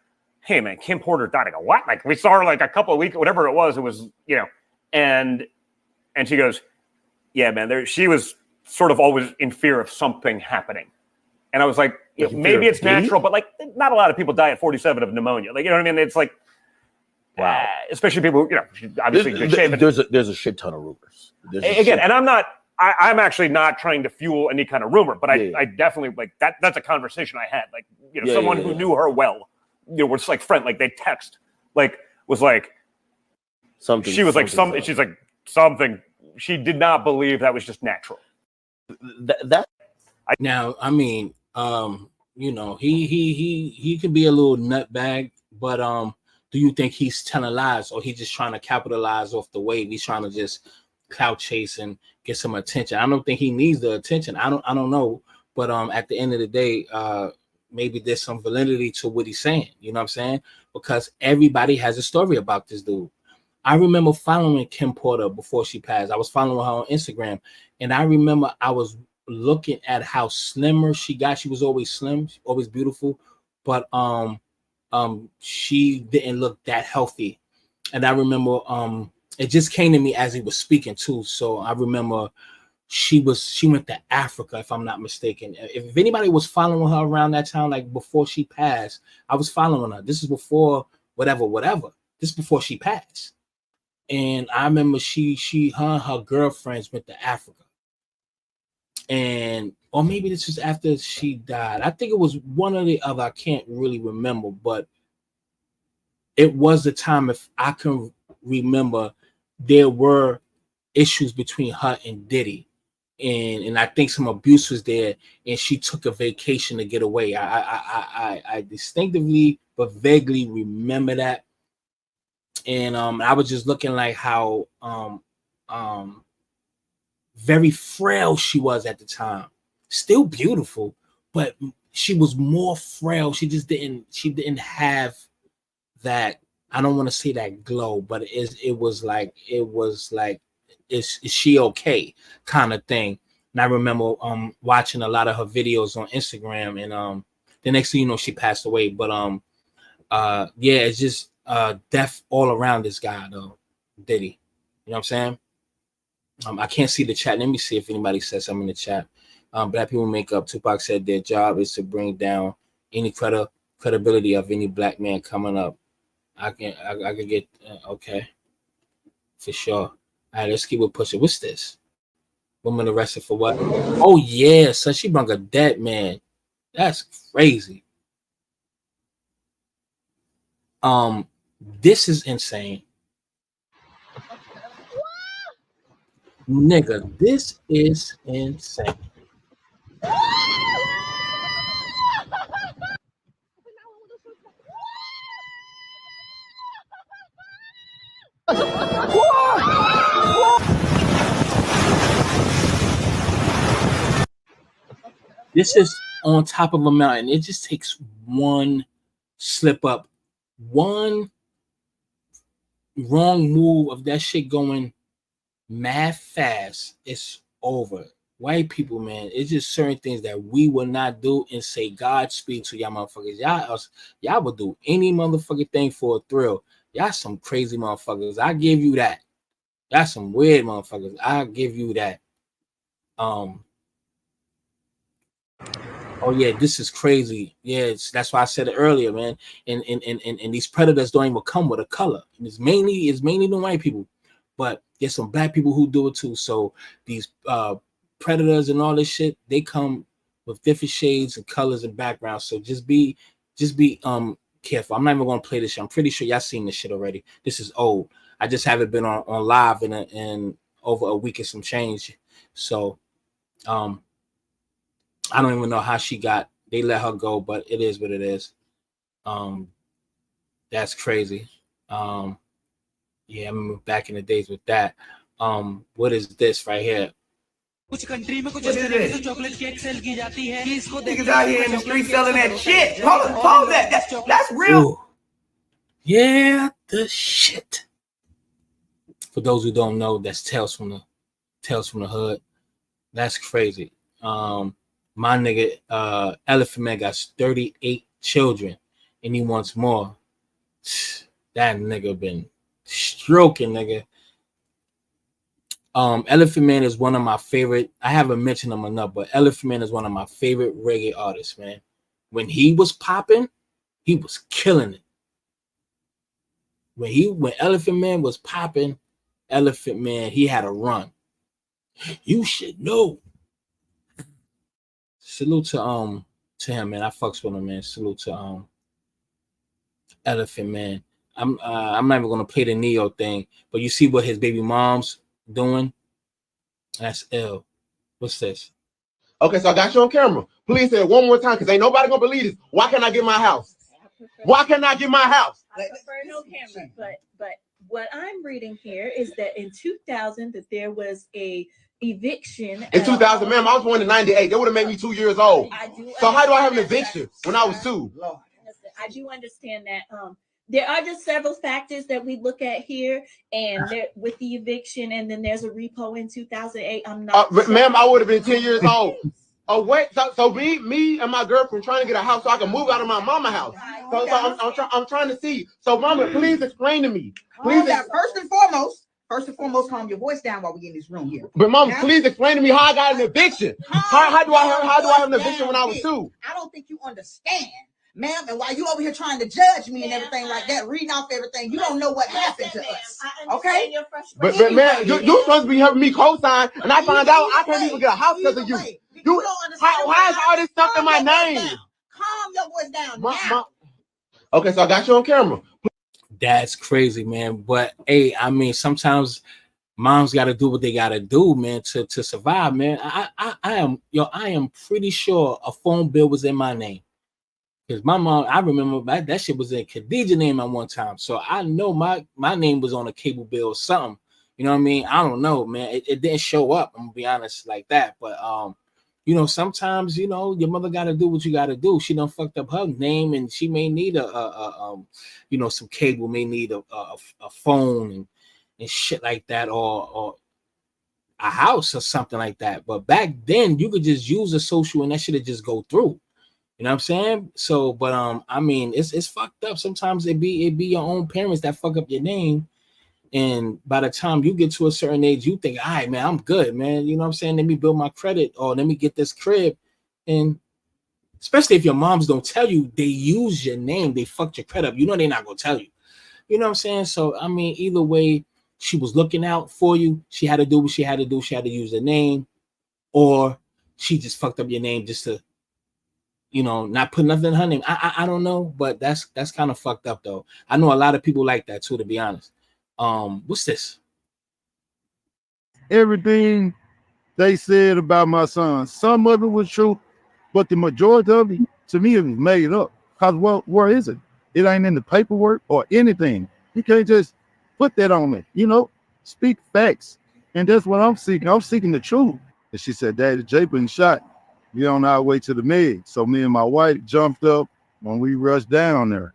hey man, Kim Porter died. I go, what? Like we saw her like a couple of weeks, whatever it was, you know, and she goes, yeah, man, she was sort of always in fear of something happening. And I was like, maybe it's natural, but like not a lot of people die at 47 of pneumonia. Like, you know what I mean? It's like, wow, especially people, you know, obviously good shape. There's a shit ton of rumors. And I'm actually not trying to fuel any kind of rumor, but I definitely like that's a conversation I had. Like, you know, someone who knew her well, you know, was like friend, like they text, like was like something. She was like something. She's like something. She did not believe that was just natural. Now, I mean, you know, he could be a little nutbag, but do you think he's telling lies, or he's just trying to capitalize off the wave? He's trying to just clout chase and get some attention. I don't think he needs the attention. I don't know, but at the end of the day, maybe there's some validity to what he's saying. You know what I'm saying? Because everybody has a story about this dude. I remember following Kim Porter before she passed. I was following her on Instagram, and I remember I was looking at how slimmer she got. She was always slim, always beautiful, but she didn't look that healthy. And I remember it just came to me as he was speaking too. So I remember she went to Africa, if I'm not mistaken. If anybody was following her around that time, like before she passed, I was following her. This is before whatever. This is before she passed. And I remember her and her girlfriends went to Africa. And, or maybe this was after she died. I think it was one or the other. I can't really remember, but it was the time, if I can remember, there were issues between her and Diddy. And I think some abuse was there, and she took a vacation to get away. I distinctively but vaguely remember that. And I was just looking like how very frail she was at the time. Still beautiful, but she was more frail. She didn't have that, I don't want to say that glow, but it was like is she okay kind of thing. And I remember watching a lot of her videos on Instagram, and the next thing you know, she passed away. But yeah, it's just death all around this guy though, Diddy. You know what I'm saying? I can't see the chat. Let me see if anybody says something in the chat. Black people make up. Tupac said their job is to bring down any credibility of any black man coming up. I could get okay for sure. All right, let's keep it pushing. What's this? Woman arrested for what? Oh yeah, so she brung a dead man. That's crazy. This is insane. Nigga, this is insane. This is on top of a mountain. It just takes one slip up, one wrong move of that shit going mad fast. It's over. White people, man, it's just certain things that we will not do and say Godspeed to y'all motherfuckers. Y'all will do any motherfucking thing for a thrill. Y'all some crazy motherfuckers. I give you that. Y'all some weird motherfuckers. I give you that. Oh yeah, this is crazy. Yeah, that's why I said it earlier, man. And these predators don't even come with a color. And it's mainly the white people, but there's some black people who do it too. So these predators and all this shit, they come with different shades and colors and backgrounds. So just be careful. I'm not even gonna play this shit. I'm pretty sure y'all seen this shit already. This is old. I just haven't been on live in over a week and some change. So I don't even know how they let her go, but it is what it is. That's crazy. Yeah, I remember back in the days with that. What is this right here? Niggas out here in the street selling that shit. Pause that. That's real. Ooh. Yeah, the shit. For those who don't know, that's Tales from the Hood. That's crazy. My nigga, Elephant Man got 38 children, and he wants more. That nigga been stroking, nigga. Elephant Man is one of my favorite. I haven't mentioned him enough, but Elephant Man is one of my favorite reggae artists, man. When he was popping, he was killing it. When Elephant Man was popping, Elephant Man, he had a run. You should know. Salute to him, man. I fucks with him, man. Salute to Elephant Man. I'm not even gonna play the Neo thing, but you see what his baby mom's doing? That's ill. What's this? Okay, so I got you on camera. Please say it one more time, because ain't nobody gonna believe this. Why can't I get my house? Why can't I get my house? I prefer no camera, but what I'm reading here is that in 2000 that there was a eviction. In 2000, ma'am, I was born in 98. That would have made me 2 years old. So how do I have an eviction when I was 2? I do understand that. There are just several factors that we look at here, and there, with the eviction, and then there's a repo in 2008. I'm not. Ma'am, I would have been 10 years old. Oh wait, so me and my girlfriend trying to get a house so I can move out of my mama house. So I'm trying to see. So mama, please explain to me. Please. First and foremost, calm your voice down while we in this room here. But mama, please explain to me how I got an eviction. How do I have an eviction when I was 2? I don't think you understand, ma'am. And while you over here trying to judge me and everything like that, reading off everything, you don't know what happened to us. Okay? But man, you're supposed to be helping me co-sign, and I find out I can't even get a house because of you. Why is all this stuff in my name? Calm your voice down now. Okay, so I got you on camera. That's crazy, man. But hey, I mean, sometimes moms got to do what they got to do, man, to survive, man. I am pretty sure a phone bill was in my name. Because my mom, I remember that shit was in Khadijah's name at one time. So I know my name was on a cable bill or something. You know what I mean? I don't know, man. It didn't show up, I'm gonna be honest, like that. But you know, sometimes, you know, your mother gotta do what you gotta do. She done fucked up her name, and she may need you know, some cable, may need a phone and shit like that, or a house or something like that. But back then you could just use a social and that shit would just go through. You know what I'm saying? So, but I mean, it's fucked up. Sometimes it be your own parents that fuck up your name, And by the time you get to a certain age, you think, all right, man, I'm good, man. You know what I'm saying? Let me build my credit, or let me get this crib. And especially if your moms don't tell you, they use your name, they fucked your credit up. You know they're not gonna tell you. You know what I'm saying? So I mean, either way, she was looking out for you. She had to do what she had to do. She had to use the name, or she just fucked up your name just to, you know, not put nothing in her name. I don't know, but that's kind of fucked up though. I know a lot of people like that too, to be honest. What's this? Everything they said about my son, some of it was true, but the majority of it, to me, it was made up. Cause well, where is it? It ain't in the paperwork or anything. You can't just put that on me. You know, speak facts, and that's what I'm seeking. I'm seeking the truth. And she said, "Daddy, Jay been shot. We on our way to the med." So me and my wife jumped up when we rushed down there.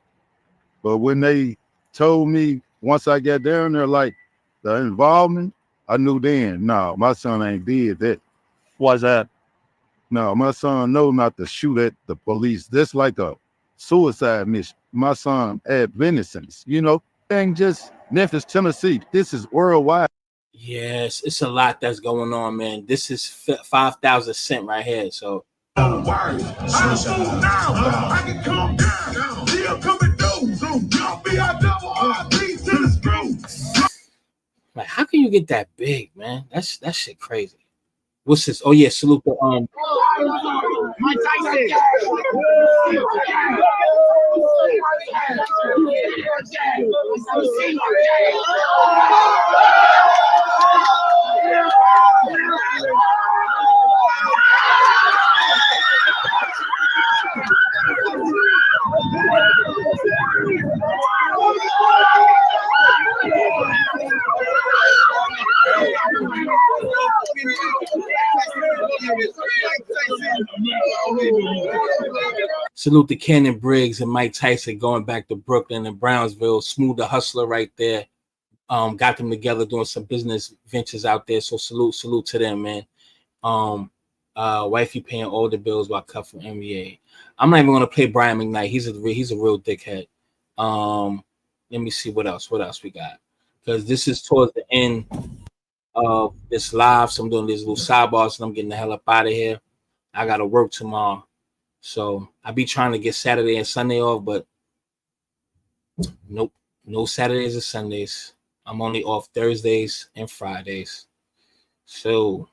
But when they told me once I got down there, like the involvement, I knew then, no, my son ain't did that. Why's that? No, my son know not to shoot at the police. That's like a suicide mission. My son had vengeance, you know, ain't just Memphis, Tennessee. This is worldwide. Yes, it's a lot that's going on, man. This is 5,000 cent right here. So like, how can you get that big, man? That shit crazy. What's this? Oh yeah, salute the Mike Tyson. Salute to Cannon Briggs and Mike Tyson going back to Brooklyn and Brownsville. Smooth the Hustler right there. Got them together doing some business ventures out there. So salute to them, man. Wifey paying all the bills while cut from NBA. I'm not even gonna play Brian McKnight. He's a real dickhead. Let me see what else we got, because this is towards the end of this live. So I'm doing these little sidebars and I'm getting the hell up out of here. I gotta work tomorrow. So I be trying to get Saturday and Sunday off, but nope, no Saturdays and Sundays. I'm only off Thursdays and Fridays. So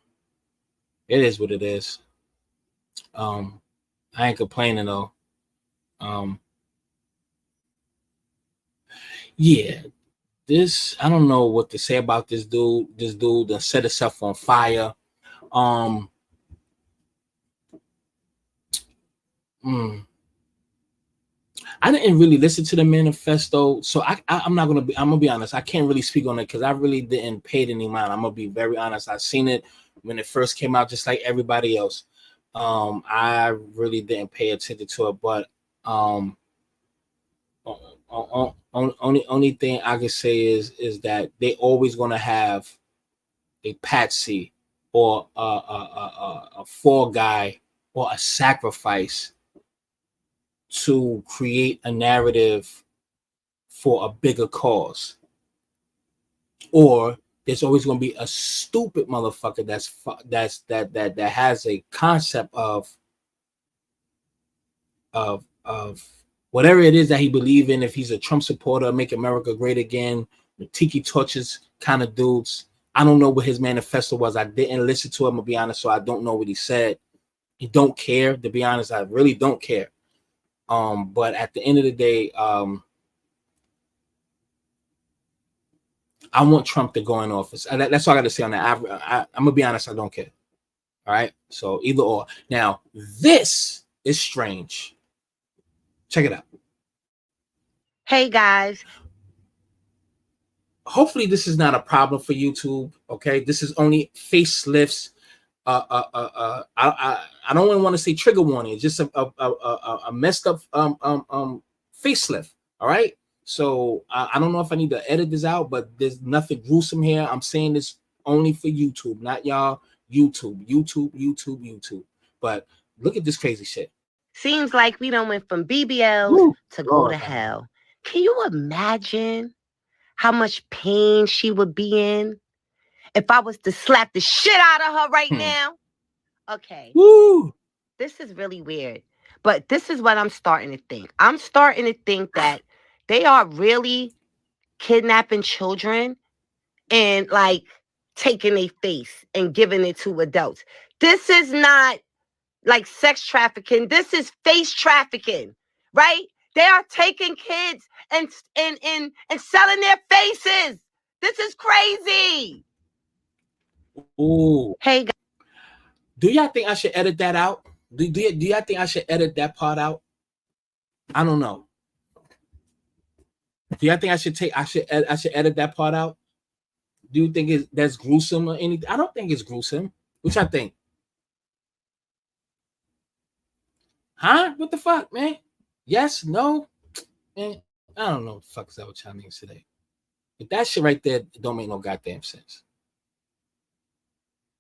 it is what it is. I ain't complaining though. Yeah, this, I don't know what to say about this dude. This dude that set himself on fire. I didn't really listen to the manifesto, so I'm gonna be honest. I can't really speak on it because I really didn't pay it any mind. I'm gonna be very honest. I seen it when it first came out, just like everybody else. I really didn't pay attention to it, but only thing I can say is that they always gonna have a patsy or a fall guy or a sacrifice to create a narrative for a bigger cause. Or there's always going to be a stupid motherfucker that has a concept of whatever it is that he believes in. If he's a Trump supporter, make America great again, the tiki torches kind of dudes. I don't know what his manifesto was. I didn't listen to him, to be honest, so I don't know what he said. He don't care, to be honest. I really don't care. But at the end of the day, I want Trump to go in office. That's all I got to say on that. I'm gonna be honest, I don't care. All right, so either or. Now this is strange. Check it out. Hey guys. Hopefully this is not a problem for YouTube. Okay, this is only facelifts. I don't want to say trigger warning. It's just a messed up facelift. All right. So I don't know if I need to edit this out, but there's nothing gruesome here. I'm saying this only for YouTube, not y'all. YouTube. But look at this crazy shit. Seems like we done went from BBL to go to hell. Can you imagine how much pain she would be in if I was to slap the shit out of her right now? Okay. Woo! This is really weird. But this is what I'm starting to think. I'm starting to think that they are really kidnapping children and like taking a face and giving it to adults. This is not like sex trafficking. This is face trafficking, right? They are taking kids and selling their faces. This is crazy. Ooh. Hey, do y'all think I should edit that out? Do y'all think I should edit that part out? I don't know. Do y'all think I should edit that part out? Do you think that's gruesome or anything? I don't think it's gruesome. Which I think. Huh? What the fuck, man? Yes, no, man. I don't know what the fuck is that with y'all niggas today. But that shit right there don't make no goddamn sense.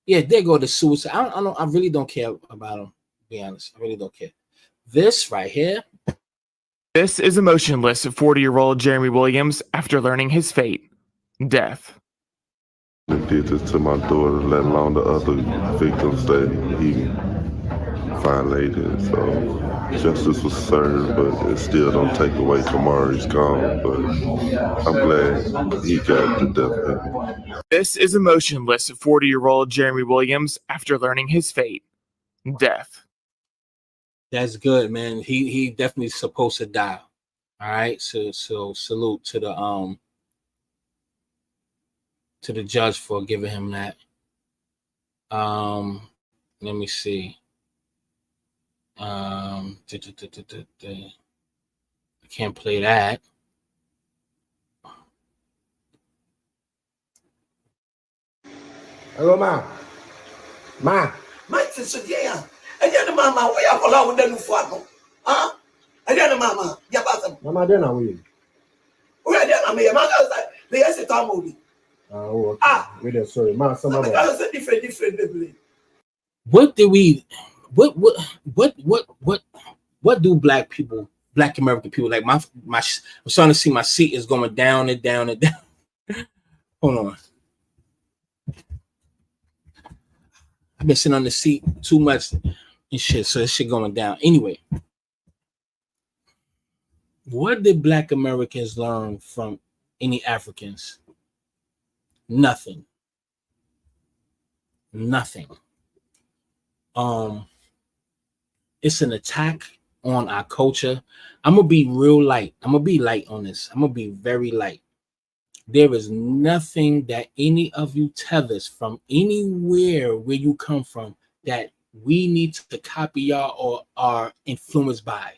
Yeah, there go the suicide. I really don't care about them. To be honest, I really don't care. This right here. This is emotionless 40-year-old Jeremy Williams after learning his fate, death. They did this to my daughter, let alone the other victims that he violated. So justice was served, but it still don't take away Kamari's gone. But I'm glad he got the death penalty. This is emotionless 40-year-old Jeremy Williams after learning his fate, death. That's good, man. He definitely supposed to die. All right. So salute to the judge for giving him that. Let me see. I can't play that. Hello, ma. Mate so dia. Adia mama, we are kola wo danu fo ano. Ah? Adia mama, ya ba. Mama dey na we. We adia na me, ma ka say, le yes to amodi. Oh, okay. We dey sorry. Ma, some of that is different baby. What do black people, black American people, like my I'm starting to see my seat is going down and down and down. Hold on. I've been sitting on the seat too much and shit, so this shit going down. Anyway, what did black Americans learn from any Africans? Nothing. It's an attack on our culture. I'm gonna be real light. I'm gonna be light on this. I'm gonna be very light. There is nothing that any of you tethers from anywhere where you come from that we need to copy y'all or are influenced by.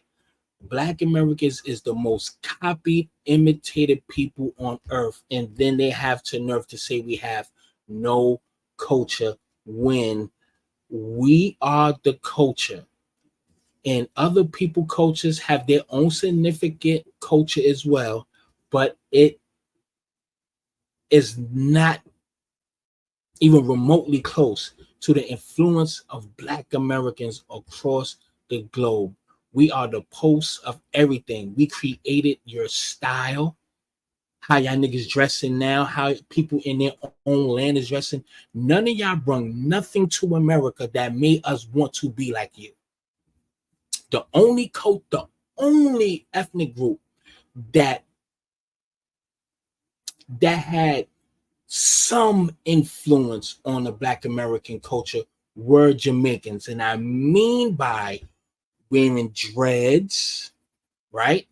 Black Americans is the most copied, imitated people on earth, and then they have to nerve to say we have no culture when we are the culture. And other people cultures have their own significant culture as well, but it is not even remotely close to the influence of black Americans across the globe. We are the pulse of everything. We created your style, how y'all niggas dressing now, how people in their own land is dressing. None of y'all brought nothing to America that made us want to be like you. The only ethnic group that had some influence on the black American culture were Jamaicans. And I mean by wearing dreads, right?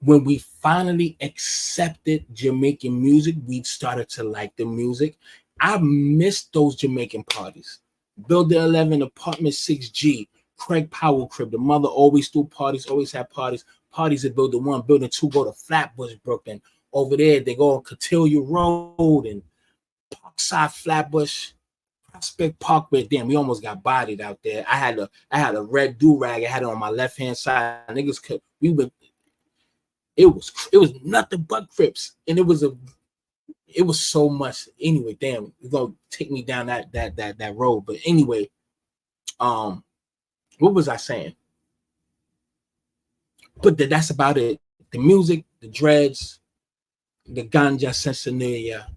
When we finally accepted Jamaican music, we started to like the music. I missed those Jamaican parties. Building 11, Apartment 6G, Craig Powell Crib. The mother always threw parties, always had parties. Parties at Building 1, Building 2 go to Flatbush, Brooklyn. Over there, they go on Cotillion Road and Parkside, Flatbush, Prospect Parkway. Damn, we almost got bodied out there. I had a red do-rag. I had it on my left-hand side. Niggas could, it was nothing but Crips. And it was so much. Anyway, damn, you're gonna take me down that road. But anyway, what was I saying? But that's about it. The music, the dreads, the ganja sensineria.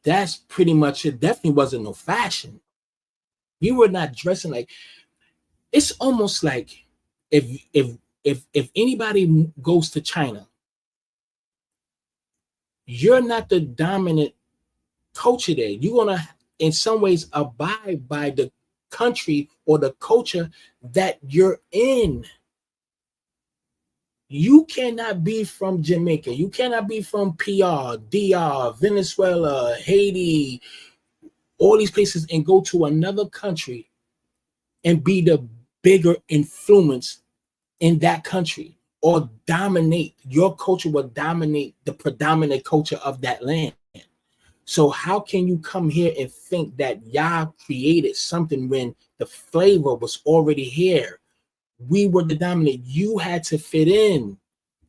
That's pretty much it. Definitely wasn't no fashion. We were not dressing like. It's almost like if anybody goes to China, you're not the dominant culture there. You're gonna, in some ways, abide by the country or the culture that you're in. You cannot be from Jamaica. You cannot be from PR, DR, Venezuela, Haiti, all these places, and go to another country and be the bigger influence in that country, or dominate. Your culture will dominate the predominant culture of that land. So how can you come here and think that y'all created something when the flavor was already here? We were the dominant. You had to fit in.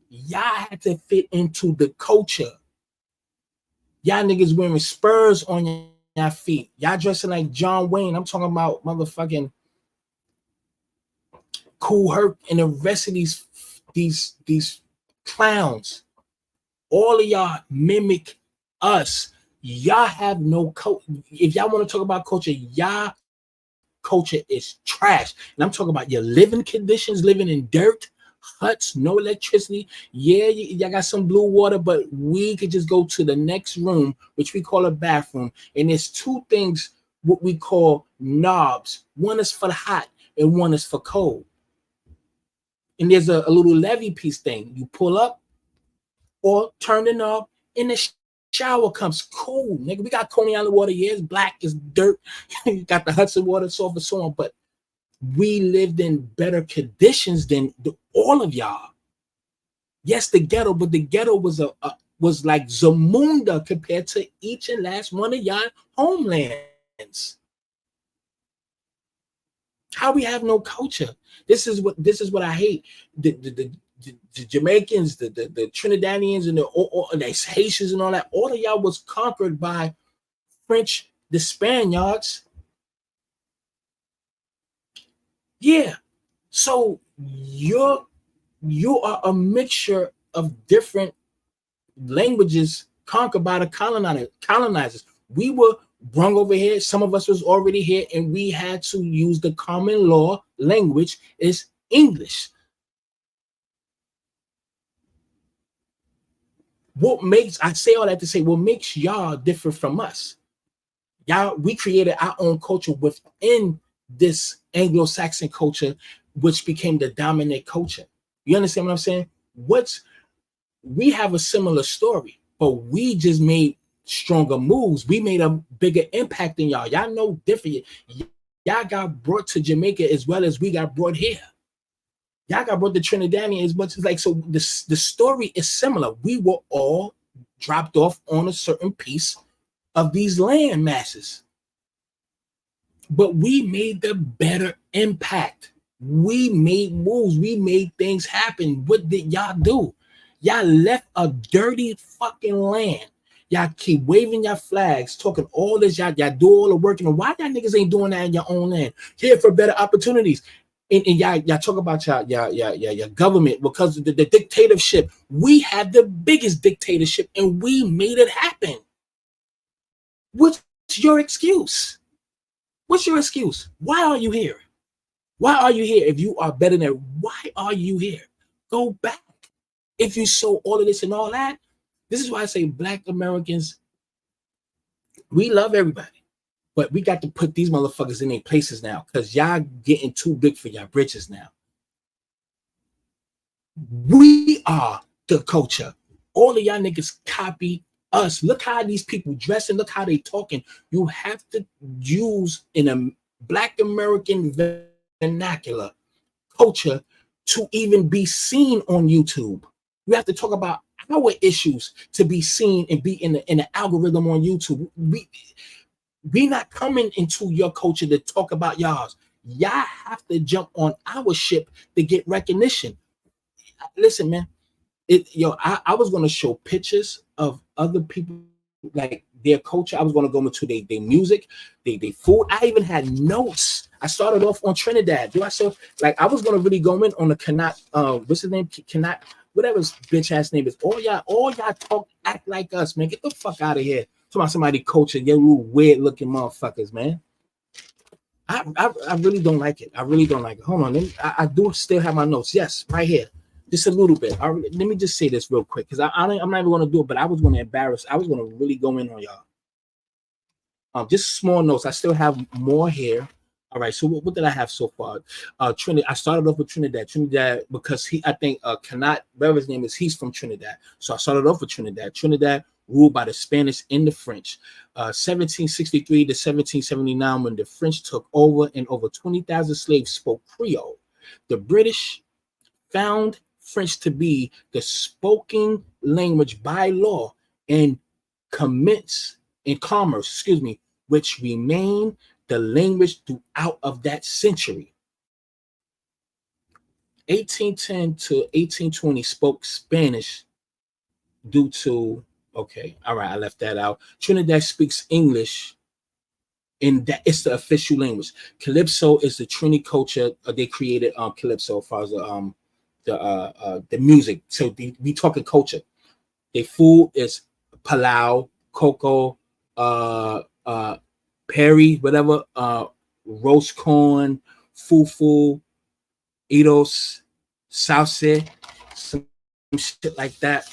Y'all had to fit into the culture. Y'all niggas wearing spurs on y'all feet. Y'all dressing like John Wayne. I'm talking about motherfucking Kool Herc and the rest of these clowns. All of y'all mimic us. Y'all have no culture. If y'all want to talk about culture, y'all culture is trash. And I'm talking about your living conditions, living in dirt, huts, no electricity. Yeah, y'all got some blue water, but we could just go to the next room, which we call a bathroom. And there's two things, what we call knobs. One is for the hot and one is for cold. And there's a little levy piece thing. You pull up or turn the knob and the shower comes. Cool, nigga. We got Coney Island water. Yeah, it's black, it's dirt. You got the Hudson water, so forth and so on. But we lived in better conditions than all of y'all. Yes, the ghetto, but the ghetto was was like Zamunda compared to each and last one of y'all homelands. How we have no culture? This is what I hate. The Jamaicans, the Trinidadians, and the Haitians and all that. All of y'all was conquered by French, the Spaniards. Yeah. So you are a mixture of different languages conquered by the colonizers. We were brung over here. Some of us was already here, and we had to use the common law language is English. I say all that to say, what makes y'all different from us? Y'all, we created our own culture within this Anglo-Saxon culture, which became the dominant culture. You understand what I'm saying? We have a similar story, but we just made stronger moves. We made a bigger impact than y'all. Y'all know different. Y'all got brought to Jamaica as well as we got brought here. Y'all got brought to Trinidadian as much as like, so the story is similar. We were all dropped off on a certain piece of these land masses, but we made the better impact. We made moves. We made things happen. What did y'all do? Y'all left a dirty fucking land. Y'all keep waving your flags, talking all this. Y'all do all the work. And why y'all niggas ain't doing that in your own land? Here for better opportunities. And y'all talk about your government because of the dictatorship. We had the biggest dictatorship and we made it happen. What's your excuse? What's your excuse? Why are you here? Why are you here? If you are better than, why are you here? Go back. If you saw all of this and all that, this is why I say Black Americans, we love everybody, but we got to put these motherfuckers in their places now because y'all getting too big for y'all britches now. We are the culture. All of y'all niggas copy us. Look how these people dressing. Look how they talking. You have to use in a Black American vernacular culture to even be seen on YouTube. We have to talk about our issues to be seen and be in the algorithm on YouTube. We not coming into your culture to talk about y'all's. Y'all have to jump on our ship to get recognition. Listen, man. I was going to show pictures of other people, like their culture. I was going to go into their music, their food. I even had notes. I started off on Trinidad. I was going to really go in on the Kanat, what's his name? Kanat whatever his bitch ass name is. All y'all talk, act like us, man. Get the fuck out of here. Talk about somebody coaching, you little weird looking motherfuckers, man. I really don't like it. I really don't like it. Hold on, I do still have my notes. Yes, right here. Just a little bit. Let me just say this real quick because I'm not even going to do it, but I was going to embarrass. I was going to really go in on y'all. Just small notes. I still have more here. All right. So what did I have so far? Trinidad. I started off with Trinidad. Trinidad because I think Kanat, whatever his name is, he's from Trinidad. So I started off with Trinidad. Trinidad ruled by the Spanish and the French. 1763 to 1779, when the French took over and over 20,000 slaves spoke Creole. The British found French to be the spoken language by law and commerce, which remained the language throughout of that century. 1810 to 1820 spoke Spanish due to, okay, all right, I left that out. Trinidad speaks English, and that it's the official language. Calypso is the Trini culture. They created Calypso as far as the music. So we talking culture. Their food is palau, cocoa, perry, whatever, roast corn, fufu, itos, salsa, some shit like that.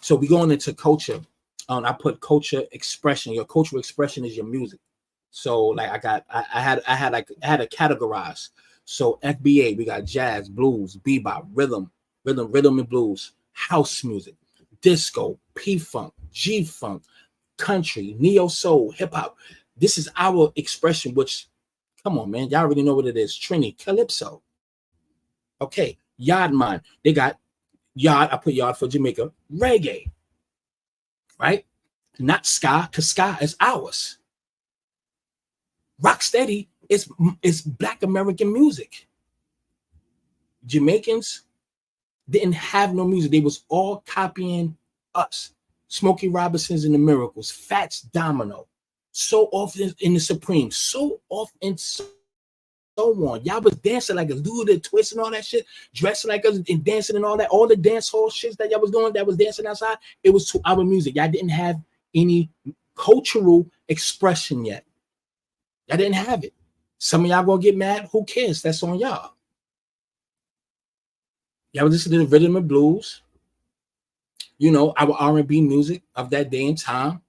So we going into culture. I put culture expression. Your cultural expression is your music. So like I had to categorize. So FBA, we got jazz, blues, bebop, rhythm and blues, house music, disco, P-funk, G-funk, country, neo soul, hip hop. This is our expression, which, come on, man, y'all already know what it is. Trini, Calypso. Okay, Yard Man. They got Yard, I put Yard for Jamaica, reggae, right? Not ska, because ska is ours. Rocksteady is Black American music. Jamaicans didn't have no music. They was all copying us. Smokey Robinson's and the Miracles, Fats Domino, so often in the Supreme, so often so on. Y'all was dancing like a Luda twist and all that shit, dressing like us and dancing and all that. All the dance hall shit that y'all was doing, that was dancing outside, it was to our music. Y'all didn't have any cultural expression yet. Y'all didn't have it. Some of y'all gonna get mad. Who cares? That's on y'all. Y'all was listening to rhythm and blues. You know, our R&B music of that day and time.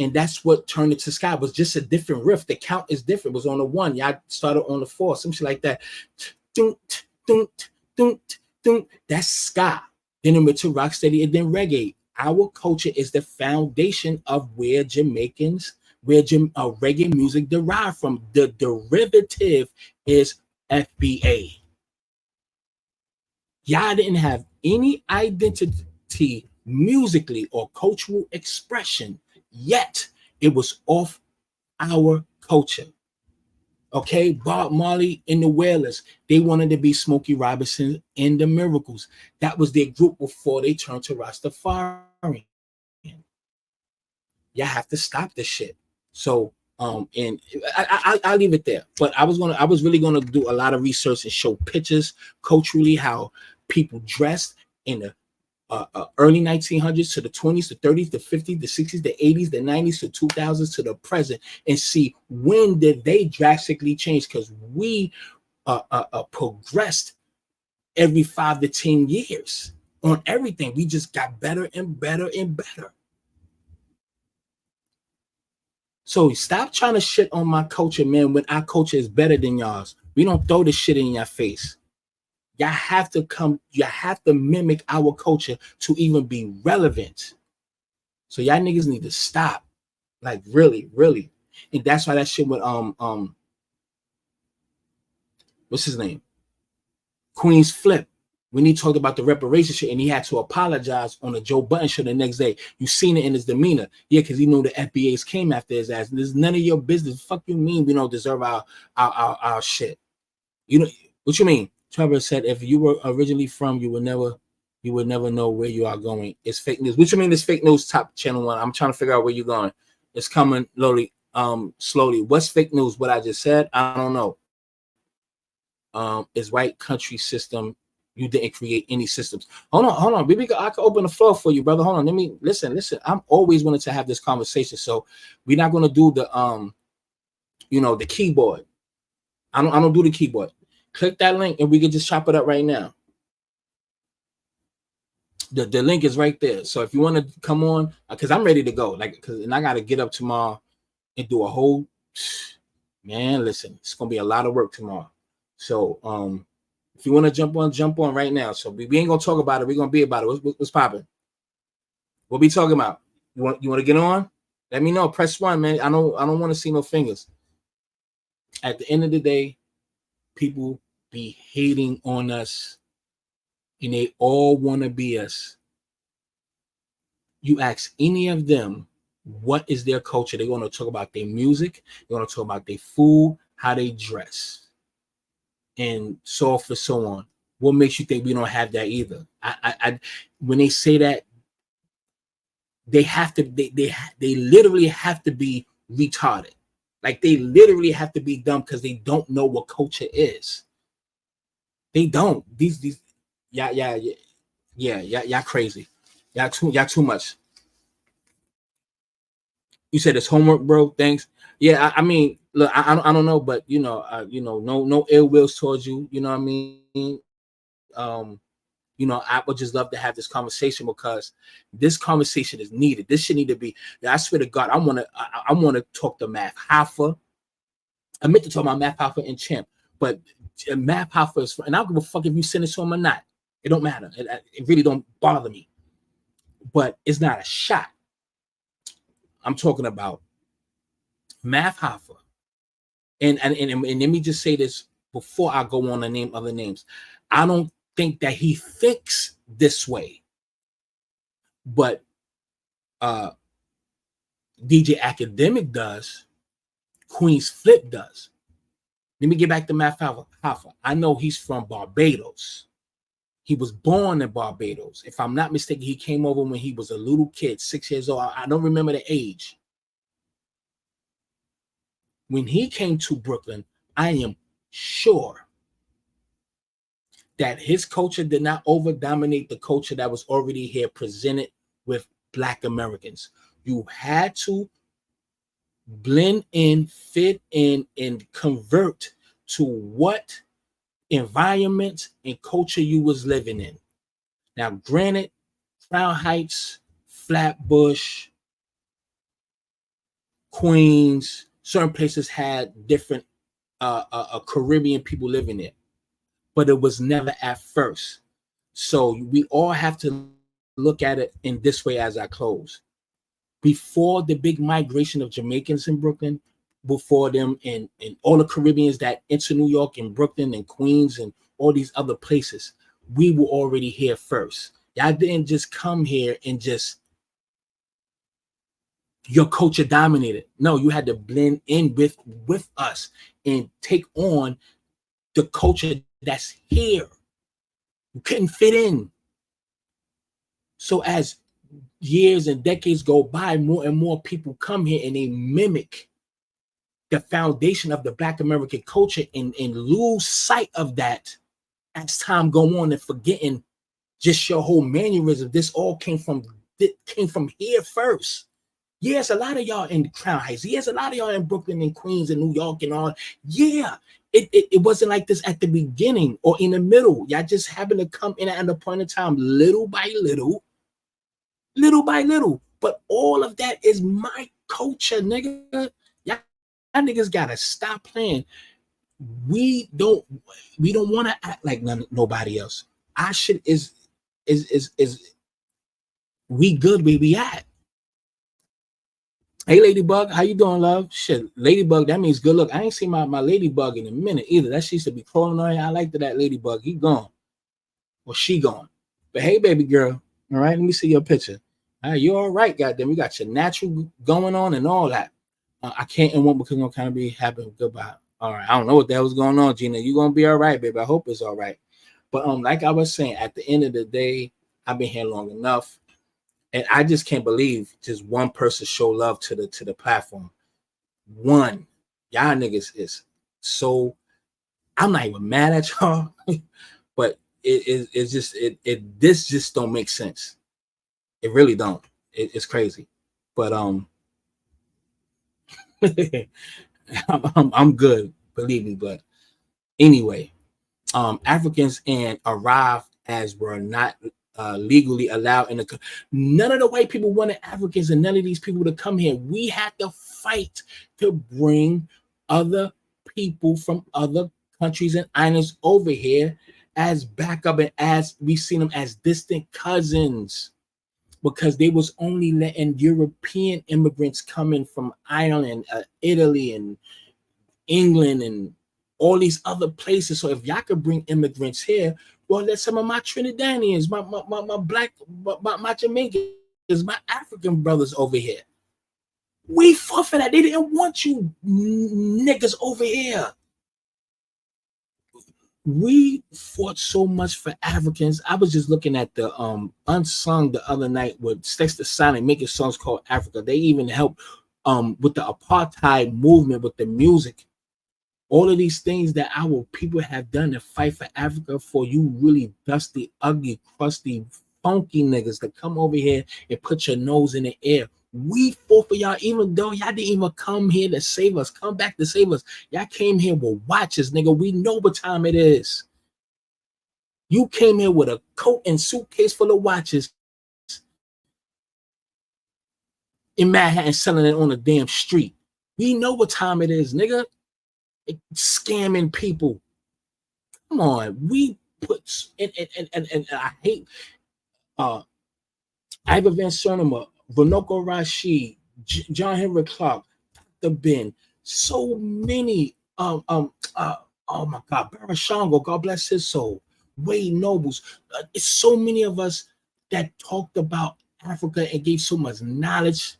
And that's what turned it to ska. It was just a different riff. The count is different. It was on the 1. Y'all started on the 4, some shit like that. That's ska. Then it went to rocksteady and then reggae. Our culture is the foundation of where Jamaicans, where reggae music derived from. The derivative is FBA. Y'all didn't have any identity musically or cultural expression, yet it was off our culture. Okay, Bob Marley and the Wailers, they wanted to be Smokey Robinson and the Miracles. That was their group before they turned to Rastafari. Y'all have to stop this shit. So and I'll leave it there. But I was really gonna do a lot of research and show pictures culturally how people dressed in the early 1900s to the 20s, the 30s, the 50s, the 60s, the 80s, the 90s, the 2000s to the present, and see when did they drastically change, because we progressed every 5 to 10 years on everything. We just got better and better and better. So stop trying to shit on my culture, man, when our culture is better than y'all's. We don't throw this shit in your face. Y'all have to mimic our culture to even be relevant. So y'all niggas need to stop. Like really, really. And that's why that shit with what's his name? Queen's Flip. When he talked about the reparation shit and he had to apologize on the Joe Budden show the next day, you seen it in his demeanor. Yeah, because he knew the FBAs came after his ass. There's none of your business. Fuck you mean we don't deserve our shit? You know what you mean? Trevor said, if you were originally from, you would never know where you are going. It's fake news. What you mean it's fake news? Top channel 1. I'm trying to figure out where you're going. It's coming slowly. What's fake news? What I just said? I don't know. Is white country system You didn't create any systems. Hold on. Baby, I can open the floor for you, brother. Hold on. Let me listen. I'm always wanting to have this conversation. So we're not gonna do the the keyboard. I don't do the keyboard. Click that link and we can just chop it up right now. The link is right there. So if you want to come on, because I'm ready to go. And I gotta get up tomorrow and do a whole man. Listen, it's gonna be a lot of work tomorrow. So if you want to jump on right now. So we ain't gonna talk about it. We're gonna be about it. What's popping? What we talking about? You want to get on? Let me know. Press 1, man. I don't want to see no fingers. At the end of the day, people be hating on us, and they all want to be us. You ask any of them, what is their culture? They're going to talk about their music. They're going to talk about their food, how they dress, and so forth, so on. What makes you think we don't have that either? I when they say that, they have to. They literally have to be retarded. Like they literally have to be dumb because they don't know what culture is. They don't. These y'all crazy. Y'all too much. You said it's homework, bro. Thanks. Yeah, I mean, look, I don't know, but no ill wills towards you. You know what I mean? I would just love to have this conversation because this conversation is needed. This should need to be. I swear to God, I want to talk to Math Hoffa. I meant to talk about Math Hoffa and Champ, but Math Hoffa is, and I don't give a fuck if you send it to him or not. It don't matter. It really don't bother me. But it's not a shot. I'm talking about Math Hoffa. And let me just say this before I go on to name other names. I don't think that he thinks this way. But DJ Academic does. Queen's Flip does. Let me get back to Math Hoffa. I know he's from Barbados. He was born in Barbados. If I'm not mistaken, he came over when he was a little kid, 6 years old. I don't remember the age. When he came to Brooklyn, I am sure that his culture did not over-dominate the culture that was already here presented with Black Americans. You had to blend in, fit in, and convert to what environment and culture you was living in. Now, granted, Crown Heights, Flatbush, Queens, certain places had different Caribbean people living there, but it was never at first. So we all have to look at it in this way as I close. Before the big migration of Jamaicans in Brooklyn, before them and all the Caribbeans that enter New York and Brooklyn and Queens and all these other places, we were already here first. Y'all didn't just come here and just your culture dominated. No, you had to blend in with us and take on the culture that's here. You couldn't fit in. So as years and decades go by, more and more people come here and they mimic the foundation of the Black American culture and lose sight of that as time go on and forgetting just your whole mannerism. This all came from here first. Yes, a lot of y'all in Crown Heights. Yes, a lot of y'all in Brooklyn and Queens and New York and all. Yeah, it wasn't like this at the beginning or in the middle. Y'all just happened to come in at a point in time, little by little. But all of that is my culture, nigga. Y'all niggas gotta stop playing. We don't want to act like nobody else. Our shit is we good where we at. Hey, Ladybug, how you doing, love? Shit, Ladybug, that means good luck. I ain't seen my Ladybug in a minute either. That she used to be crawling on here. I like that Ladybug. He gone. Or she gone. But hey, baby girl. All right, let me see your picture. All right, you all right, goddamn. You got your natural going on and all that. I can't and won't because I'm going to kind of be happy. Goodbye. All right, I don't know what the hell's going on, Gina. You're going to be all right, baby. I hope it's all right. But like I was saying, at the end of the day, I've been here long enough. And I just can't believe just one person show love to the platform. One. Y'all niggas is so, I'm not even mad at y'all, but it's just this just don't make sense. It really don't. It's crazy, but I'm good, believe me. But anyway, Africans and arrived as were not legally allowed in the. None of the white people wanted Africans and none of these people to come here. We had to fight to bring other people from other countries and islands over here as backup, and as we seen them as distant cousins, because they was only letting European immigrants coming from Ireland, Italy, and England, and all these other places. So if y'all could bring immigrants here, well, let some of my Trinidadians, my black, my Jamaicans, my African brothers over here. We fought for that. They didn't want you niggas over here. We fought so much for Africans. I was just looking at the Unsung the other night with Sex the Silent making songs called Africa. They even helped with the apartheid movement with the music. All of these things that our people have done to fight for Africa, for you really dusty, ugly, crusty, funky niggas to come over here and put your nose in the air. We fought for y'all, even though y'all didn't even come here to save us. Come back to save us. Y'all came here with watches, nigga. We know what time it is. You came here with a coat and suitcase full of watches in Manhattan selling it on the damn street. We know what time it is, nigga. Scamming people. Come on. We put and I hate Ivan Van Cernema, Vinoco Rashid, John Henry Clark, Dr. Ben, so many oh my God, Barashango, God bless his soul, Wade Nobles. It's so many of us that talked about Africa and gave so much knowledge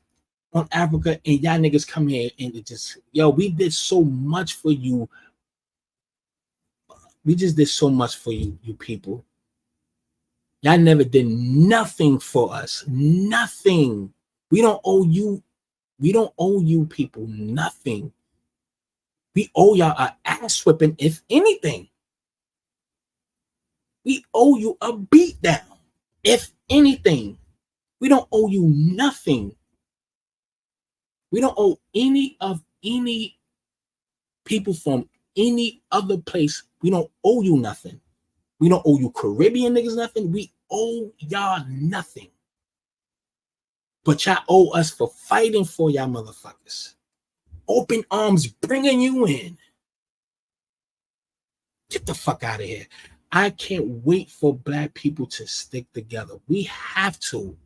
on Africa, and y'all niggas come here and it just, yo, we did so much for you. We just did so much for you, you people. Y'all never did nothing for us. Nothing. We don't owe you people nothing. We owe y'all an ass whipping, if anything. We owe you a beat down, if anything. We don't owe you nothing. We don't owe any people from any other place. We don't owe you nothing. We don't owe you Caribbean niggas nothing. We owe y'all nothing. But y'all owe us for fighting for y'all motherfuckers. Open arms bringing you in. Get the fuck out of here. I can't wait for black people to stick together. We have to.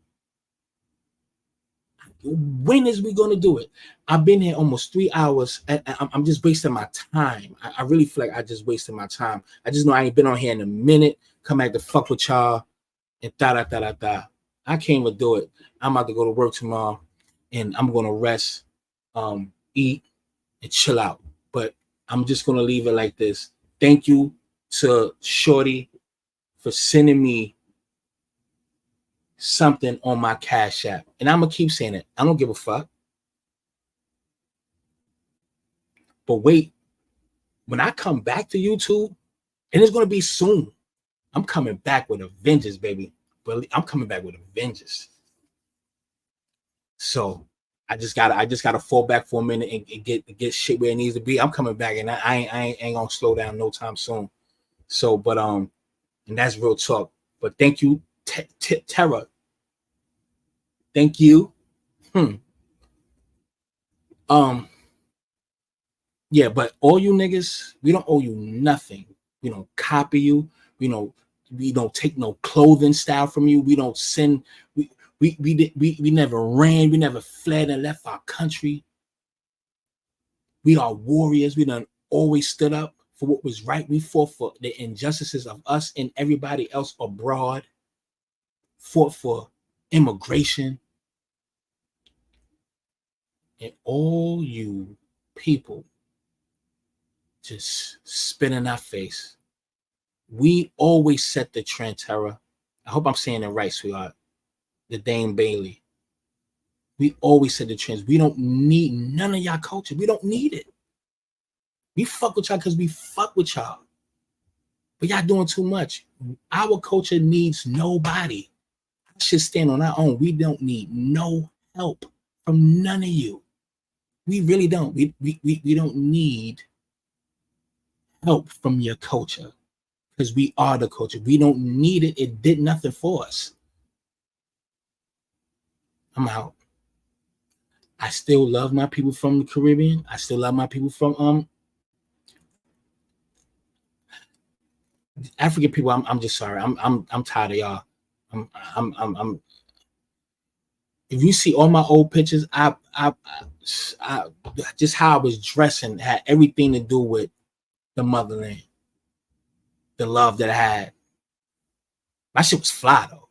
When is we going to do it? I've been here almost 3 hours. And I'm just wasting my time. I really feel like I just wasted my time. I just know I ain't been on here in a minute. Come back to fuck with y'all and da. I can't even do it. I'm about to go to work tomorrow and I'm going to rest, eat, and chill out. But I'm just going to leave it like this. Thank you to Shorty for sending me something on my Cash App. And I'm going to keep saying it. I don't give a fuck. But wait, when I come back to YouTube, and it's going to be soon, I'm coming back with a vengeance, baby. But I'm coming back with a vengeance. So I just gotta fall back for a minute and get shit where it needs to be. I'm coming back, and I ain't gonna slow down no time soon. So, but and that's real talk. But thank you, Terra. Thank you. Yeah, but all you niggas, we don't owe you nothing. We don't copy you. We don't take no clothing style from you. We don't send. We never ran. We never fled and left our country. We are warriors. We done always stood up for what was right. We fought for the injustices of us and everybody else abroad. Fought for immigration. And all you people just spit in our face. We always set the trend, Terra. I hope I'm saying it right, sweetheart. The Dame Bailey. We always set the trends. We don't need none of y'all culture. We don't need it. We fuck with y'all because we fuck with y'all. But y'all doing too much. Our culture needs nobody. I should stand on our own. We don't need no help from none of you. We really don't. We don't need help from your culture because we are the culture. We don't need it. It did nothing for us. I'm out. I still love my people from the Caribbean. I still love my people from African people. I'm just sorry. I'm tired of y'all. I'm if you see all my old pictures, I just how I was dressing had everything to do with the motherland, the love that I had. My shit was fly though.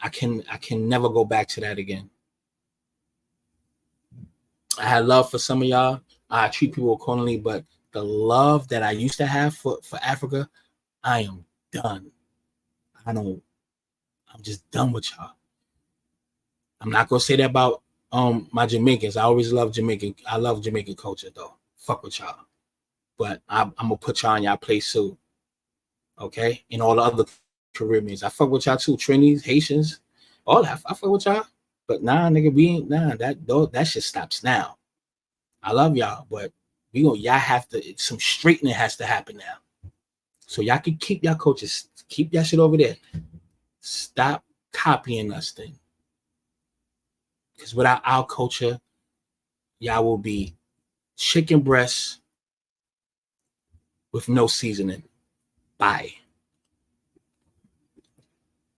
I can never go back to that again. I had love for some of y'all. I treat people accordingly, but the love that I used to have for Africa, I am done. I'm just done with y'all. I'm not gonna say that about my Jamaicans. I always love Jamaican. I love Jamaican culture though. Fuck with y'all. But I'm gonna put y'all in y'all place too. Okay? And all the other Caribbeans. I fuck with y'all too. Trinis, Haitians, all that. I fuck with y'all. But nah, nigga, we ain't that shit stops now. I love y'all, but y'all have to, some straightening has to happen now. So y'all can keep y'all coaches, keep that shit over there. Stop copying us then. Because without our culture, y'all will be chicken breasts with no seasoning. Bye.